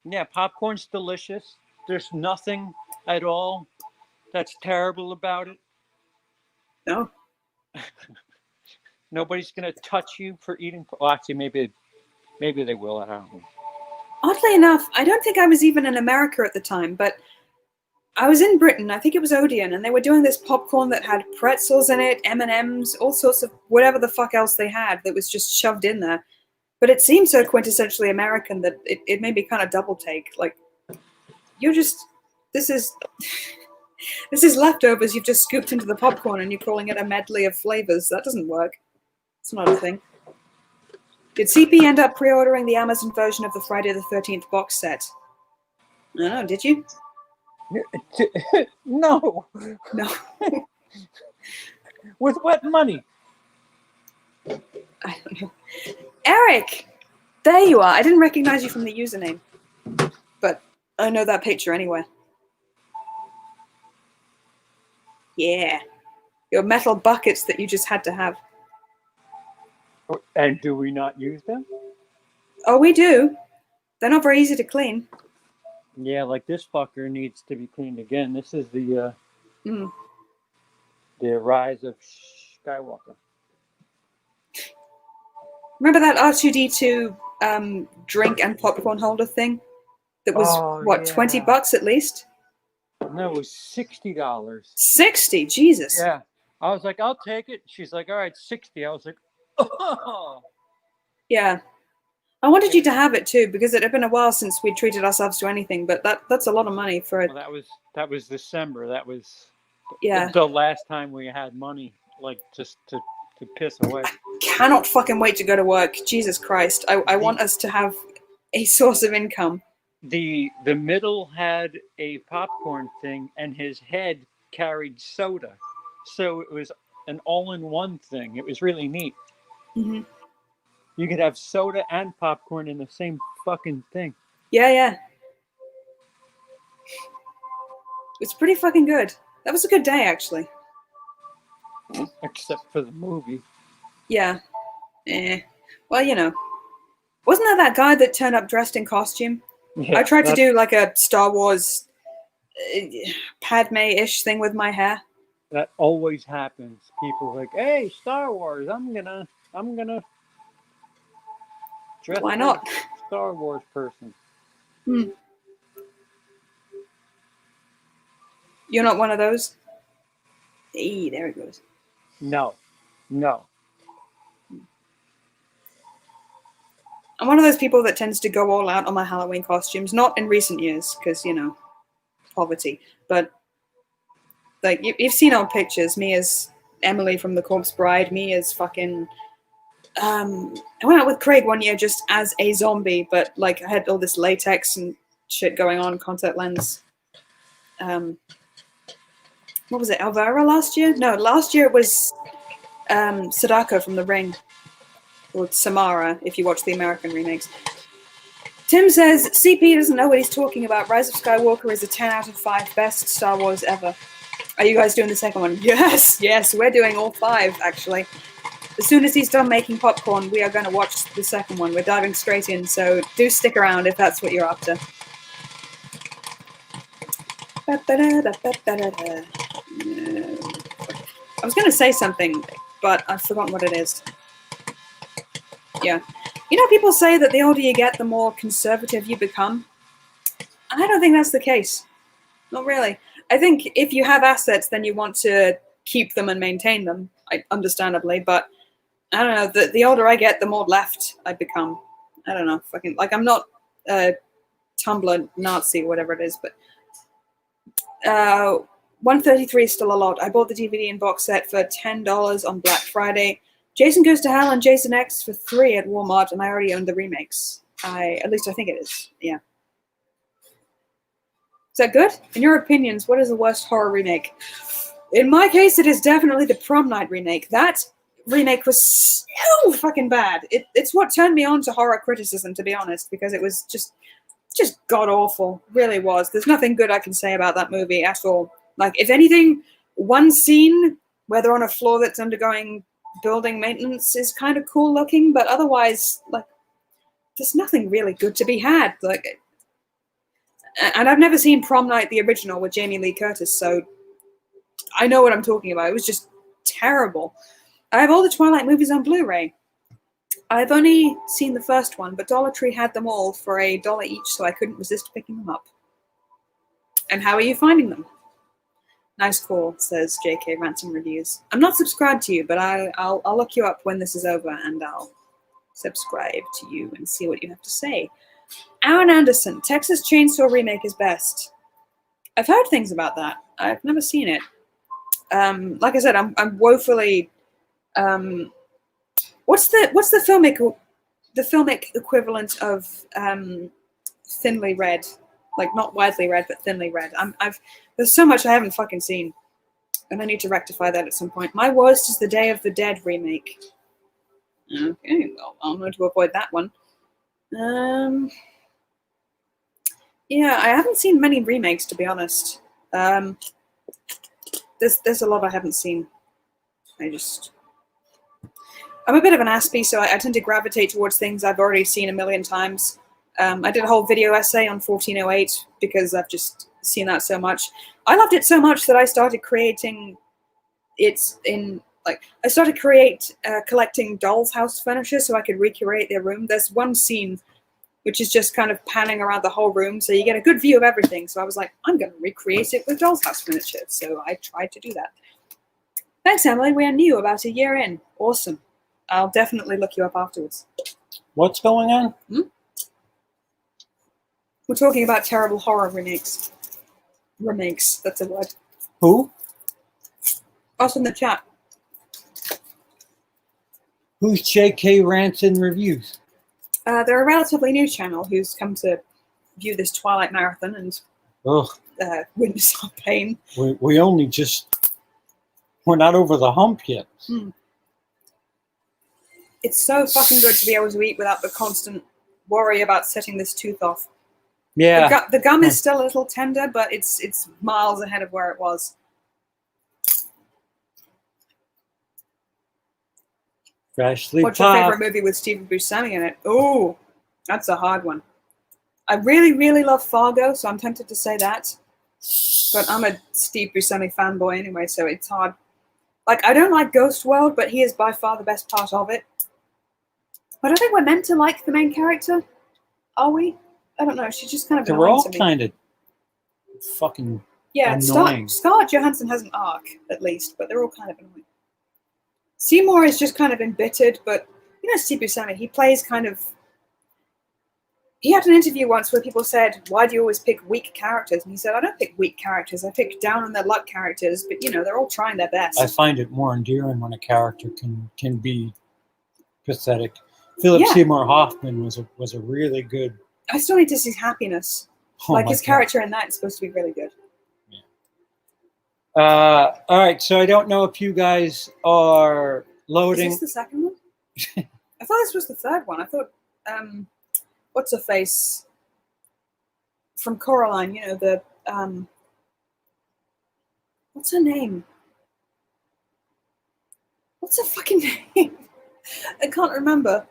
Yeah, popcorn's delicious. There's nothing at all that's terrible about it. No. Nobody's gonna touch you for eating. Well, actually, maybe they will. I don't know. Oddly enough, I don't think I was even in America at the time, but I was in Britain. I think it was Odeon, and they were doing this popcorn that had pretzels in it, M&Ms, all sorts of whatever the fuck else they had that was just shoved in there. But it seemed so quintessentially American that it made me kind of double take. Like, this is leftovers you've just scooped into the popcorn and you're calling it a medley of flavors. That doesn't work. It's not a thing. Did CP end up pre-ordering the Amazon version of the Friday the 13th box set? I don't know, did you? No. No. With what money? I don't know. Eric! There you are. I didn't recognize you from the username. But I know that picture anyway. Yeah. Your metal buckets that you just had to have. And do we not use them? Oh, we do. They're not very easy to clean. Yeah, like this fucker needs to be cleaned again. This is the Rise of Skywalker. Remember that R2D2 drink and popcorn holder thing? That was, what, 20 bucks at least? No, it was $60. 60? Jesus. Yeah. I was like, I'll take it. She's like, all right, 60. I was like, oh. Yeah. I wanted you to have it too, because it had been a while since we treated ourselves to anything, but that's a lot of money for it. Well, that was December. That was Yeah. the last time we had money, like, just to piss away. Cannot fucking wait to go to work. Jesus Christ. I want us to have a source of income. The middle had a popcorn thing, and his head carried soda. So it was an all-in-one thing. It was really neat. Mm-hmm. You could have soda and popcorn in the same fucking thing. Yeah, yeah. It's pretty fucking good. That was a good day, actually. Except for the movie. Yeah. Well, you know. Wasn't that guy that turned up dressed in costume? Yeah, I tried to do like a Star Wars Padme-ish thing with my hair. That always happens. People are like, hey, Star Wars, I'm gonna dress Why not? like a Star Wars person. You're not one of those? Hey, there it goes. No. I'm one of those people that tends to go all out on my Halloween costumes. Not in recent years, because, you know, poverty. But, like, you've seen old pictures. Me as Emily from The Corpse Bride. Me as fucking... I went out with Craig one year just as a zombie, but, like, I had all this latex and shit going on, contact lens. What was it, Elvira last year? No, last year it was Sadako from The Ring. Or Samara, if you watch the American remakes. Tim says, CP doesn't know what he's talking about. Rise of Skywalker is a 10 out of 5 best Star Wars ever. Are you guys doing the second one? Yes, we're doing all 5, actually. As soon as he's done making popcorn, we are going to watch the second one. We're diving straight in, so do stick around if that's what you're after. I was going to say something, but I've forgotten what it is. Yeah. You know, people say that the older you get, the more conservative you become. I don't think that's the case. Not really. I think if you have assets, then you want to keep them and maintain them, understandably. But I don't know. The older I get, the more left I become. I don't know. Fucking, like, I'm not a Tumblr Nazi or whatever it is, but 133 is still a lot. I bought the DVD and box set for $10 on Black Friday. Jason Goes to Hell and Jason X for $3 at Walmart, and I already owned the remakes. At least I think it is. Yeah. Is that good? In your opinions, what is the worst horror remake? In my case, it is definitely the Prom Night remake. That remake was so fucking bad. It's what turned me on to horror criticism, to be honest, because it was just god-awful. Really was. There's nothing good I can say about that movie at all. Like, if anything, one scene where they're on a floor that's undergoing building maintenance is kind of cool looking, but otherwise, like, there's nothing really good to be had. Like, and I've never seen Prom Night, the original, with Jamie Lee Curtis, so I know what I'm talking about. It was just terrible. I have all the Twilight movies on Blu-ray. I've only seen the first one, but Dollar Tree had them all for $1 each, so I couldn't resist picking them up. And how are you finding them? Nice call, says JK Ransom Reviews. I'm not subscribed to you, but I'll look you up when this is over, and I'll subscribe to you and see what you have to say. Aaron Anderson, Texas Chainsaw Remake is best. I've heard things about that. I've never seen it. Like I said, I'm woefully. What's the filmic equivalent of Thinly Red? Like, not widely read, but thinly read. There's so much I haven't fucking seen, and I need to rectify that at some point. My worst is the Day of the Dead remake. Okay, well, I'm going to avoid that one. Yeah, I haven't seen many remakes, to be honest. there's a lot I haven't seen. I'm a bit of an aspie, so I tend to gravitate towards things I've already seen a million times. I did a whole video essay on 1408 because I've just seen that so much. I loved it so much that I started creating collecting dolls' house furniture so I could recreate their room. There's one scene which is just kind of panning around the whole room, so you get a good view of everything. So I was like, I'm going to recreate it with dolls' house furniture. So I tried to do that. Thanks, Emily. We are new, about a year in. Awesome. I'll definitely look you up afterwards. What's going on? We're talking about terrible horror remakes. Remakes, that's a word. Who? Us in the chat. Who's JK Rants and Reviews? They're a relatively new channel who's come to view this Twilight marathon and witness our pain. We only just... We're not over the hump yet. It's so fucking good to be able to eat without the constant worry about setting this tooth off. Yeah. The gum is still a little tender, but it's miles ahead of where it was. Freshly What's your favorite popped. movie with Steve Buscemi in it? Oh, that's a hard one. I really, really love Fargo, so I'm tempted to say that. But I'm a Steve Buscemi fanboy anyway, so it's hard. Like, I don't like Ghost World, but he is by far the best part of it. I don't think we're meant to like the main character, are we? I don't know. She's just kind of They're annoying all to me. kind of fucking Yeah, Scarlett Johansson has an arc, at least, but they're all kind of annoying. Seymour is just kind of embittered, but you know Steve Buscemi, he plays kind of... He had an interview once where people said, why do you always pick weak characters? And he said, I don't pick weak characters, I pick down on their luck characters, but you know, they're all trying their best. I find it more endearing when a character can be pathetic. Philip Yeah. Seymour Hoffman was a really good... I still need to see Happiness. Oh like my his God. character in that is supposed to be really good. All right, so I don't know if you guys are loading. Is this the second one? I thought this was the third one. I thought, what's her face from Coraline? You know the what's her name? What's her fucking name? I can't remember.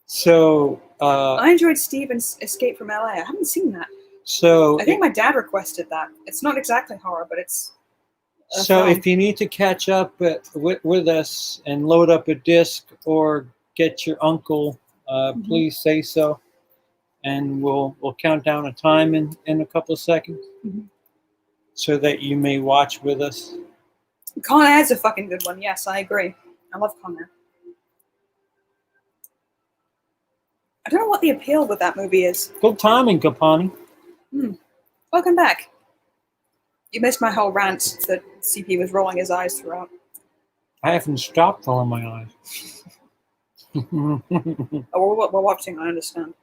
So I enjoyed Steven's Escape from LA. I haven't seen that. so I think my dad requested that. It's not exactly horror, but it's a so film. if you need to catch up with us and load up a disc or get your uncle, please say so, and we'll count down a time in a couple of seconds, so that you may watch with us. Con Air's a fucking good one. Yes, I agree. I love Con Air. I don't know what the appeal with that movie is. Good timing, Kapani. Welcome back. You missed my whole rant that CP was rolling his eyes throughout. I haven't stopped rolling my eyes. Oh, we're watching, I understand.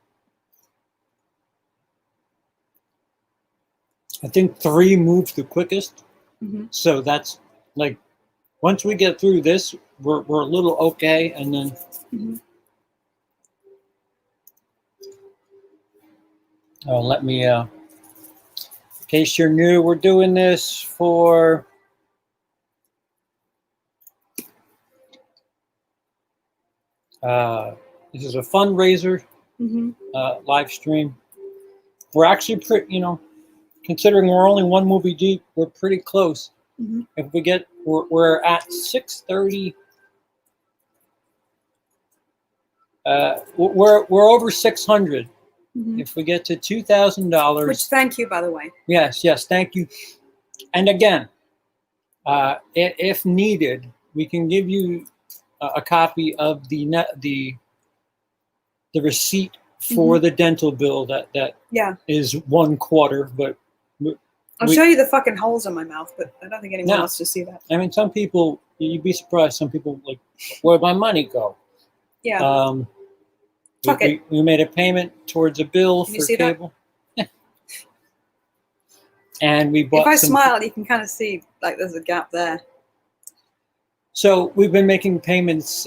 I think 3 moves the quickest. So that's like, once we get through this, we're a little okay, and then let me, in case you're new, we're doing this for this is a fundraiser live stream. We're actually pretty, considering we're only 1 movie deep, we're pretty close. If we get, we're at 630. We're over 600. If we get to $2,000, Which, thank you, by the way. yes, thank you. And again, if needed, we can give you a copy of the receipt for the dental bill that is 1/4, but I'll show you the fucking holes in my mouth, but I don't think anyone wants to see that. I mean, some people, you'd be surprised. Some people like, where'd my money go? Yeah. Fuck it. We made a payment towards a bill Can you for see that? cable. And we bought If I some. smile, you can kind of see, like, there's a gap there. So we've been making payments,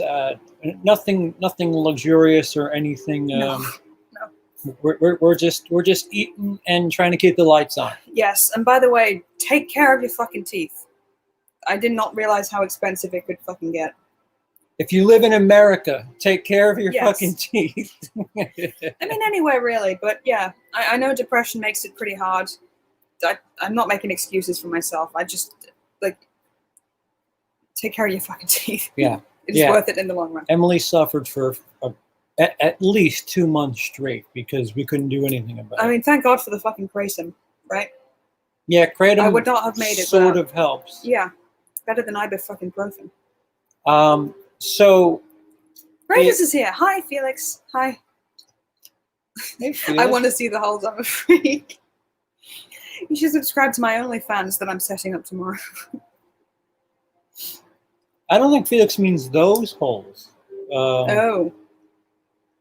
nothing luxurious or anything. No. We're just eating and trying to keep the lights on. Yes, and by the way, take care of your fucking teeth. I did not realize how expensive it could fucking get. If you live in America, take care of your Yes. fucking teeth. I mean, anywhere really, but yeah, I know depression makes it pretty hard. I'm not making excuses for myself. I just, like, take care of your fucking teeth. Yeah. It's Yeah. worth it in the long run. Emily suffered for at least 2 months straight because we couldn't do anything about it. I mean, thank God for the fucking kratom, right? Yeah, kratom I would not have made it sort without- of helps. Yeah, better than ibuprofen. So Raiders is here. Hi, Felix. Hi. hey, I Felix. want to see the holes. I'm a freak. You should subscribe to my OnlyFans that I'm setting up tomorrow. I don't think Felix means those holes. Oh,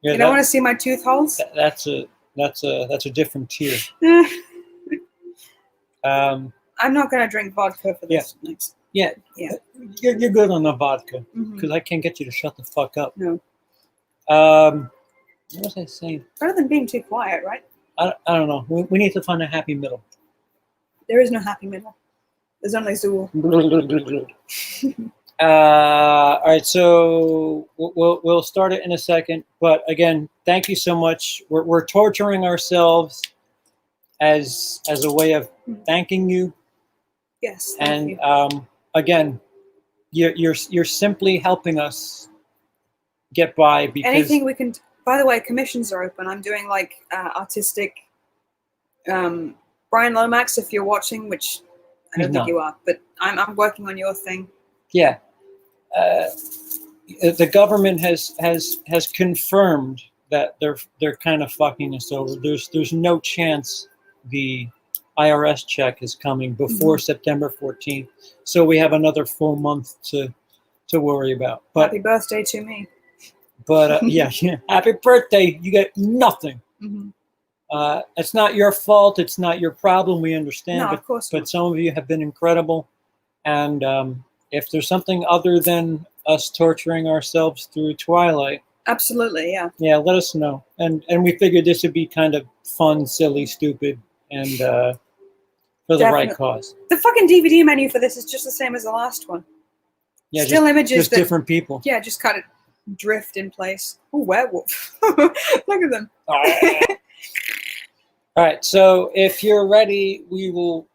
Yeah, you don't want to see my tooth holes? that's a different tier. I'm not going to drink vodka for this next. Yeah, Yeah. You're good on the vodka Mhm. because I can't get you to shut the fuck up. No. What was I saying? Better than being too quiet, right? I don't know. We need to find a happy middle. There is no happy middle. There's only Zool. All right, so we'll start it in a second. But again, thank you so much. We're torturing ourselves as a way of thanking you. Yes, thank you. And again, you're simply helping us get by because Anything we can. By the way, commissions are open. I'm doing like artistic. Brian Lomax, if you're watching, which I don't He's think not. you are, but I'm working on your thing. yeah, the government has confirmed that they're kind of fucking us over. There's no chance the IRS check is coming before September 14th, so we have another full month to worry about. But Happy birthday to me. yeah, happy birthday! You get nothing. Mhm. It's not your fault. It's not your problem. We understand. No, but, of course but not. some of you have been incredible. And if there's something other than us torturing ourselves through Twilight, Absolutely, yeah. yeah, let us know. And we figured this would be kind of fun, silly, stupid, and for the right Definitely. cause. The fucking DVD menu for this is just the same as the last one. Yeah, Still images just that different people. yeah, just kind of drift in place. Oh, werewolf! Look at them. All right, so if you're ready, we will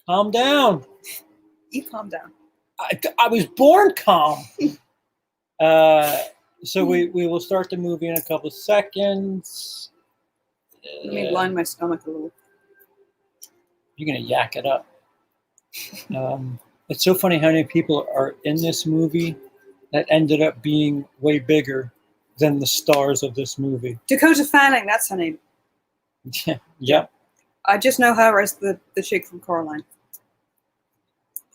calm down. You calm down. I was born calm. So we will start the movie in a couple seconds. Let me line my stomach a little. You're gonna yak it up. It's so funny how many people are in this movie that ended up being way bigger than the stars of this movie. Dakota Fanning, that's her name. Yep. I just know her as the chick from Coraline.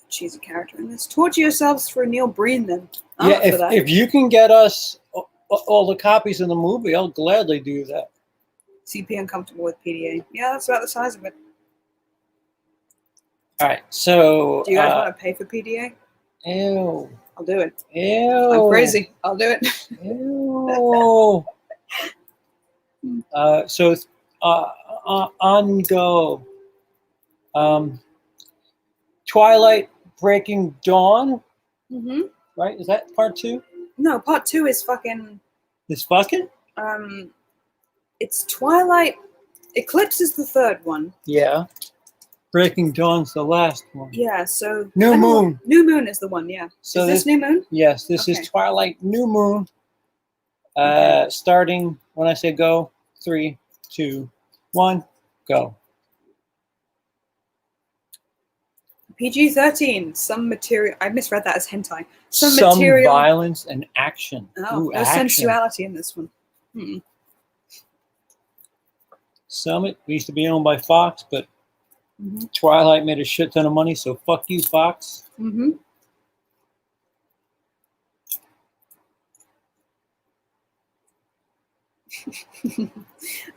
She's a character in this. Torture yourselves through Neil Breen, then. I'm up for that. If you can get us all the copies of the movie, I'll gladly do that. CP uncomfortable with PDA. Yeah, that's about the size of it. All right, so Do you guys want to pay for PDA? ew, I'll do it. ew, I'm crazy. I'll do it. ew. So on go. Twilight Breaking Dawn, Mm-hmm. right? Is that part 2? No, part 2 is fucking. This fucking? It's Twilight. Eclipse is the third one. Yeah. Breaking Dawn's the last one. Yeah, so. New Moon. New Moon is the one, yeah. So is this New Moon? Yes, this Okay. is Twilight New Moon. Okay. Starting when I say go, 3, 2, 1, go. PG-13. Some material. I misread that as hentai. Some Some material. violence and action. Oh, Ooh, no action. sensuality in this one. Mm-mm. Summit used to be owned by Fox, but Mm-hmm. Twilight made a shit ton of money, so fuck you, Fox. Mm-hmm.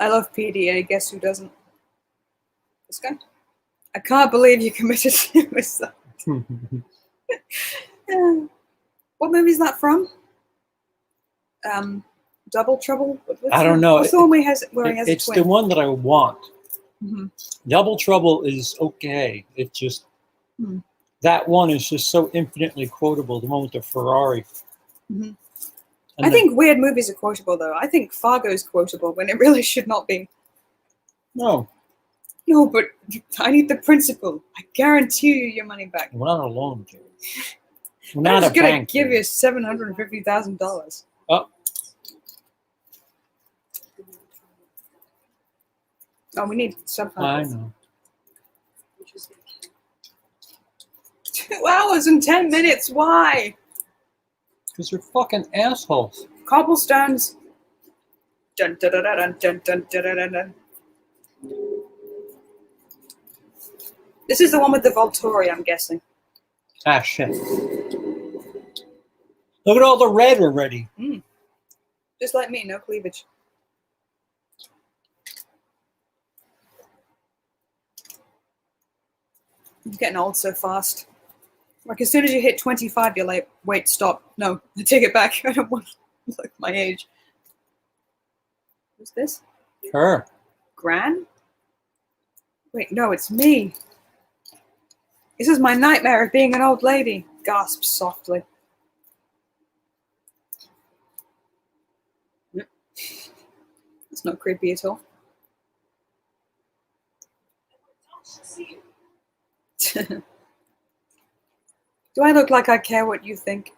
I love PDA. Guess who doesn't? This guy. I can't believe you committed suicide. What movie is that from? Double Trouble? I don't know. What's the one where he has a It's twin? the one that I want. Mhm. Double Trouble is okay. It just Hmm. that one is just so infinitely quotable. The one with the Ferrari. Mhm. And I think weird movies are quotable, though. I think Fargo's quotable when it really should not be. no, No, but I need the principal. I guarantee you your money back. we're not alone, Jerry. We're I'm not just a gonna bank. give Jerry. you $750,000. Oh, Oh, we need I subtitles. know. 2 hours and 10 minutes. Why? Because they're fucking assholes. Cobblestones. Dun, dun, dun, dun, dun, dun, dun, dun, dun. This is the one with the Volturi, I'm guessing. Ah, shit. Look at all the red already. Just like me, no cleavage. I'm getting old so fast. Like, as soon as you hit 25, you're like, wait, stop. No, I take it back. I don't want to look my age. Who's this? Her. Gran? Wait, no, it's me. This is my nightmare of being an old lady. Gasps softly. Yep. It's not creepy at all. Do I look like I care what you think?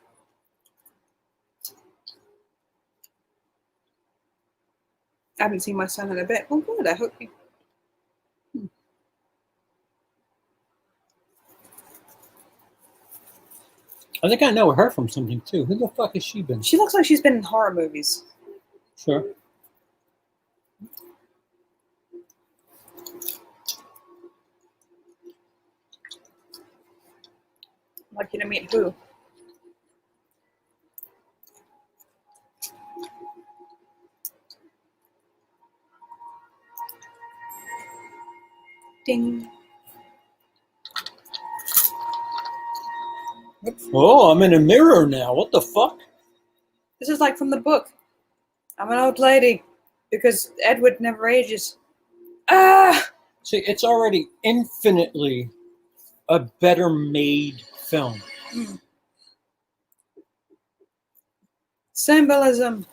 I haven't seen my son in a bit. Oh, good. I hope you. I think I know her from something too. Who the fuck has she been? She looks like she's been in horror movies. Sure. I'd like you to meet who? Ding. Oh, I'm in a mirror now. What the fuck? This is like from the book. I'm an old lady because Edward never ages. Ah! See, it's already infinitely a better made film. Symbolism.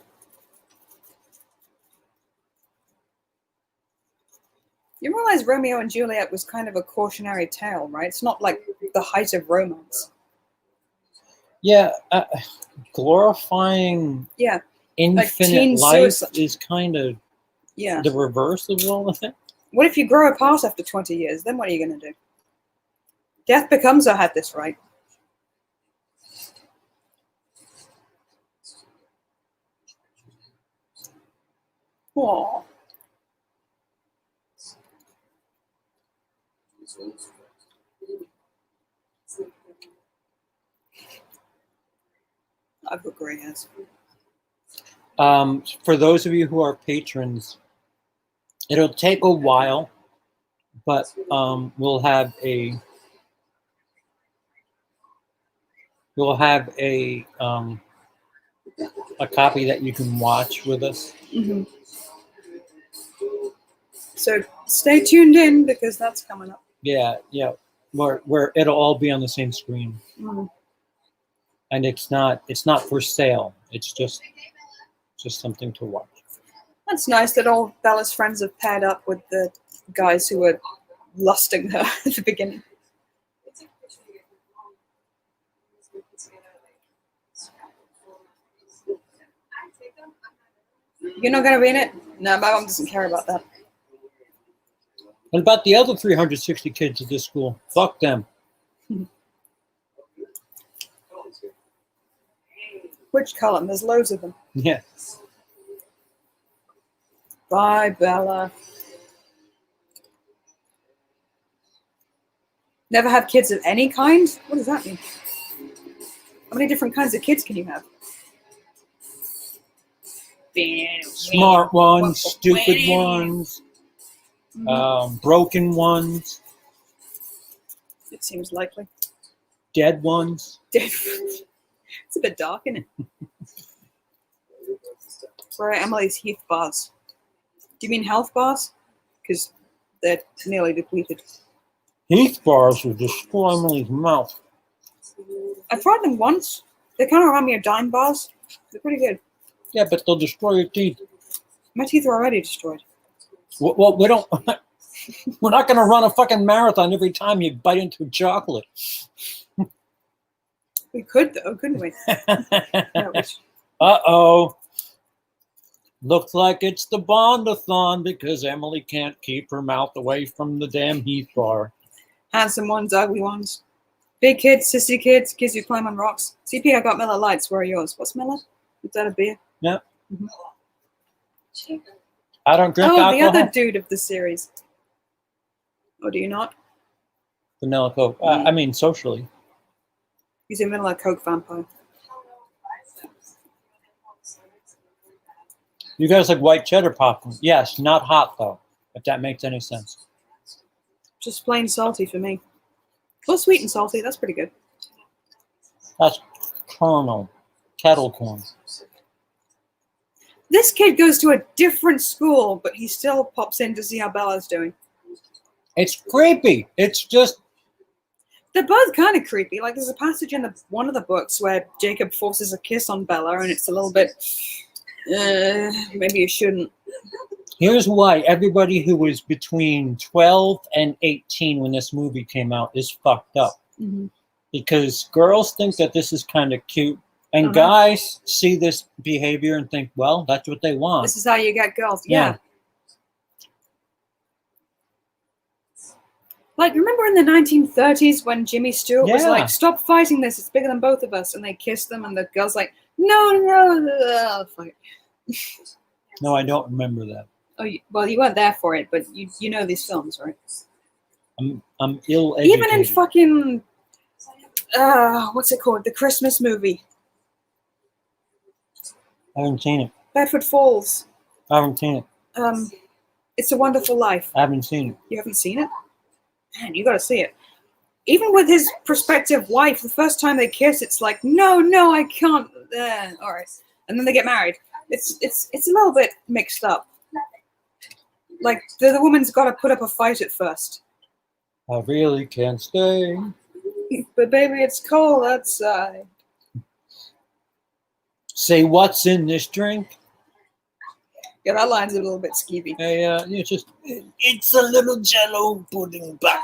You realize Romeo and Juliet was kind of a cautionary tale, right? It's not like the height of romance. Yeah, glorifying Yeah, infinite teen life suicide. is kind of yeah. the reverse of all of it. What if you grow apart after 20 years? Then what are you going to do? Death becomes I had this right. Aww. I've got grey hairs. For those of you who are patrons, it'll take a while, but we'll have a copy that you can watch with us. Mm-hmm. So stay tuned in because that's coming up. Yeah, where it'll all be on the same screen, and it's not for sale. It's just something to watch. That's nice that all Bella's friends have paired up with the guys who were lusting her at the beginning. You're not going to be in it? No, my mom doesn't care about that. What about the other 360 kids at this school? Fuck them. Which column? There's loads of them. Yeah. Bye, Bella. Never have kids of any kind? What does that mean? How many different kinds of kids can you have? Smart ones, stupid ones, broken ones, It seems likely. dead ones. It's a bit dark, isn't it? Where are Emily's Heath bars? Do you mean health bars? Because they're nearly depleted. Heath bars will destroy Emily's mouth. I tried them once. They kind of remind me of dime bars. They're pretty good. Yeah, but they'll destroy your teeth. My teeth are already destroyed. Well, we don't. We're not going to run a fucking marathon every time you bite into chocolate. We could though, couldn't we? No, we should- Uh-oh. Looks like it's the Bond-a-thon because Emily can't keep her mouth away from the damn Heath bar. Handsome ones, ugly ones. Big kids, sissy kids, kids who climb on rocks. CP, I got Miller Lights. Where are yours? What's Miller? Is that a beer? Yeah. Mhm. I don't drink Oh, alcohol. the other dude of the series. Oh, do you not? Vanilla Coke. I mean, socially. He's a vanilla Coke vampire. You guys like white cheddar popcorn? Yes, not hot though, if that makes any sense. Just plain salty for me. Well, sweet and salty. That's pretty good. That's kernel, kettle corn. This kid goes to a different school, but he still pops in to see how Bella's doing. It's creepy. It's just, They're both kind of creepy. Like there's a passage in one of the books where Jacob forces a kiss on Bella, and it's a little bit. Maybe you shouldn't. here's why everybody who was between 12 and 18 when this movie came out is fucked up. Mm-hmm. Because girls think that this is kind of cute, and guys see this behavior and think, well, that's what they want. This is how you get girls. Yeah. Like, remember in the 1930s when Jimmy Stewart was like, stop fighting this, it's bigger than both of us, and they kissed them, and the girl's like, no, fight. No, I don't remember that. Oh, well, you weren't there for it, but you know these films, right? I'm ill-educated. Even in fucking, what's it called? The Christmas movie. I haven't seen it. Bedford Falls. I haven't seen it. It's a Wonderful Life. I haven't seen it. You haven't seen it? Man, you gotta see it. Even with his prospective wife, the first time they kiss, it's like, no, I can't. All right, and then they get married. It's a little bit mixed up. Like the woman's got to put up a fight at first. I really can't stay. But baby, it's cold outside. Say what's in this drink? Yeah, that line's a little bit skeevy. It's a little Jello pudding back.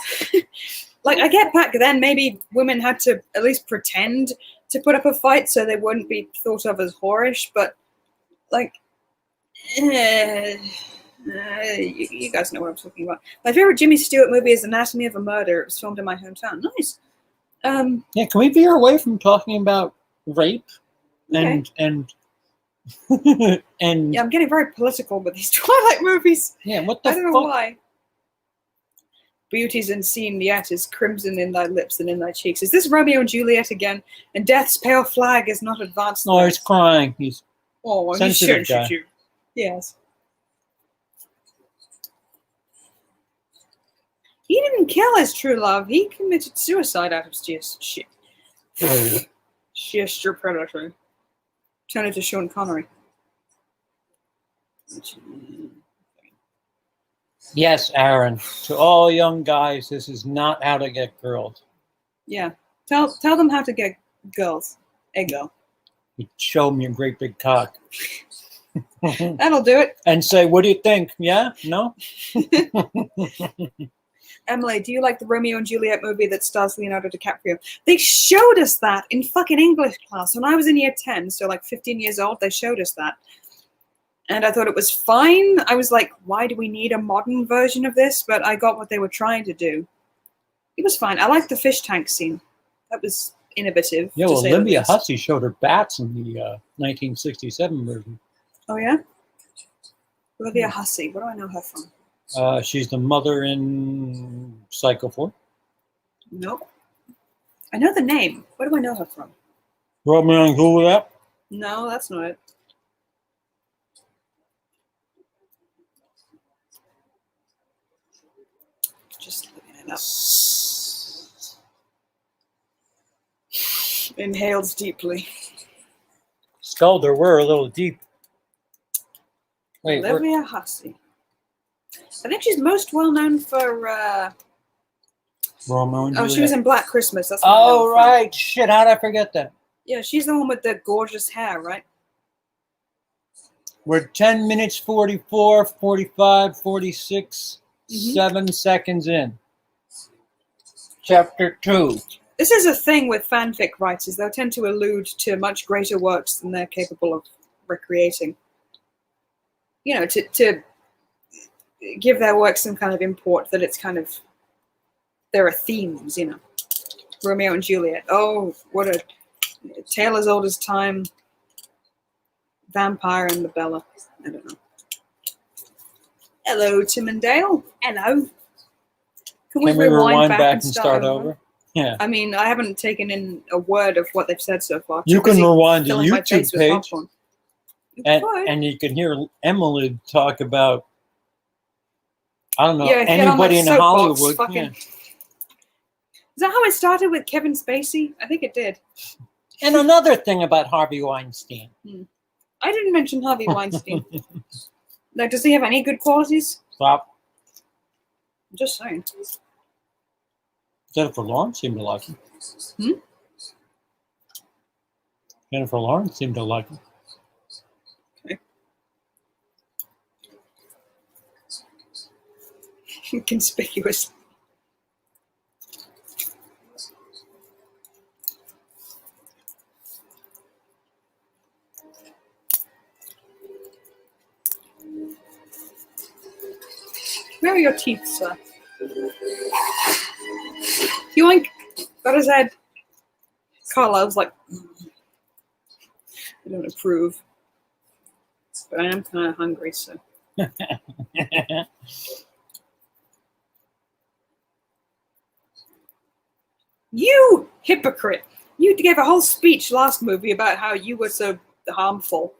Like, I get back then, maybe women had to at least pretend to put up a fight so they wouldn't be thought of as whorish, but, like, you guys know what I'm talking about. My favorite Jimmy Stewart movie is Anatomy of a Murder. It was filmed in my hometown. Nice. Yeah, can we veer away from talking about rape and and yeah, I'm getting very political with these Twilight movies. Yeah, what the I don't know fuck? why. Beauty's unseen yet is crimson in thy lips and in thy cheeks. Is this Romeo and Juliet again? And death's pale flag is not advanced. No, he's crying. He's he sensitive shouldn't guy. shoot you. Yes. He didn't kill his true love. He committed suicide out of sheer predator. Turn it to Sean Connery. Yes, Aaron. To all young guys, this is not how to get girls. Yeah. Tell them how to get girls. A girl. You show them your great big cock. That'll do it. And say, what do you think? Yeah? No? Emily, do you like the Romeo and Juliet movie that stars Leonardo DiCaprio? They showed us that in fucking English class when I was in year 10, so like 15 years old, they showed us that. And I thought it was fine. I was like, why do we need a modern version of this? But I got what they were trying to do. It was fine. I liked the fish tank scene. That was innovative. Yeah, well, Olivia Hussey showed her bats in the 1967 version. Oh, yeah? Olivia Hussey. Where do I know her from? She's the mother in Psycho 4. Nope. I know the name. Where do I know her from? Romeo and Juliet? No, that's not it. Just looking it up. Inhales deeply. Sculder, we're a little deep. Wait, Olivia Hussey. I think she's most well known for Romeo and Oh, Juliet. she was in Black Christmas. That's what I know Oh, her from. right. Shit, how did I forget that? Yeah, she's the one with the gorgeous hair, right? We're 10 minutes, 44, 45, 46, Mhm. 7 seconds in. Chapter 2. This is a thing with fanfic writers. They'll tend to allude to much greater works than they're capable of recreating. You know, to give their work some kind of import that it's kind of, there are themes, you know. Romeo and Juliet. Oh, what a tale as old as time. Vampire and the Bella. I don't know. Hello, Tim and Dale. Hello. Can we rewind back and start over? Yeah. I mean, I haven't taken in a word of what they've said so far. You Too can busy rewind the filling my YouTube face with page. popcorn. You could. And you can hear Emily talk about, I don't know, Yeah, get on that anybody in soapbox, Hollywood. fucking- Yeah. Is that how it started with Kevin Spacey? I think it did. And another thing about Harvey Weinstein. I didn't mention Harvey Weinstein. Like, does he have any good qualities? Stop. I'm just saying. Jennifer Lawrence seemed to like him. Hmm? Jennifer Lawrence seemed to like him. Conspicuous. Where are your teeth, sir? Yoink! Got his head. Carlisle's like, I don't approve. But I am kind of hungry, so. You hypocrite! You gave a whole speech last movie about how you were so harmful.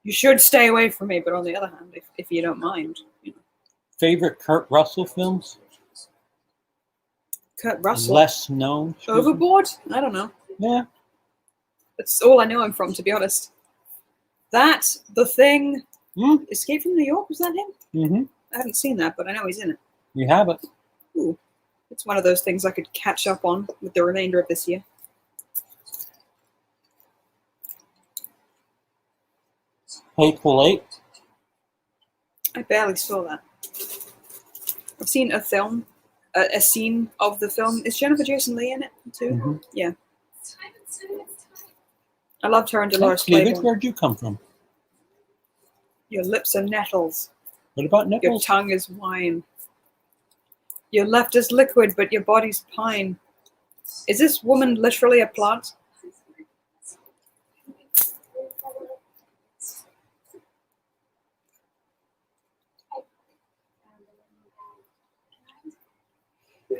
You should stay away from me, but on the other hand, if you don't mind. You know. Favorite Kurt Russell films? Kurt Russell. Less known. Overboard? I don't know. Yeah. That's all I know him from, to be honest. That, The Thing, Escape from New York, was that him? Mm-hmm. I haven't seen that, but I know he's in it. You have it. Ooh. It's one of those things I could catch up on with the remainder of this year. Hateful Eight. I barely saw that. I've seen a film, a scene of the film. Is Jennifer Jason Leigh in it too? Mm-hmm. Yeah. I loved her and Dolores David, Claiborne. where'd you come from? Your lips are nettles. What about Your nipples? tongue is wine. Your left is liquid, but your body's pine. Is this woman literally a plant?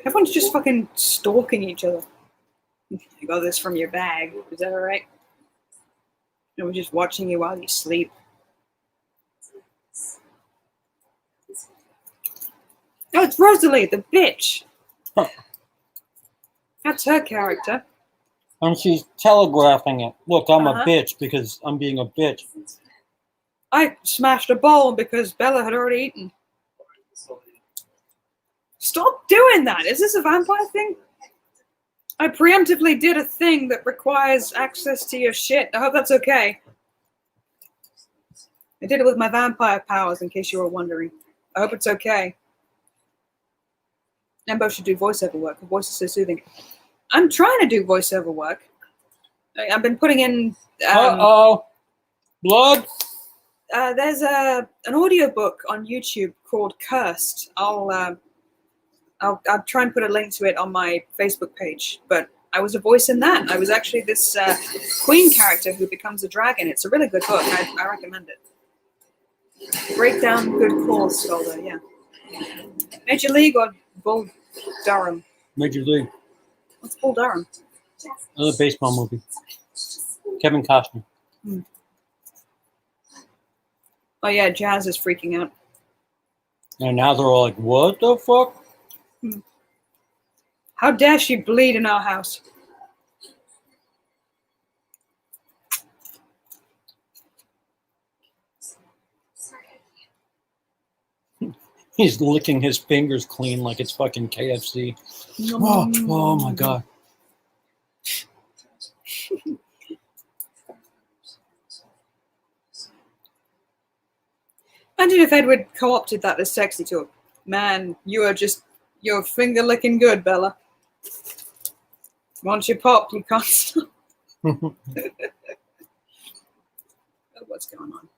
Everyone's just fucking stalking each other. You got this from your bag. Is that alright? No, we're just watching you while you sleep. Oh, it's Rosalie, the bitch. Huh. That's her character. And she's telegraphing it. Look, I'm Uh-huh. a bitch because I'm being a bitch. I smashed a bowl because Bella had already eaten. Stop doing that. Is this a vampire thing? I preemptively did a thing that requires access to your shit. I hope that's okay. I did it with my vampire powers, in case you were wondering. I hope it's okay. Embo should do voiceover work. Her voice is so soothing. I'm trying to do voiceover work. I've been putting in... Uh-oh. Blood? There's an audiobook on YouTube called Cursed. I'll try and put a link to it on my Facebook page. But I was a voice in that. I was actually this queen character who becomes a dragon. It's a really good book. I recommend it. Break down good calls, Stalder, yeah. Major League or Bull Durham? Major League. What's Bull Durham? Another baseball movie. Kevin Costner. Oh yeah, Jazz is freaking out. And now they're all like, what the fuck? How dare she bleed in our house? He's licking his fingers clean like it's fucking KFC. Oh my God. Imagine if Edward co-opted that as sexy talk. Man, you're finger licking good, Bella. Once you pop, you can't stop. Oh, what's going on?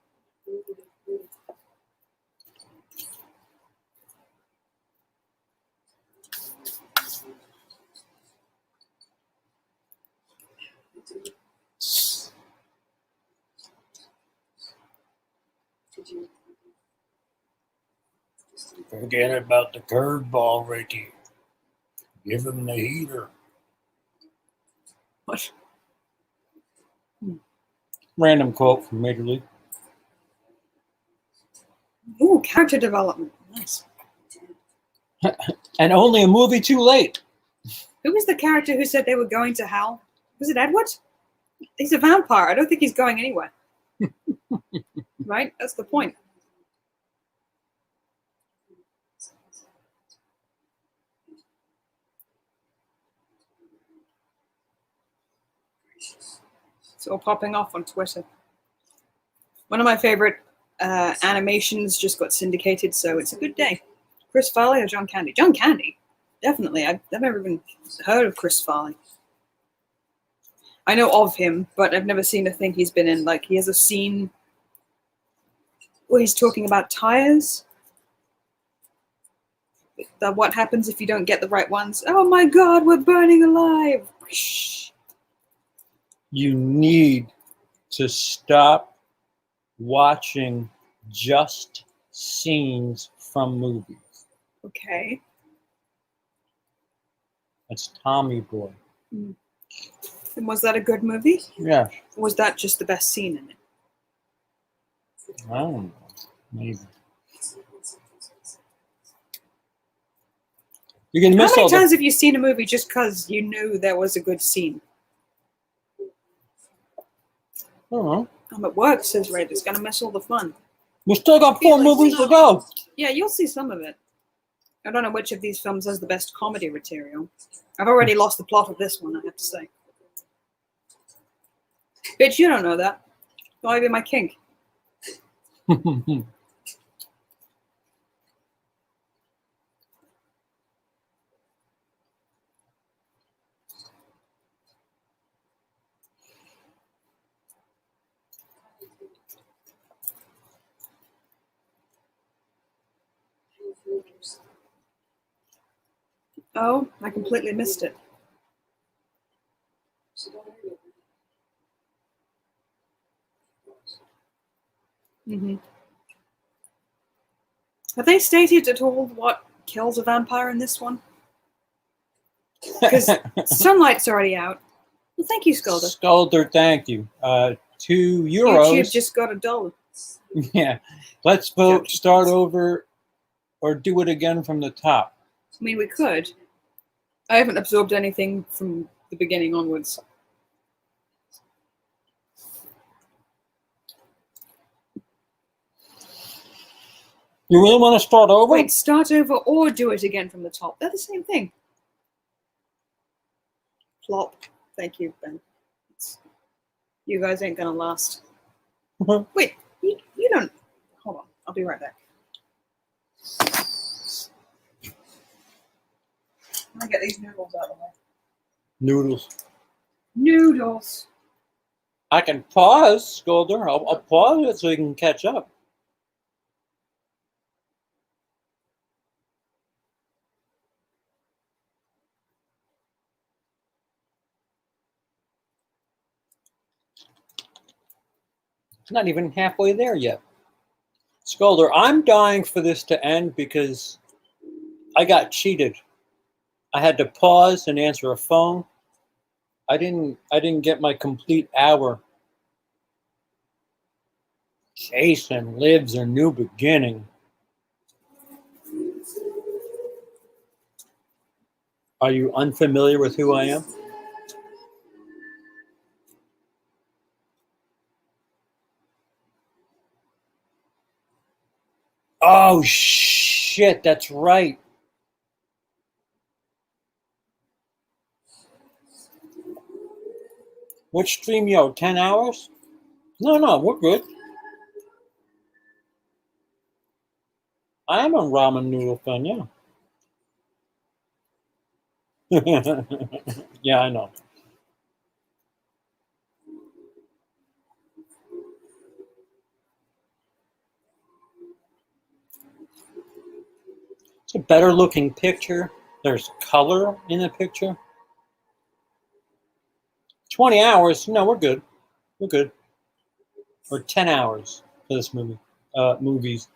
Forget about the curveball, Ricky. Give him the heater. What? Random quote from Major League. Ooh, character development. Nice. And only a movie too late. Who was the character who said they were going to hell? Was it Edward? He's a vampire. I don't think he's going anywhere. Right? That's the point. It's all popping off on Twitter. One of my favorite animations just got syndicated, so it's a good day. Chris Farley or John Candy? John Candy, definitely. I've never even heard of Chris Farley. I know of him, but I've never seen a thing he's been in. Like, he has a scene where he's talking about tires. What happens if you don't get the right ones? Oh my God, we're burning alive. You need to stop watching just scenes from movies. Okay. That's Tommy Boy. And was that a good movie? Yeah. Or was that just the best scene in it? I don't know. Maybe. You can miss How all many the... times have you seen a movie just because you knew there was a good scene? I don't know. I'm at work, says Red. It's going to miss all the fun. We still got 4 movies to go. Yeah, you'll see some of it. I don't know which of these films has the best comedy material. I've already lost the plot of this one, I have to say. Bitch, you don't know that. Might be my kink. Oh, I completely missed it. Have they stated at all what kills a vampire in this one? Because Sunlight's already out. Well, thank you, Scolder. Scolder, thank you. €2. YouTube just got $1. Yeah. Let's vote, start over, or do it again from the top. I mean, we could. I haven't absorbed anything from the beginning onwards. You really want to start over? Wait, start over or do it again from the top. They're the same thing. Plop. Thank you, Ben. You guys ain't gonna last. Wait, you don't. Hold on. I'll be right back. I'm gonna get these noodles out of the way. Noodles. Noodles. I can pause, Scolder. I'll pause it so you can catch up. It's not even halfway there yet. Scolder, I'm dying for this to end because I got cheated. I had to pause and answer a phone. I didn't get my complete hour. Jason lives a new beginning. Are you unfamiliar with who I am? Oh, shh. shit, that's right. Which stream, yo? 10 hours? No, we're good. I am a ramen noodle fan, yeah. Yeah, I know. It's a better looking picture. There's color in the picture. 20 hours? No, we're good. We're good. Or 10 hours for this movie. Movies.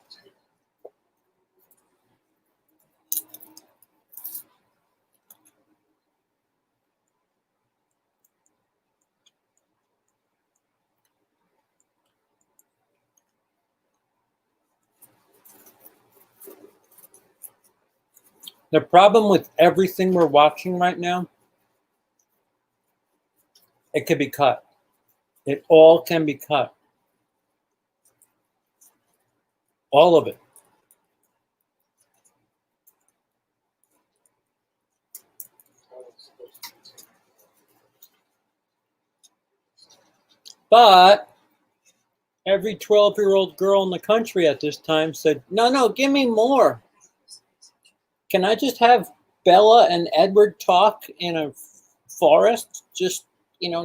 The problem with everything we're watching right now, it could be cut. It all can be cut. All of it. But every 12-year-old girl in the country at this time said, no, give me more. Can I just have Bella and Edward talk in a forest, just,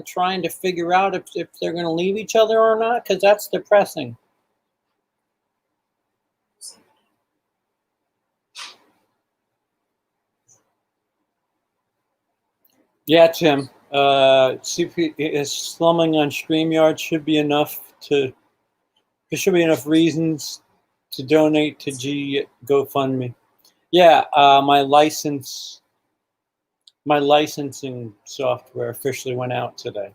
trying to figure out if they're going to leave each other or not? Because that's depressing. Yeah, Tim. CP is slumming on StreamYard should be enough to. There should be enough reasons to donate to GoFundMe. Yeah, my licensing software officially went out today.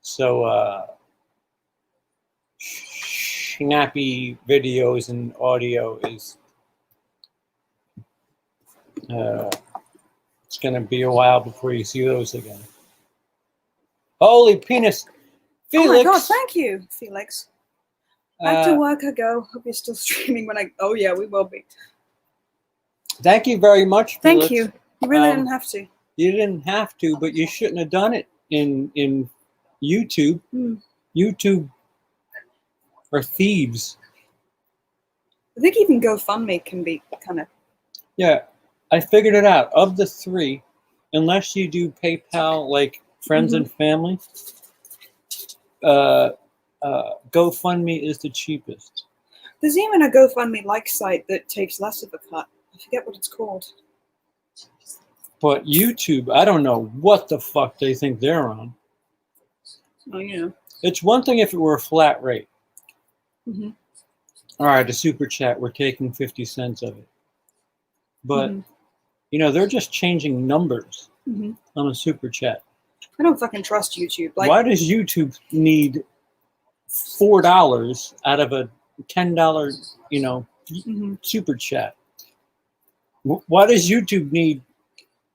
So snappy videos and audio is it's going to be a while before you see those again. Holy penis. Felix. Oh my god, thank you, Felix. Back to work I go. Hope you're still streaming when oh yeah, we will be. Thank you very much, Felix. Thank you. You really didn't have to. You didn't have to, but you shouldn't have done it in YouTube. YouTube are thieves. I think even GoFundMe can be kind of... Yeah, I figured it out. Of the three, unless you do PayPal, like friends and family, GoFundMe is the cheapest. There's even a GoFundMe-like site that takes less of a cut. I forget what it's called. But YouTube, I don't know what the fuck they think they're on. Oh, yeah. It's one thing if it were a flat rate. Mm-hmm. All right, the super chat, we're taking 50 cents of it. But, they're just changing numbers on a super chat. I don't fucking trust YouTube. Like, why does YouTube need $4 out of a $10, super chat? Why does YouTube need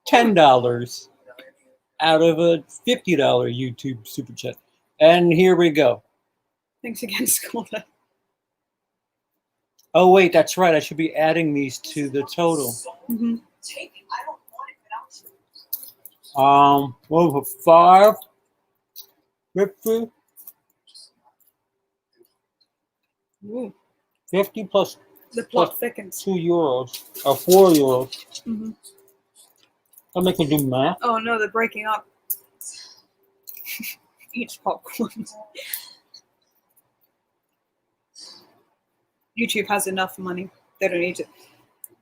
$10 out of a $50 YouTube super chat? And here we go. Thanks again, Scholar. Oh, wait, that's right. I should be adding these to the total. Over 5, 50, 50 plus the plot thickens. €2 or €4. I'm making do math. Oh no, they're breaking up. Each popcorn. YouTube has enough money. They don't need to.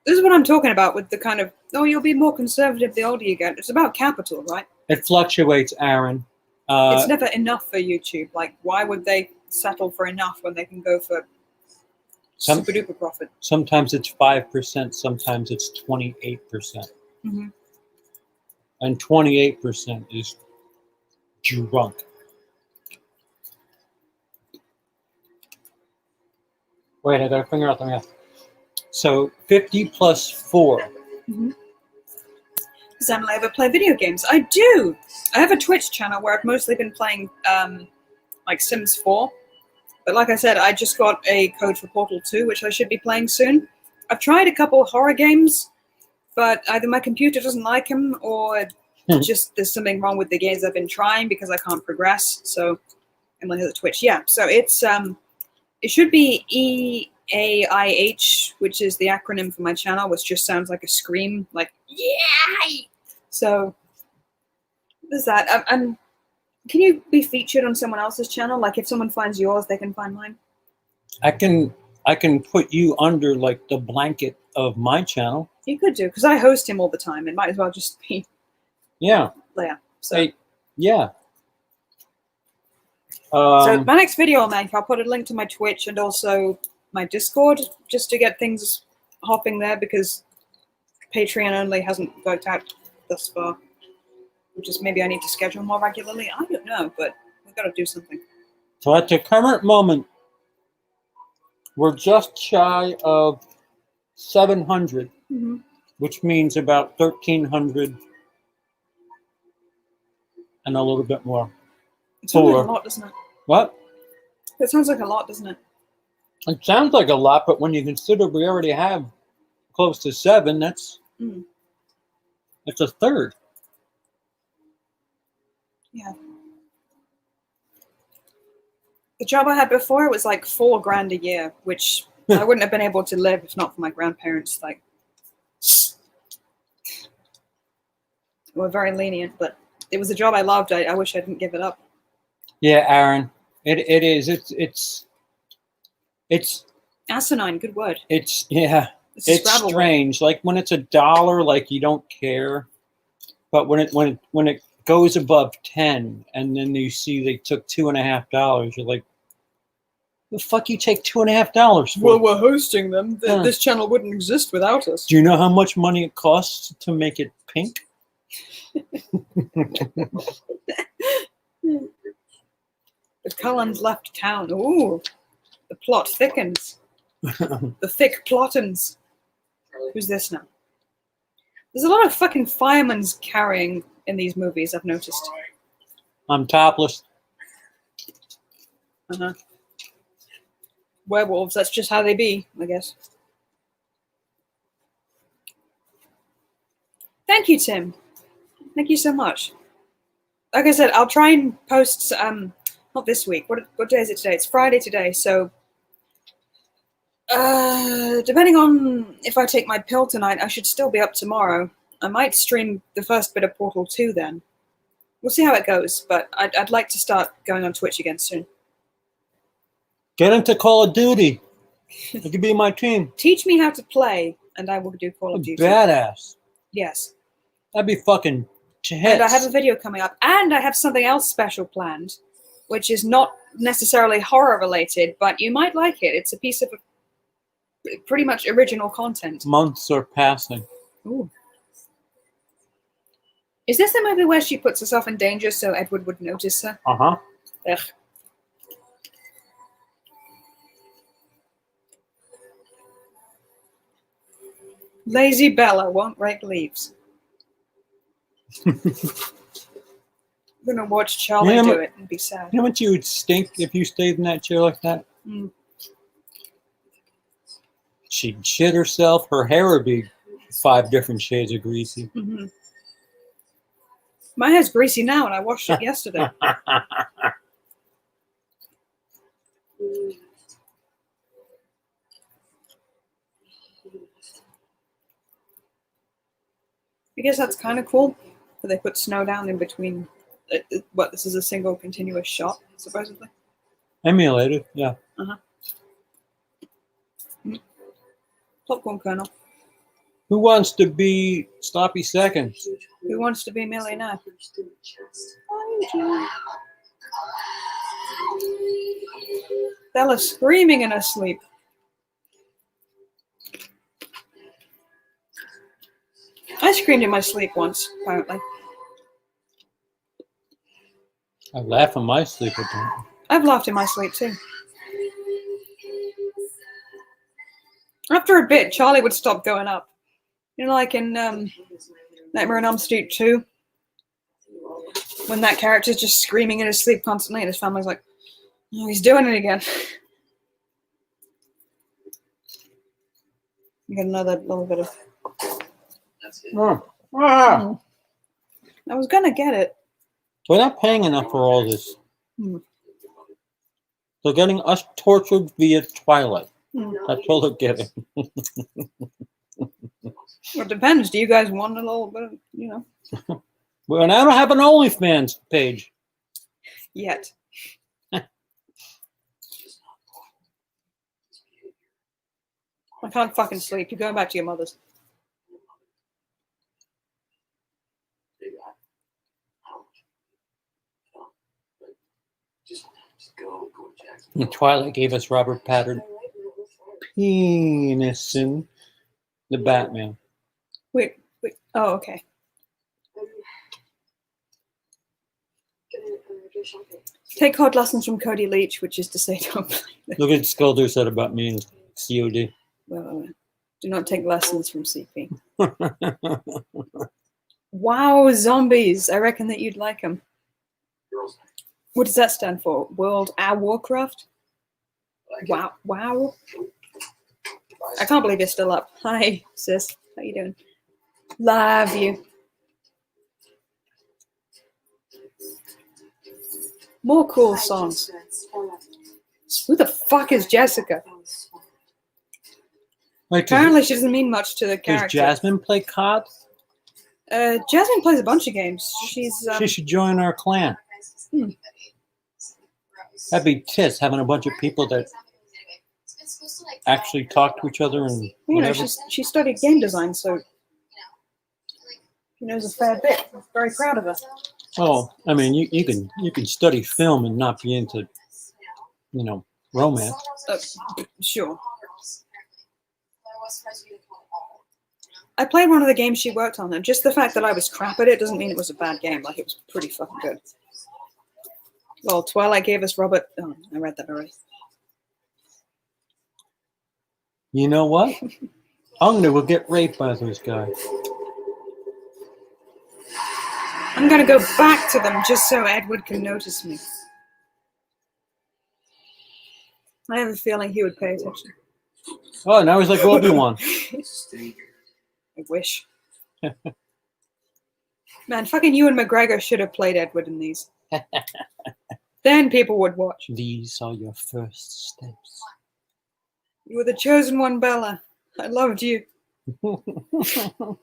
This is what I'm talking about with the kind of, you'll be more conservative the older you get. It's about capital, right? It fluctuates, Aaron. It's never enough for YouTube. Like, why would they settle for enough when they can go for super duper profit? Sometimes it's 5%, sometimes it's 28%. And 28% is drunk. Wait, I gotta figure out the math. So 50 plus 4. Does Emily ever play video games? I do. I have a Twitch channel where I've mostly been playing like Sims 4. But like I said, I just got a code for Portal 2, which I should be playing soon. I've tried a couple of horror games, but either my computer doesn't like them or just there's something wrong with the games I've been trying because I can't progress. So I'm on the Twitch. Yeah, so it's it should be EAIH, which is the acronym for my channel, which just sounds like a scream, like yeah. So there's that. And can you be featured on someone else's channel? Like if someone finds yours, they can find mine. I can put you under like the blanket of my channel. You could do, because I host him all the time. It might as well just be Yeah. there. So, Hey, yeah. so my next video I'll make, I'll put a link to my Twitch and also my Discord just to get things hopping there because Patreon only hasn't worked out thus far. Which is maybe I need to schedule more regularly. I don't know, but we've got to do something. So at the current moment, we're just shy of 700, which means about 1,300 and a little bit more. It sounds like a lot, doesn't it? What? It sounds like a lot, doesn't it? It sounds like a lot, but when you consider we already have close to 7, that's a third. Yeah. The job I had before was like $4 grand a year, which I wouldn't have been able to live if not for my grandparents. Like, they were very lenient, but it was a job I loved. I wish I didn't give it up. Yeah, Aaron, it is. It's Asinine, good word. It's It's a it's Scrabble strange. Like when it's $1, like you don't care, but when it goes above 10, and then you see they took $2.50, you're like, the fuck you take $2.50 for? Well, we're hosting them. This channel wouldn't exist without us. Do you know how much money it costs to make it pink? The Cullens left town. Ooh, the plot thickens. The thick plottins. Who's this now? There's a lot of fucking firemen's carrying in these movies, I've noticed. I'm topless. Werewolves, that's just how they be, I guess. Thank you, Tim. Thank you so much. Like I said, I'll try and post, not this week. What day is it today? It's Friday today, so depending on if I take my pill tonight, I should still be up tomorrow. I might stream the first bit of Portal 2 then. We'll see how it goes, but I'd like to start going on Twitch again soon. Get into Call of Duty. You could be my team. Teach me how to play, and I will do Call of Duty. Badass. Yes. That'd be fucking tits. And I have a video coming up, and I have something else special planned, which is not necessarily horror related, but you might like it. It's a piece of pretty much original content. Months are passing. Ooh. Is this the movie where she puts herself in danger so Edward would notice her? Uh-huh. Ugh. Lazy Bella won't rake leaves. I'm gonna watch Charlie do it and be sad. You know what you would stink if you stayed in that chair like that? She'd shit herself. Her hair would be 5 different shades of greasy. My hair's greasy now, and I washed it yesterday. I guess that's kind of cool that they put snow down in between. What, this is a single continuous shot, supposedly? Emulated, yeah. Popcorn kernel. Who wants to be Sloppy Seconds? Who wants to be a millionaire? Bella's screaming in her sleep. I screamed in my sleep once, apparently. I laugh in my sleep at that. I've laughed in my sleep too. After a bit, Charlie would stop going up. You know, like in Nightmare on Elm Street 2, when that character's just screaming in his sleep constantly, and his family's like, "Oh, he's doing it again." You get another little bit of. That's it. Ah, I was gonna get it. we're not paying enough for all this. Hmm. They're getting us tortured via Twilight. Hmm. That's all they're getting. Well, it depends. Do you guys want a little bit? You know, Well, and I don't have an OnlyFans page. yet. I can't fucking sleep. You're going back to your mother's. Just go to Jackson. And Twilight gave us Robert Pattinson penis in the Batman. Wait. Oh, okay. Go shopping. Take hard lessons from Cody Leach, which is to say, don't play this. Look at Skelder said about me and COD. Well, do not take lessons from CP. Wow, zombies! I reckon that you'd like them. Girls' night. What does that stand for? World Warcraft? Wow, wow! I can't believe you're still up. Hi, sis. How you doing? Love you. More cool songs. Who the fuck is Jessica? Wait, Apparently, she doesn't mean much to the does character. Jasmine play COD? Jasmine plays a bunch of games. She's She should join our clan. That'd be tits, having a bunch of people that actually talk to each other and you know, whatever. she studied game design, so she knows a fair bit. I'm very proud of her. Oh, I mean, you can study film and not be into, you know, romance. Sure. I played one of the games she worked on, and just the fact that I was crap at it doesn't mean it was a bad game. Like, it was pretty fucking good. Well, Twilight gave us Robert. Oh, I read that already. You know what? I'm gonna go get raped by those guys. I'm gonna go back to them just so Edward can notice me. I have a feeling he would pay attention. Oh, now he's like Obi-Wan. I wish. Man, fucking Ewan McGregor should have played Edward in these. Then people would watch. These are your first steps. You were the chosen one, Bella. I loved you. I think I know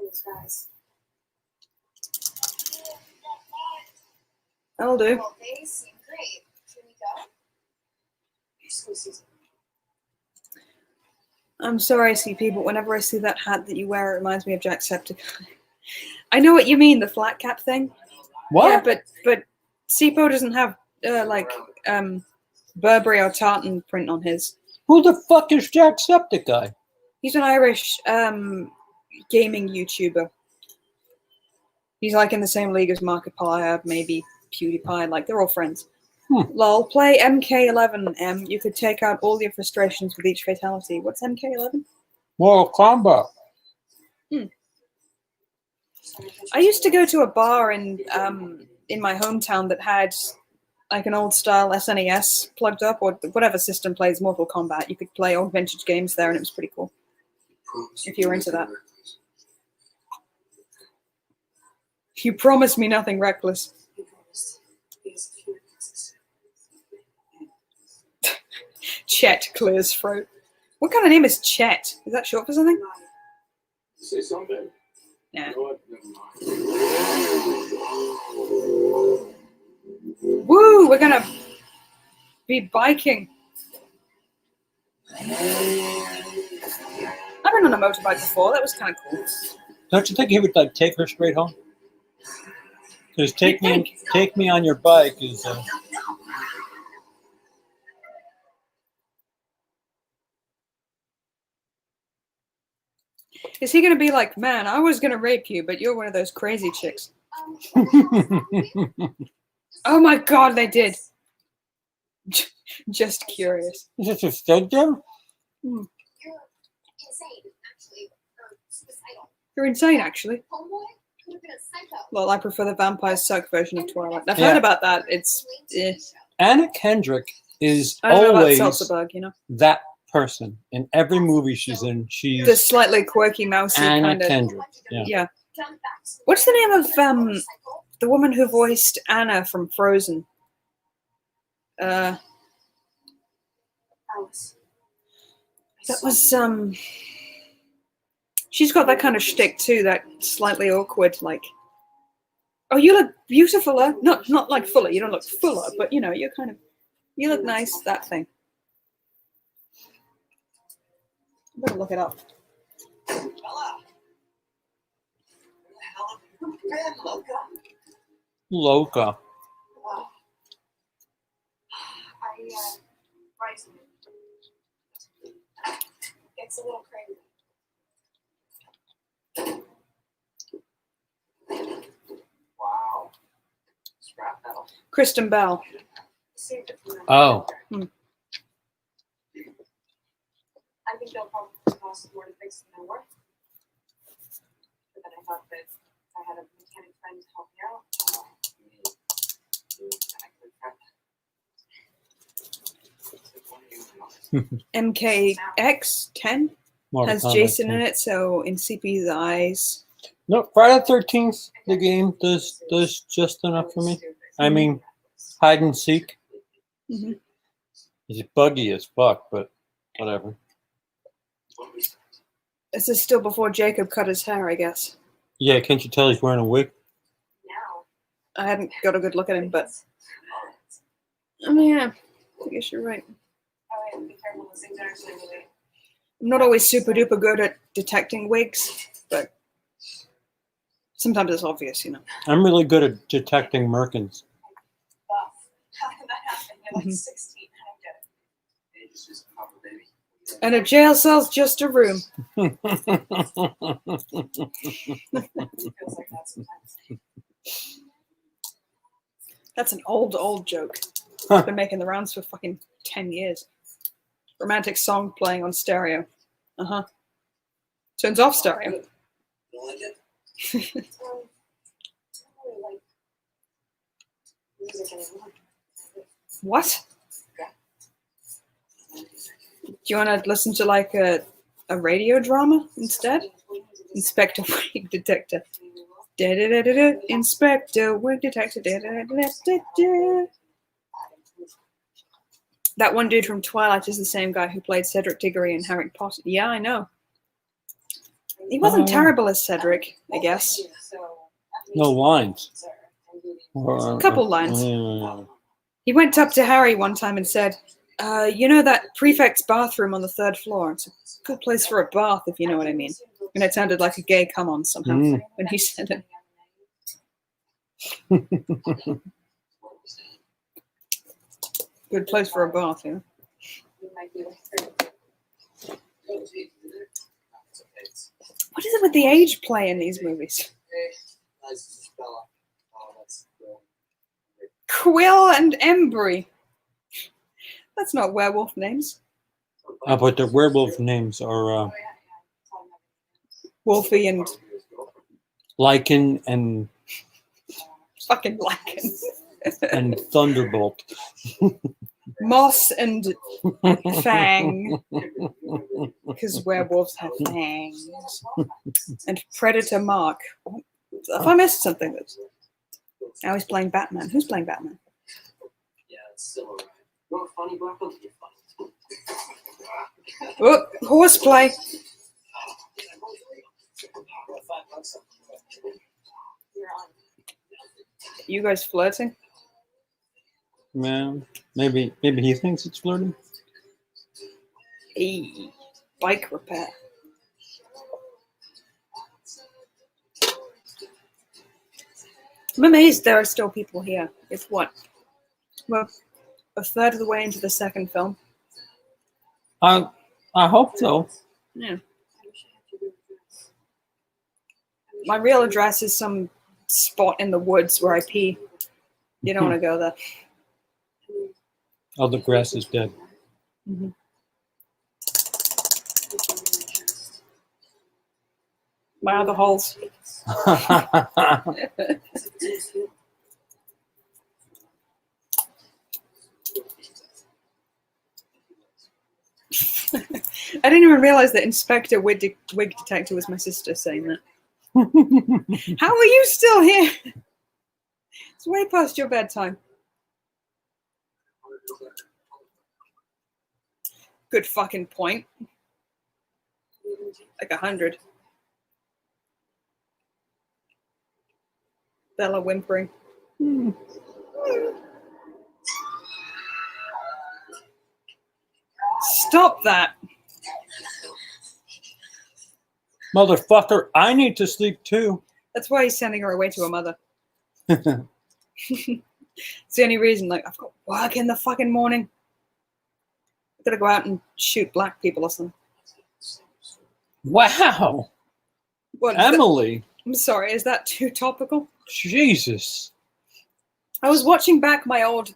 those guys. That'll do. Well, they seem great. Should we go? Here's some season. I'm sorry, CP, but whenever I see that hat that you wear, it reminds me of Jacksepticeye. I know what you mean, the flat cap thing. What? Yeah, but Sipo doesn't have Burberry or tartan print on his. Who the fuck is Jacksepticeye? He's an Irish gaming YouTuber. He's like in the same league as Markiplier, maybe PewDiePie. Like, they're all friends. Lol, play MK11M. You could take out all your frustrations with each fatality. What's MK11? Mortal Kombat. I used to go to a bar in my hometown that had like an old style SNES plugged up, or whatever system plays Mortal Kombat. You could play old vintage games there, and it was pretty cool. If you were into that. You promised me nothing reckless. Chet clears throat. What kind of name is Chet? Is that short for something? Say something. Yeah. You know what? Never mind. Woo! We're gonna be biking. I've been on a motorbike before. That was kind of cool. Don't you think he would like take her straight home? Because take me on your bike is. Is he gonna be like, man, I was gonna rape you, but you're one of those crazy chicks? Oh my god, they did. Just curious. Is this a stud gem? You're insane, actually. Or suicidal. You're insane, actually. Homeboy could have been a psycho. Well, I prefer the vampire suck version of Twilight. I've Yeah. heard about that. It's Anna Kendrick is I don't know about always Salsa Bug, you know. that person in every movie she's in. She's The slightly quirky, mousy Anna kind of. Kendrick. Yeah. Yeah. What's the name of the woman who voiced Anna from Frozen? Alice. That was she's got that kind of shtick too, that slightly awkward, like, oh, you look beautifuler. Not like fuller. You don't look fuller, but you know, you're kind of, you look nice. That thing. I'm gonna look it up. Bella! Where the hell have you been, Loca? Loca. Wow. Rising. It's a little crazy. Wow. Scrap metal. Kristen Bell. Saved it from them. Oh. I think they'll probably cost more to fix than they're worth. But then I thought that I had a mechanic friend to help me out. MKX10 Mortal has Kombat Jason 10. in it, so in CP's eyes. No, Friday the 13th, the game does just enough for me. I mean, hide and seek. Mhm. It's buggy as fuck, but whatever. This is still before Jacob cut his hair, I guess. Yeah, can't you tell he's wearing a wig? Now. I hadn't got a good look at him, but I mean, yeah, I guess you're right. Oh, yeah, be careful. Those things are actually really. I'm not always super duper good at detecting wigs, but sometimes it's obvious, you know. I'm really good at detecting merkins. buff. How did that happen? You're like Mhm. 16. I don't get it. Age is just a number, baby. And a jail cell's just a room. It feels like that sometimes. That's an old joke. It's been making the rounds for fucking 10 years. Romantic song playing on stereo. Uh-huh. Turns off stereo. You don't like it? I don't really like music anymore. What? Do you want to listen to like a radio drama instead? Inspector Wig Detector. Da-da-da-da-da. Inspector Wig Detector. Da-da-da-da-da-da. That one dude from Twilight is the same guy who played Cedric Diggory in Harry Potter. Yeah, I know. He wasn't terrible as Cedric, I guess. No lines. Couple lines. Yeah. He went up to Harry one time and said, you know that prefect's bathroom on the 3rd floor? It's a good place for a bath, if you know what I mean. And it sounded like a gay come-on somehow when he said it. Good place for a bath, yeah. What is it with the age play in these movies? Nice, Bella. Oh, that's cool. Quill and Embry. That's not werewolf names. But the werewolf names are Wolfie and Lycan and fucking Lycan. and Thunderbolt. Moss and Fang. Because werewolves have fangs. And Predator Mark. If I missed something, now he's playing Batman. Who's playing Batman? Yeah, it's still alright. You're funny, Blackwell. You're funny. Oh, horseplay. You guys flirting? Man, maybe he thinks it's flirting. Hey, bike repair. I'm amazed there are still people here. It's what? Well, a third of the way into the second film. I hope so. Yeah. My real address is some spot in the woods where I pee. You don't want to go there. Oh, the grass is dead. Mm-hmm. My other holes. I didn't even realize that Inspector Wig Detector was my sister saying that. How are you still here? It's way past your bedtime. Good fucking point. Like 100. Bella whimpering. Stop that. Motherfucker, I need to sleep too. That's why he's sending her away to her mother. It's the only reason. Like, I've got work in the fucking morning. I've got to go out and shoot black people or something. Wow. What, Emily. I'm sorry, is that too topical? Jesus. I was watching back my old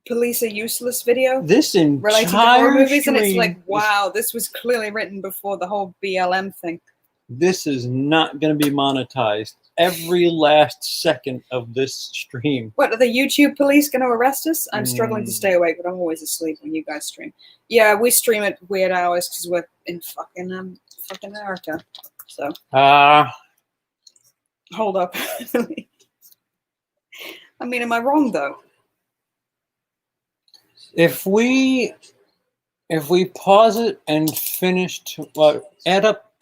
Police Are Useless video This relating to horror entire movies, and it's stream like, wow, this was clearly written before the whole BLM thing. This is not going to be monetized. Every last second of this stream. What, are the YouTube police going to arrest us? I'm struggling to stay awake, but I'm always asleep when you guys stream. Yeah, we stream at weird hours because we're in fucking America. So, hold up. I mean, am I wrong though? If we pause it and finish add up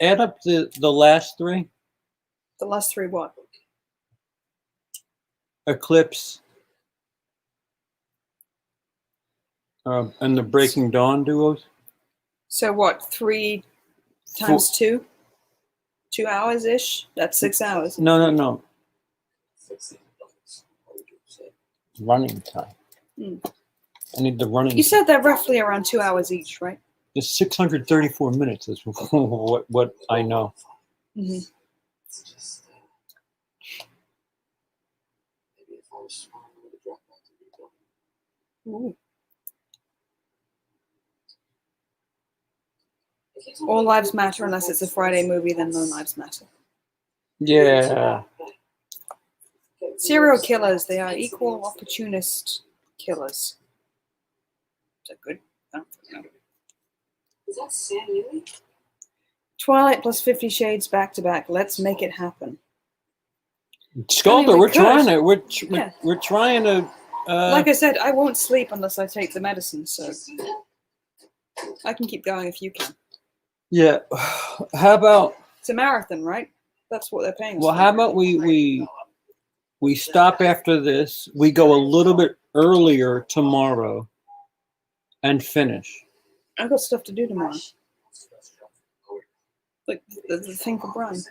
the last three. The last three what? Eclipse. And the Breaking Dawn duos. So what, 3 times 2? 2 hours ish? That's 6 hours. No. Running time. I need the running. You said they're roughly around 2 hours each, right? It's 634 minutes is what I know. Mm-hmm. Ooh. All lives matter unless it's a Friday movie, then no lives matter. Yeah. Serial killers, they are equal opportunist killers. Is that good? I don't know. Is that Sam Neely? Twilight plus 50 Shades back to back. Let's make it happen. Sculptor, I mean, we're trying to. Like I said, I won't sleep unless I take the medicine, so I can keep going if you can. Yeah. How about? It's a marathon, right? That's what they're paying us Well, for. how about we stop after this? We go a little bit earlier tomorrow and finish. I've got stuff to do tomorrow. Like the thing for Brian.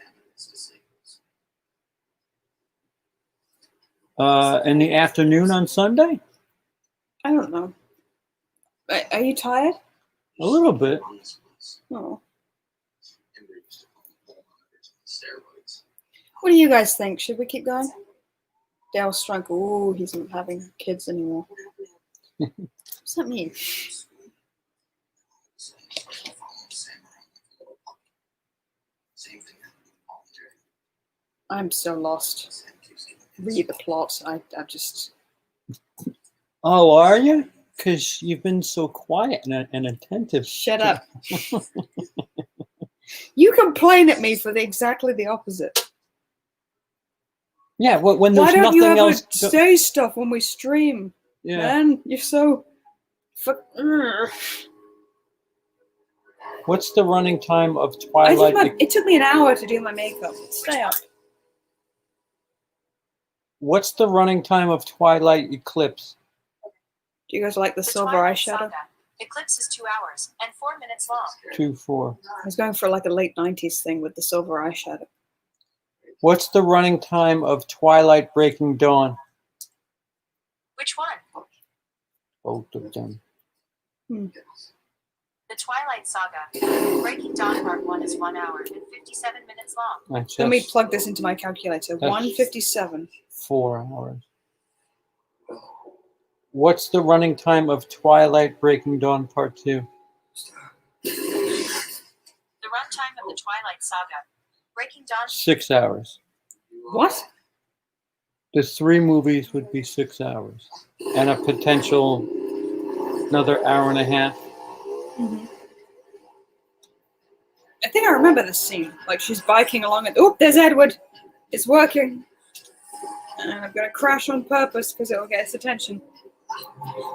In the afternoon on Sunday? I don't know. Are you tired? A little bit. Oh. What do you guys think? Should we keep going? Dale Strunk. Ooh, he's not having kids anymore. What's that mean? I'm so lost. Read the plot. I just. Oh, are you? Because you've been so quiet and attentive. Shut up. You complain at me for exactly the opposite. Yeah, when there's Why don't nothing you ever else. say stuff when we stream? Yeah. Man, you're so. What's the running time of Twilight? It took me an hour to do my makeup. Stay up. What's the running time of Twilight Eclipse? Do you guys like the silver Twilight eyeshadow? Saga. Eclipse is 2 hours and 4 minutes long. 2-4. I was going for like a late 90s thing with the silver eyeshadow. What's the running time of Twilight Breaking Dawn? Which one? Both of them. The Twilight Saga. Breaking Dawn Part 1 is 1 hour and 57 minutes long. Let me plug this into my calculator. 157. 4 hours. What's the running time of Twilight Breaking Dawn Part 2? The runtime of the Twilight Saga. Breaking Dawn. 6 hours. What? The 3 movies would be 6 hours. And a potential another hour and a half. Mm-hmm. I think I remember this scene. Like she's biking along and oh, there's Edward. It's working. And I'm gonna crash on purpose because it will get his attention.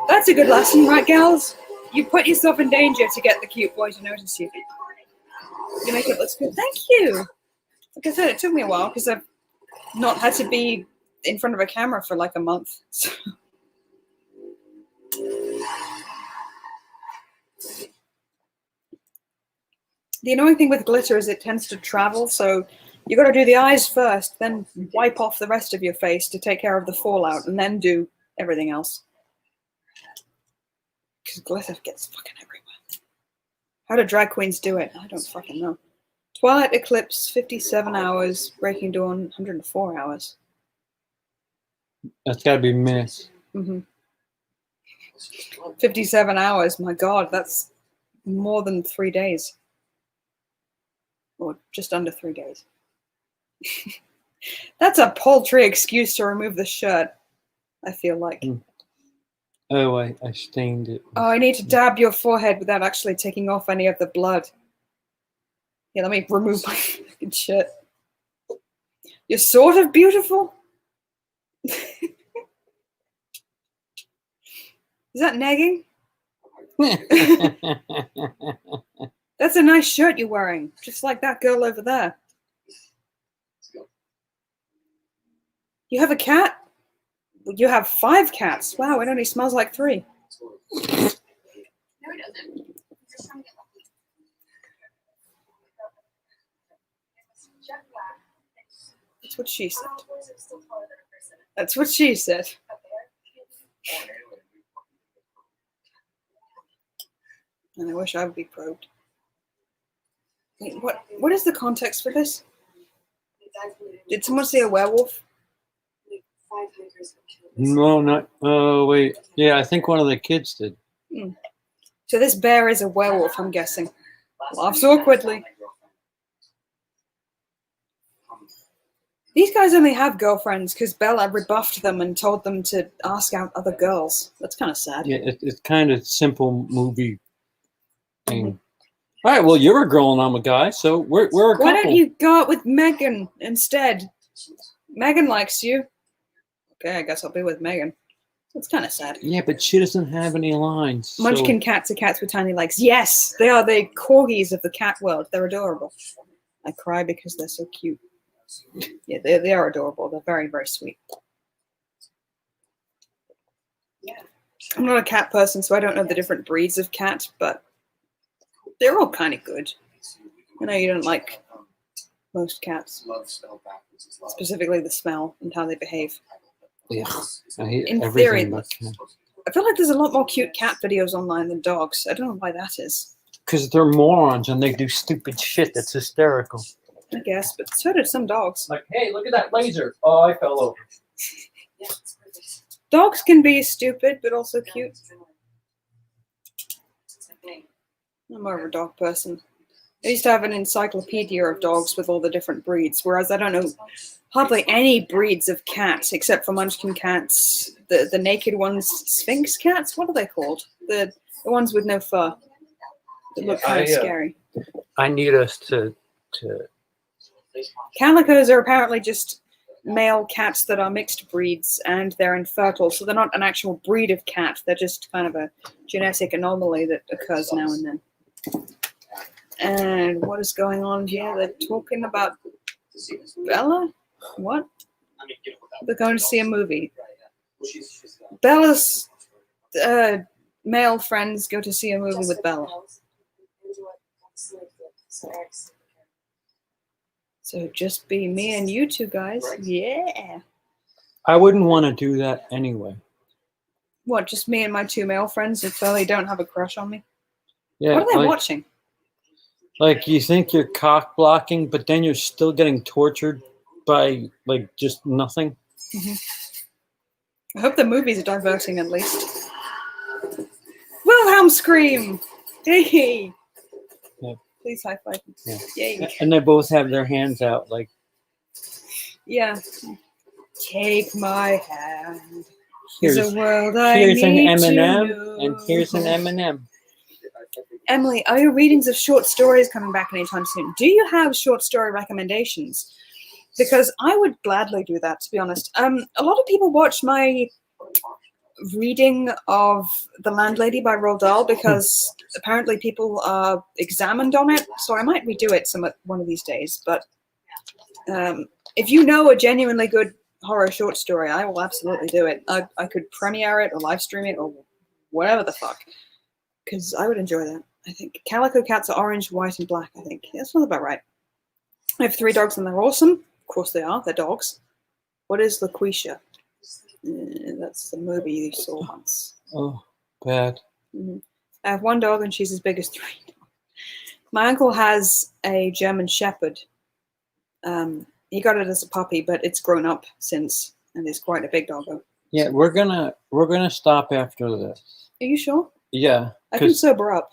That's a good lesson, right, gals? You put yourself in danger to get the cute boy to notice you. You make it look good. Thank you. Like I said, it took me a while because I've not had to be in front of a camera for like a month. So. The annoying thing with glitter is it tends to travel, so you got to do the eyes first, then wipe off the rest of your face to take care of the fallout, and then do everything else. Because glitter gets fucking everywhere. How do drag queens do it? I don't fucking know. Twilight Eclipse, 57 hours. Breaking Dawn, 104 hours. That's got to be minutes. 57 hours. My God, that's more than 3 days. Or just under 3 days. That's a paltry excuse to remove the shirt, I feel like. Oh, I stained it. Oh, I need to dab your forehead without actually taking off any of the blood. Yeah, let me remove my fucking shirt. You're sort of beautiful. Is that negging? That's a nice shirt you're wearing, just like that girl over there. You have a cat? You have 5 cats. Wow, it only smells like 3. No, it doesn't. Just trying to get lucky. Jet black. That's what she said. That's what she said. And I wish I would be probed. Wait, what is the context for this? Did someone see a werewolf? No, not. Oh, wait. Yeah, I think one of the kids did. So this bear is a werewolf, I'm guessing. Laughs awkwardly. These guys only have girlfriends because Bella rebuffed them and told them to ask out other girls. That's kind of sad. Yeah, it's kind of simple movie thing. All right, well, you're a girl and I'm a guy, so we're a couple. Why don't you go out with Megan instead? Megan likes you. Okay, I guess I'll be with Megan. It's kind of sad. Yeah, but she doesn't have any lines. Munchkin cats are cats with tiny legs. Yes, they are the corgis of the cat world. They're adorable. I cry because they're so cute. Yeah, they are adorable. They're very, very sweet. I'm not a cat person, so I don't know the different breeds of cat, but they're all kind of good. I know you don't like most cats, specifically the smell and how they behave. Yeah, I hate In everything theory, about cats. I feel like there's a lot more cute cat videos online than dogs. I don't know why that is. Because they're morons and they do stupid shit that's hysterical. I guess, but so did some dogs. Like, hey, look at that laser. Oh, I fell over. Dogs can be stupid, but also cute. I'm more of a dog person. I used to have an encyclopedia of dogs with all the different breeds, whereas I don't know hardly any breeds of cats except for Munchkin cats, the naked ones, Sphinx cats. What are they called? The ones with no fur. They look kind of scary. I need us to. Calicos are apparently just male cats that are mixed breeds, and they're infertile, so they're not an actual breed of cat. They're just kind of a genetic anomaly that occurs now and then. And what is going on here? They're talking about Bella? What? They're going to see a movie. Bella's male friends go to see a movie with Bella. So just be me and you two guys. Yeah. I wouldn't want to do that anyway. What, just me and my 2 male friends if they don't have a crush on me? Yeah, What are they watching? Like, you think you're cock blocking, but then you're still getting tortured by, like, just nothing. I hope the movies are diverting at least. Wilhelm scream! Hey! Yeah. Please high five. Yeah. Yay. And they both have their hands out, like. Yeah. Take my hand. Here's a world I an need M&M, to know. and here's an M&M. Emily, are your readings of short stories coming back anytime soon? Do you have short story recommendations? Because I would gladly do that, to be honest. A lot of people watch my reading of The Landlady by Roald Dahl because apparently people are examined on it, so I might redo it one of these days. But if you know a genuinely good horror short story, I will absolutely do it. I could premiere it or live stream it or whatever the fuck, because I would enjoy that. I think calico cats are orange, white, and black. I think that's not about right. I have 3 dogs and they're awesome. Of course they are. They're dogs. What is Laquisha? That's the movie you saw once. Oh, bad. I have 1 dog and she's as big as 3. My uncle has a German Shepherd. He got it as a puppy, but it's grown up since, and is quite a big doggo. Yeah, we're gonna stop after this. Are you sure? Yeah, I can sober up.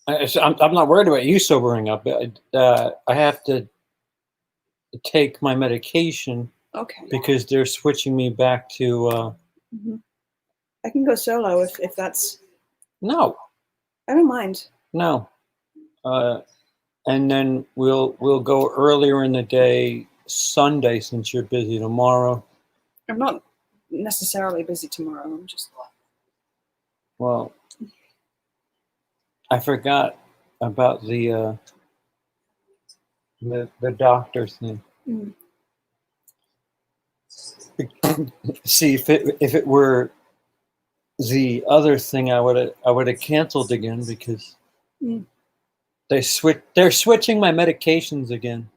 I'm not worried about you sobering up. I have to take my medication. Okay. Because they're switching me back to. I can go solo if that's. No. I don't mind. No. And then we'll go earlier in the day Sunday since you're busy tomorrow. I'm not necessarily busy tomorrow. I'm just. Well, I forgot about the doctor thing. See, if it were the other thing, I would have canceled again because they're switching my medications again.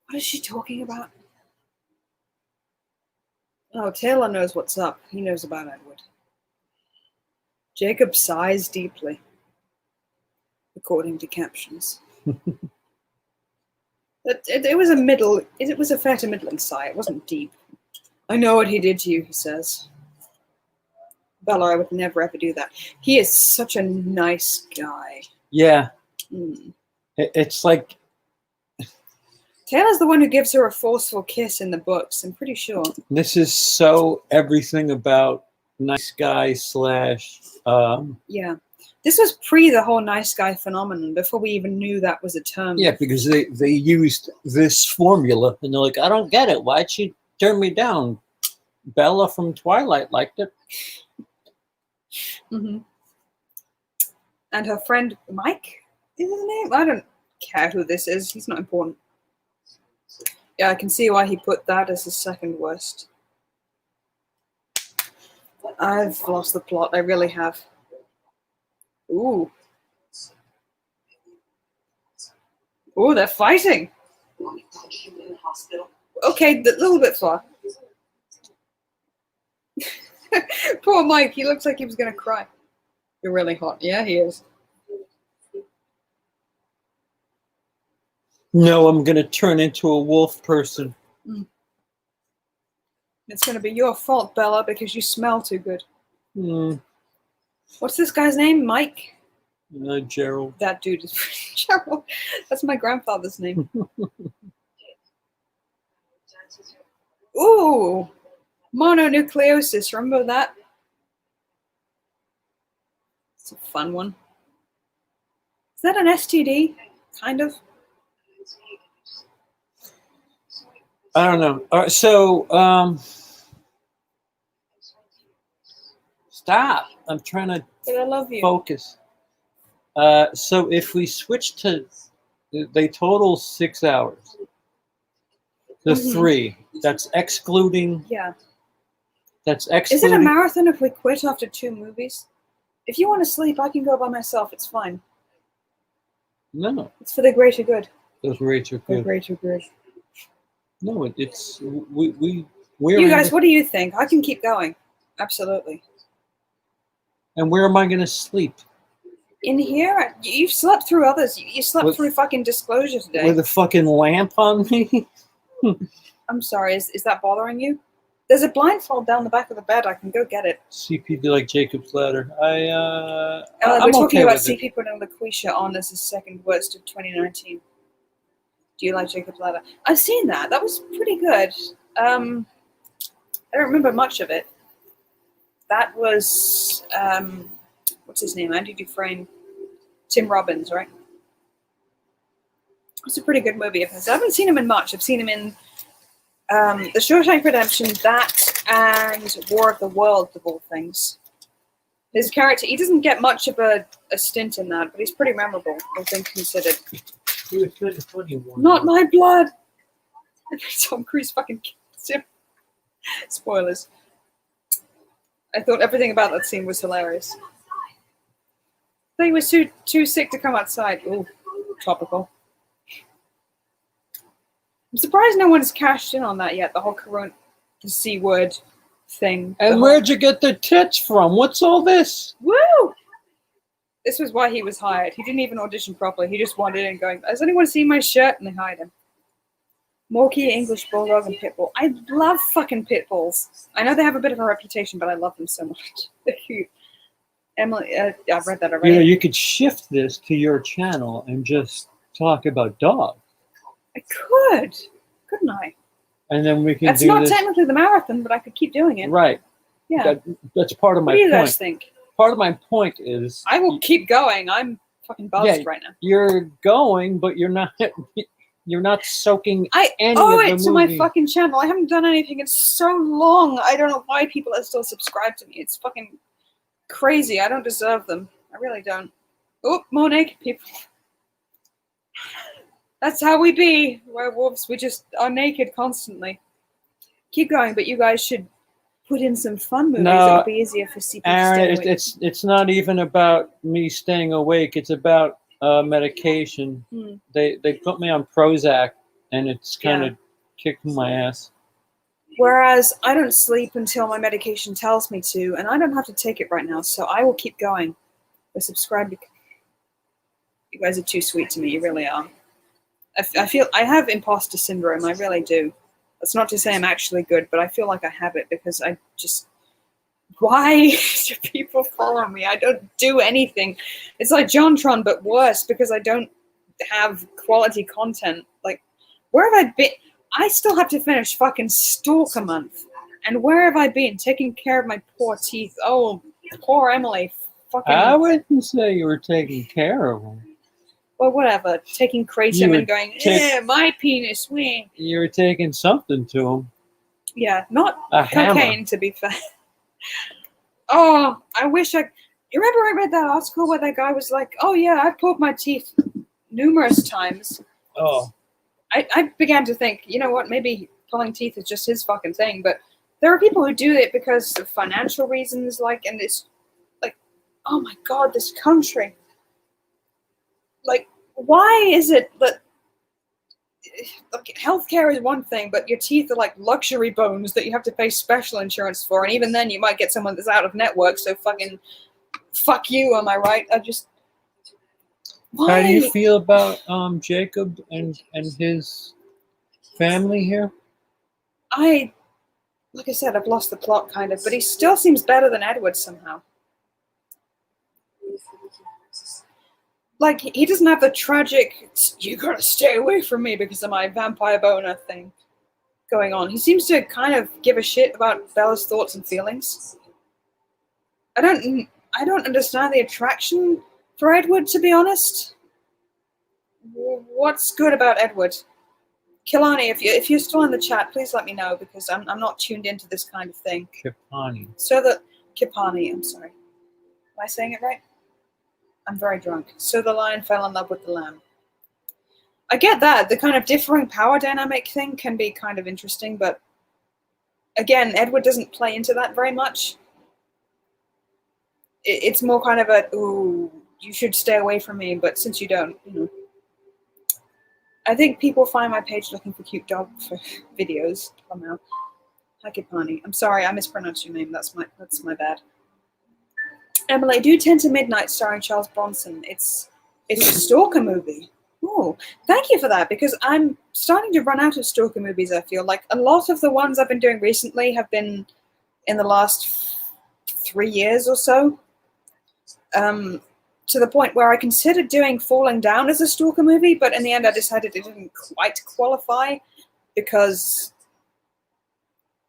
What is she talking about? Oh, Taylor knows what's up. He knows about Edward. Jacob sighs deeply, according to captions. It was a fair to middling sigh. It wasn't deep. I know what he did to you, he says. Bella, I would never ever do that. He is such a nice guy. Yeah. It's like Taylor's the one who gives her a forceful kiss in the books, I'm pretty sure. This is so everything about nice guy / yeah. This was pre the whole nice guy phenomenon, before we even knew that was a term. Yeah, because they used this formula and they're like, I don't get it. Why'd she turn me down? Bella from Twilight liked it. And her friend Mike is his name? I don't care who this is. He's not important. Yeah, I can see why he put that as his second worst. I've lost the plot. I really have. Ooh. Ooh, they're fighting. Okay, a little bit far. Poor Mike. He looks like he was going to cry. You're really hot. Yeah, he is. No, I'm going to turn into a wolf person. It's going to be your fault, Bella, because you smell too good. What's this guy's name? Mike? Gerald. That dude is Gerald. That's my grandfather's name. Ooh, mononucleosis. Remember that? It's a fun one. Is that an STD? Kind of. I don't know. All right, so stop. I'm trying to But I love you. focus. So if we switch to, they total 6 hours. The 3. That's excluding. Yeah. That's Is it excluding. a marathon if we quit after 2 movies? If you want to sleep, I can go by myself. It's fine. No, It's for the greater good. those rates are The good. greater good. No, it's we're. You guys, what do you think? I can keep going. Absolutely. And where am I going to sleep? In here, you slept through others. You slept With- through fucking Disclosure today. With a fucking lamp on me? I'm sorry. Is that bothering you? There's a blindfold down the back of the bed. I can go get it. CP like Jacob's ladder. We're I'm talking okay about with it. CP putting Laquisha on as his second worst of 2019. Do you like Jacob's Ladder? I've seen that. That was pretty good. I don't remember much of it. That was what's his name? Andy Dufresne, Tim Robbins, right? It's a pretty good movie of his. I haven't seen him in much. I've seen him in The Shawshank Redemption, that, and War of the Worlds, of all things. His character, he doesn't get much of a stint in that, but he's pretty memorable, all things considered. He was good at funny one. Not my blood! Tom Cruise fucking kills him. Spoilers. I thought everything about that scene was hilarious. I think he was too sick to come outside. Ooh, topical. I'm surprised no one's cashed in on that yet, the whole corona, the C word thing. And where'd you get the tits from? What's all this? Woo! This was why he was hired. He didn't even audition properly. He just wanted in going, does anyone see my shirt? And they hired him. Morkie, English Bulldog, and Pitbull. I love fucking Pitbulls. I know they have a bit of a reputation, but I love them so much. They're cute. Emily, I've read that already. You know, you could shift this to your channel and just talk about dogs. I could, couldn't I? And then we can That's do not this. technically the marathon, but I could keep doing it. Right. Yeah. That's part of my What do you point. guys think? Part of my point is I will keep going. I'm fucking buzzed Yeah, right now. you're going, but you're not soaking I any owe of the it to my movie. fucking channel. I haven't done anything in so long. I don't know why people are still subscribed to me. It's fucking crazy. I don't deserve them. I really don't. Oh, more naked people. That's how we be. Werewolves, we just are naked constantly. Keep going, but you guys should put in some fun movies. No, It'll be easier for people to Aaron, stay awake. it's not even about me staying awake. It's about medication. Hmm. They put me on Prozac, and it's kind Yeah. of kicking my ass. Whereas I don't sleep until my medication tells me to, and I don't have to take it right now, so I will keep going. But subscribe. You guys are too sweet to me. You really are. I feel I have imposter syndrome. I really do. That's not to say I'm actually good, but I feel like I have it because I just. Why do people follow me? I don't do anything. It's like JonTron, but worse because I don't have quality content. Like, where have I been? I still have to finish fucking Stalker month. And where have I been? Taking care of my poor teeth. Oh, poor Emily. Fucking. I wouldn't say you were taking care of them. Well, whatever. Taking kratom would and going, take- my penis, wing. You were taking something to them. Yeah, not A hammer. cocaine, to be fair. Oh, I wish I. You remember I read that article where that guy was like, oh, yeah, I've pulled my teeth numerous times. Oh. I began to think, you know what, maybe pulling teeth is just his fucking thing, but there are people who do it because of financial reasons, like, and it's like, oh my God, this country. Like, why is it that like, healthcare is one thing, but your teeth are like luxury bones that you have to pay special insurance for, and even then you might get someone that's out of network, so fucking fuck you, am I right? I just... Why? How do you feel about Jacob and his family here? Like I said, I've lost the plot kind of, but he still seems better than Edward somehow. Like, he doesn't have the tragic, you gotta stay away from me because of my vampire boner thing going on. He seems to kind of give a shit about Bella's thoughts and feelings. I don't understand the attraction for Edward, to be honest. What's good about Edward? Kilani, if you're still in the chat, please let me know because I'm not tuned into this kind of thing. Kipani. So that Kipani, I'm sorry. Am I saying it right? I'm very drunk. So the lion fell in love with the lamb. I get that. The kind of differing power dynamic thing can be kind of interesting, but again, Edward doesn't play into that very much. It's more kind of a, ooh, you should stay away from me, but since you don't, you know. I think people find my page looking for cute dog for videos somehow. Hi, Kipani. I'm sorry, I mispronounced your name. That's my bad. Emily, do 10 to Midnight starring Charles Bronson. It's a Stalker movie. Oh, thank you for that, because I'm starting to run out of Stalker movies, I feel. Like, a lot of the ones I've been doing recently have been in the last 3 years or so. to the point where I considered doing Falling Down as a stalker movie, but in the end I decided it didn't quite qualify because,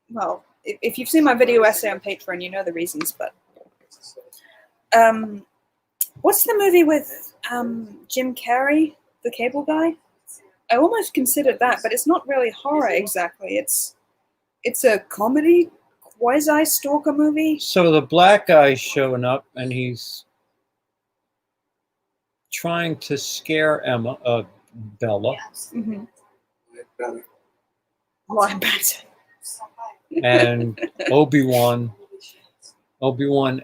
well, if you've seen my video essay on Patreon, you know the reasons, but what's the movie with Jim Carrey, the cable guy? I almost considered that, but it's not really horror exactly. It's a comedy, quasi-stalker movie. So the black guy's showing up, and he's trying to scare Bella, Mm-hmm. Why better? and Obi-Wan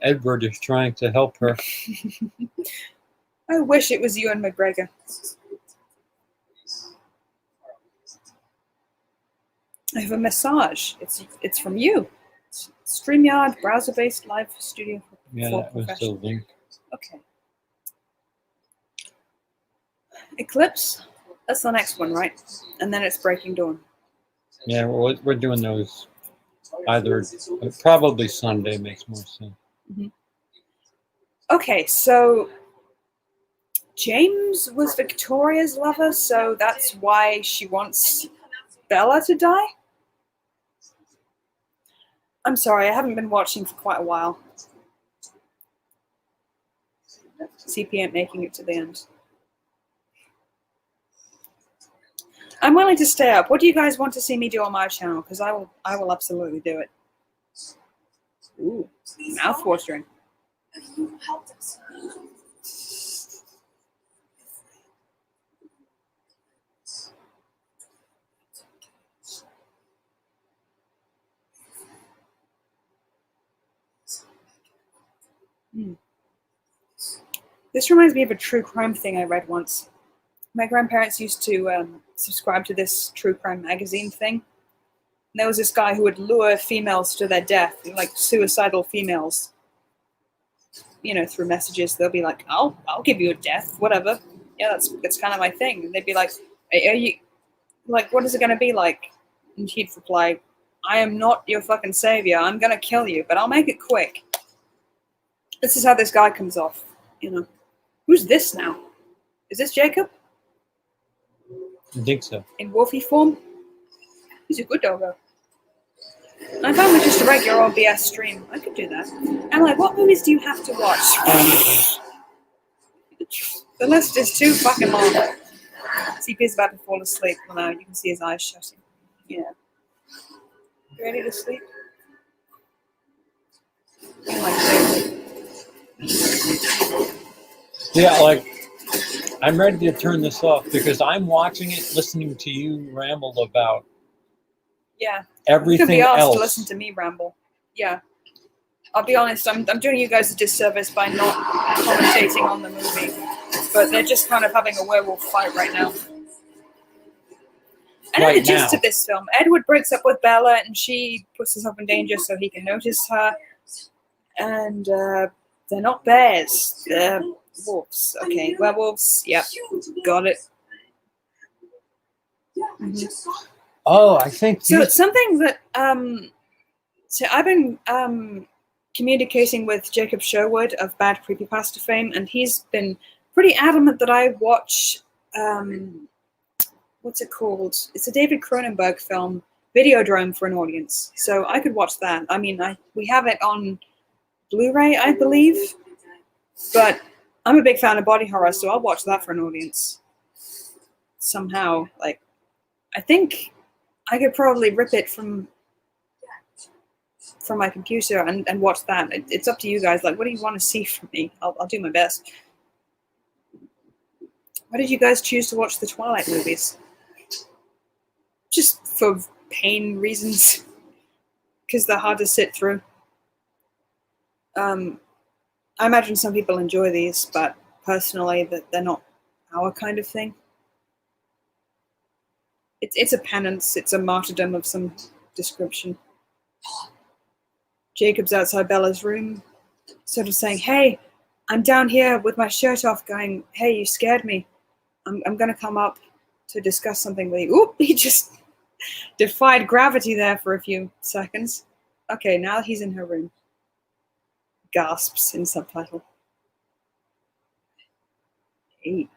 Edward is trying to help her. I wish it was Ewan McGregor. I have a massage. It's from you. It's StreamYard, browser-based live studio Yeah, for that was the professionals. link. Okay. Eclipse. That's the next one, right? And then it's Breaking Dawn. Yeah, we're doing those either, probably Sunday makes more sense. Okay, so James was Victoria's lover, so that's why she wants Bella to die? I'm sorry, I haven't been watching for quite a while. CP ain't making it to the end. I'm willing to stay up. What do you guys want to see me do on my channel? Because I will absolutely do it. Ooh, mouth-watering. You helped us. This reminds me of a true crime thing I read once. My grandparents used to subscribe to this true crime magazine thing. And there was this guy who would lure females to their death, like suicidal females. You know, through messages, they'll be like, "I'll give you a death, whatever." Yeah, that's kind of my thing. And they'd be like, "Are you like, what is it going to be like?" And he'd reply, "I am not your fucking savior. I'm going to kill you, but I'll make it quick." This is how this guy comes off. You know, who's this now? Is this Jacob I think so. in wolfie form? He's a good doggo. And I found it was just a regular old BS stream. I could do that. I'm like, what movies do you have to watch? The list is too fucking long. CP's about to fall asleep. Well, now you can see his eyes shutting. Yeah. You ready to sleep? Oh my God. Yeah, like, I'm ready to turn this off because I'm watching it, listening to you ramble about Yeah. everything You can be asked else. to listen to me ramble. Yeah. I'll be honest, I'm doing you guys a disservice by not commentating on the movie. But they're just kind of having a werewolf fight right now. I know Right the gist now. of this film. Edward breaks up with Bella and she puts herself in danger so he can notice her. And they're not bears. They're wolves. Okay, werewolves. Yep, got it. Mhm. Oh, I think So these- it's something that so I've been communicating with Jacob Sherwood of Bad Creepypasta fame, and he's been pretty adamant that I watch what's it called? It's a David Cronenberg film, Videodrome for an Audience. So I could watch that. I mean, we have it on Blu-ray, I believe, but I'm a big fan of body horror, so I'll watch that for an audience. Somehow, like, I think I could probably rip it from my computer and watch that. It's up to you guys. Like, what do you want to see from me? I'll do my best. Why did you guys choose to watch the Twilight movies? Just for pain reasons, because they're hard to sit through. I imagine some people enjoy these, but personally, that they're not our kind of thing. It's a penance. It's a martyrdom of some description. Jacob's outside Bella's room, sort of saying, "Hey, I'm down here with my shirt off going, hey, you scared me. I'm going to come up to discuss something with you." Oop, he just defied gravity there for a few seconds. Okay, now he's in her room. Gasps in subtitle. 8.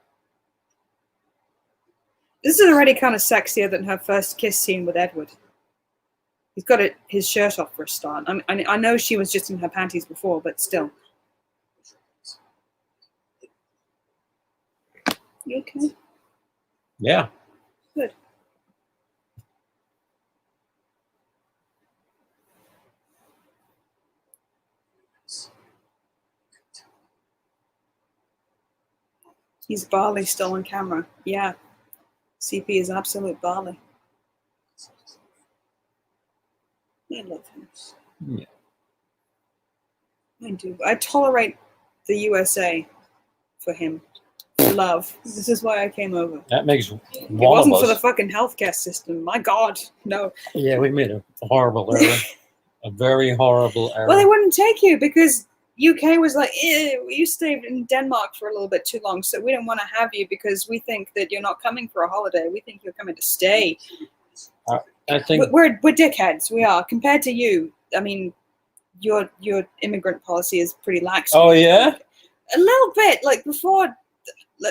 This is already kind of sexier than her first kiss scene with Edward. He's got his shirt off for a start. I know she was just in her panties before, but still. You okay? Yeah. Good. He's Barley still on camera. Yeah. CP is absolute Barley. I love him. Yeah. I do. I tolerate the USA for him. Love. This is why I came over. That makes It one wasn't of for the us. fucking healthcare system. My God, no. Yeah, we made a horrible error. A very horrible error. Well, they wouldn't take you because UK was like, you stayed in Denmark for a little bit too long, so we don't want to have you because we think that you're not coming for a holiday. We think you're coming to stay. I think We're dickheads. We are. Compared to you, I mean, your immigrant policy is pretty lax. Oh, yeah? A little bit. Like before,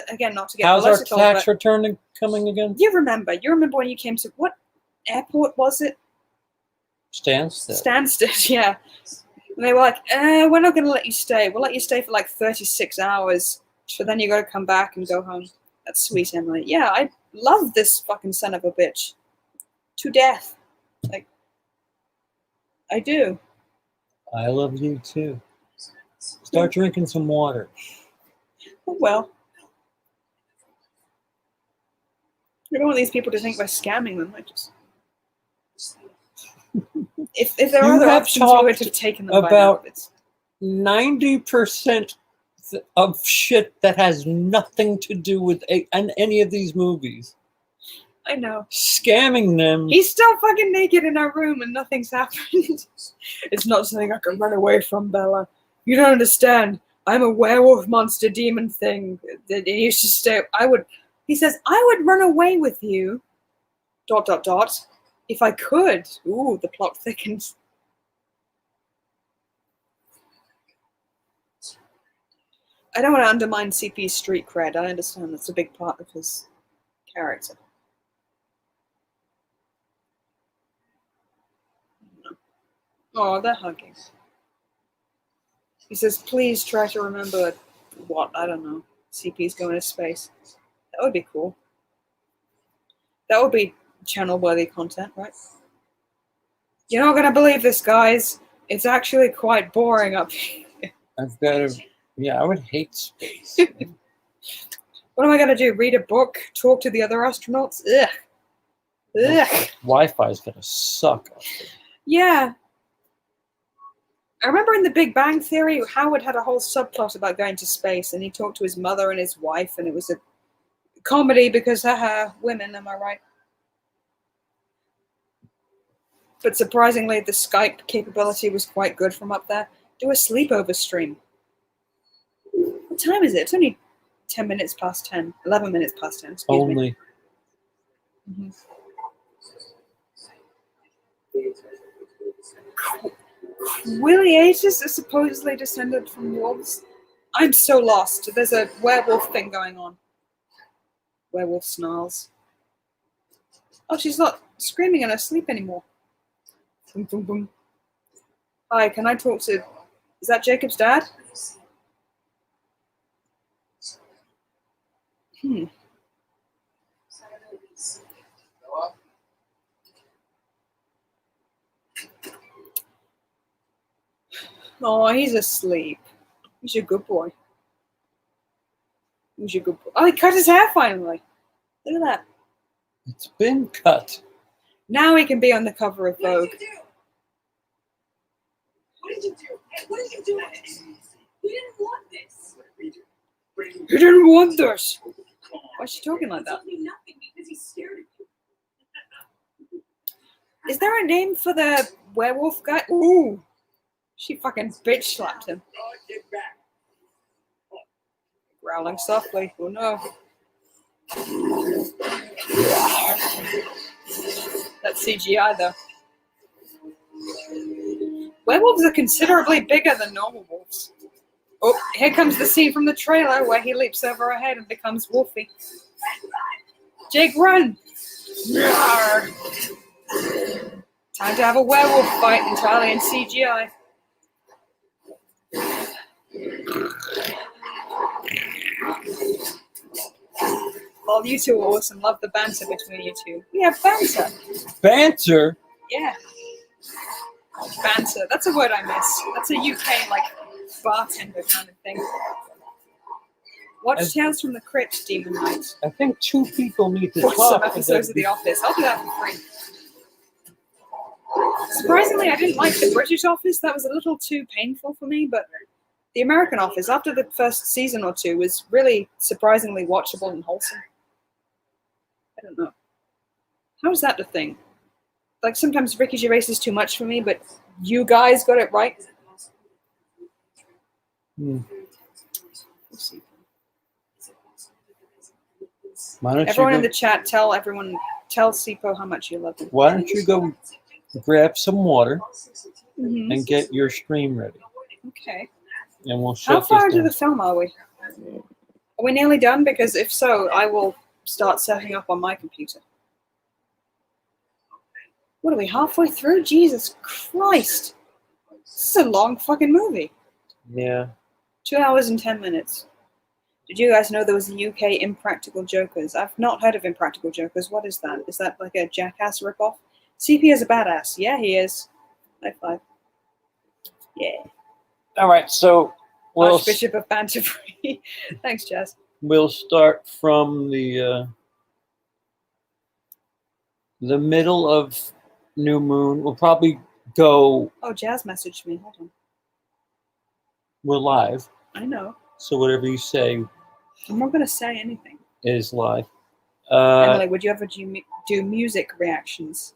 again, not to get how's our political, tax but return coming again? you remember when you came to, what airport was it? Stansted. Stansted, yeah. And they were like, we're not going to let you stay. We'll let you stay for like 36 hours, but then you got to come back and go home. That's sweet, Emily. Yeah, I love this fucking son of a bitch. To death. Like, I do. I love you too. Start drinking some water. Oh, well. I don't want these people to think we're scamming them. I just... If there You are other have options, we would talked have taken them about by now. It's... 90% of shit that has nothing to do with any of these movies. I know. Scamming them. He's still fucking naked in our room and nothing's happened. It's not something I can run away from, Bella. You don't understand. I'm a werewolf monster demon thing that used to stay. He says, I would run away with you, ... if I could. Ooh, the plot thickens. I don't want to undermine CP's street cred. I understand that's a big part of his character. Oh, they're hugging. He says, please try to remember what? I don't know. CP's going to space. That would be cool. That would be channel-worthy content, right? You're not going to believe this, guys. It's actually quite boring up here. I've got to... Yeah, I would hate space. What am I going to do? Read a book? Talk to the other astronauts? Ugh. Ugh. Wi-Fi's going to suck. Yeah. I remember in The Big Bang Theory, Howard had a whole subplot about going to space, and he talked to his mother and his wife, and it was a comedy because, haha, women, am I right? But surprisingly, the Skype capability was quite good from up there. Do a sleepover stream. What time is it? It's only 10 minutes past 10. 11 minutes past 10, excuse me. Only. Mm-hmm. Quiliatus is supposedly descended from wolves. I'm so lost. There's a werewolf thing going on. Werewolf snarls. Oh, she's not screaming in her sleep anymore. Boom, boom, boom. Hi, can I talk to... Is that Jacob's dad? Oh, he's asleep. He's a good boy. He's a good boy. Oh, he cut his hair finally. Look at that. It's been cut. Now he can be on the cover of Vogue. What did you do? What did you do? You didn't want this. You didn't want this. Why is she talking like that? Told me nothing because he's scared of you. Is there a name for the werewolf guy? Ooh. She fucking bitch slapped him. Get back. Growling softly. Oh no. That's CGI though. Werewolves are considerably bigger than normal wolves. Oh, here comes the scene from the trailer where he leaps over her head and becomes Wolfie. Jake, run! Rawr. Time to have a werewolf fight entirely in CGI. Oh, you two are awesome. Love the banter between you two. We have banter. Banter? Yeah. Banter. That's a word I miss. That's a UK, like, bartender kind of thing. Watch Tales from the Crypt, Demon Knight. I think 2 people need to Watch talk. some episodes of The Office. I'll do that for free. Surprisingly, I didn't like the British Office. That was a little too painful for me, but the American Office, after the first season or 2, was really surprisingly watchable and wholesome. I don't know. How is that the thing? Like, sometimes Ricky Gervais is too much for me, but you guys got it right. Why don't Everyone you in go, the chat, tell Sipo how much you love him. why don't you go grab some water Mhm. and get your stream ready, Okay. and we'll shut How far this into down. the film are we? Are we nearly done? Because if so, I will start setting up on my computer. What are we, halfway through? Jesus Christ. This is a long fucking movie. Yeah. 2 hours and 10 minutes. Did you guys know there was a UK Impractical Jokers? I've not heard of Impractical Jokers. What is that? Is that like a Jackass ripoff? CP is a badass. Yeah, he is. High five. Yeah. All right, so Archbishop of Banterbury. Thanks, Jazz. we'll start from the middle of new moon. We'll probably go. Oh, Jazz messaged me. Hold on. We're live, I know. so whatever you say I'm not going to say anything. is live. Emily, would you ever do music reactions?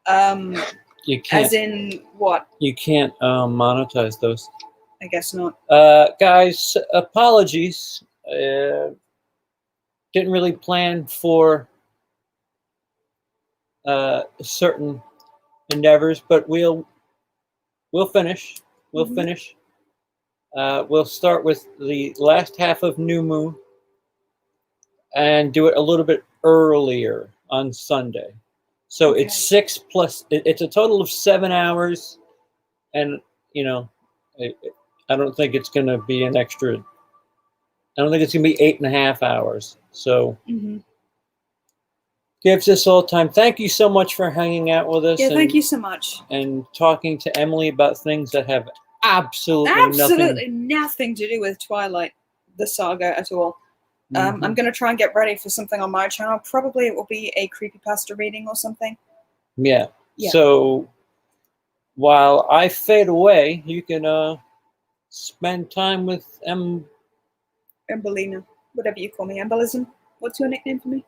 You can't. As in what? You can't monetize those. I guess not. Guys, apologies. Didn't really plan for certain endeavors, but we'll finish. We'll finish. We'll start with the last half of New Moon and do it a little bit earlier on Sunday. So Okay. it's 6 plus. It's a total of 7 hours, and you know, I don't think it's going to be an extra. I don't think it's going to be 8.5 hours. So gives us all time. Thank you so much for hanging out with us. Yeah, thank you so much. And talking to Emily about things that have absolutely nothing to do with Twilight, the saga at all. I'm going to try and get ready for something on my channel. Probably it will be a creepypasta reading or something. Yeah. Yeah. So while I fade away, you can spend time with Emberlina, whatever you call me. Embolism. What's your nickname for me?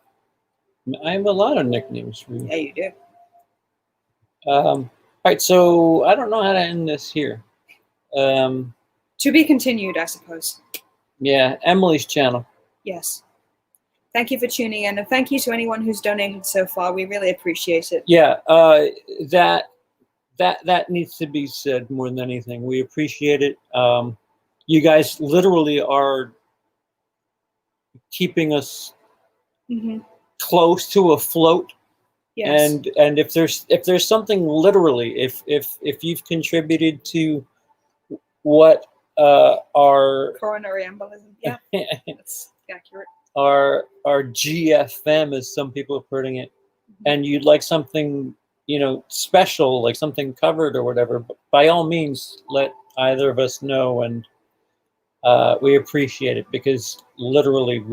I have a lot of nicknames for you. Yeah, you do. All right, so I don't know how to end this here. To be continued, I suppose. Yeah, Emily's channel. Yes. Thank you for tuning in, and thank you to anyone who's donated so far. We really appreciate it. Yeah, that needs to be said more than anything. We appreciate it. You guys literally are keeping us close to afloat. Yes. And if there's something literally, if you've contributed to what our coronary embolism. Yeah, that's accurate. Our GFM, as some people are putting it, and you'd like something, special, like something covered or whatever, by all means, let either of us know, and we appreciate it, because literally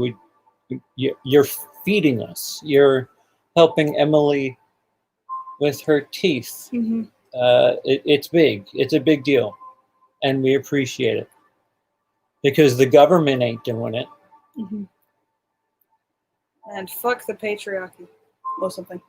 you're feeding us. You're helping Emily with her teeth. It's big. It's a big deal, and we appreciate it, because the government ain't doing it. And fuck the patriarchy or something.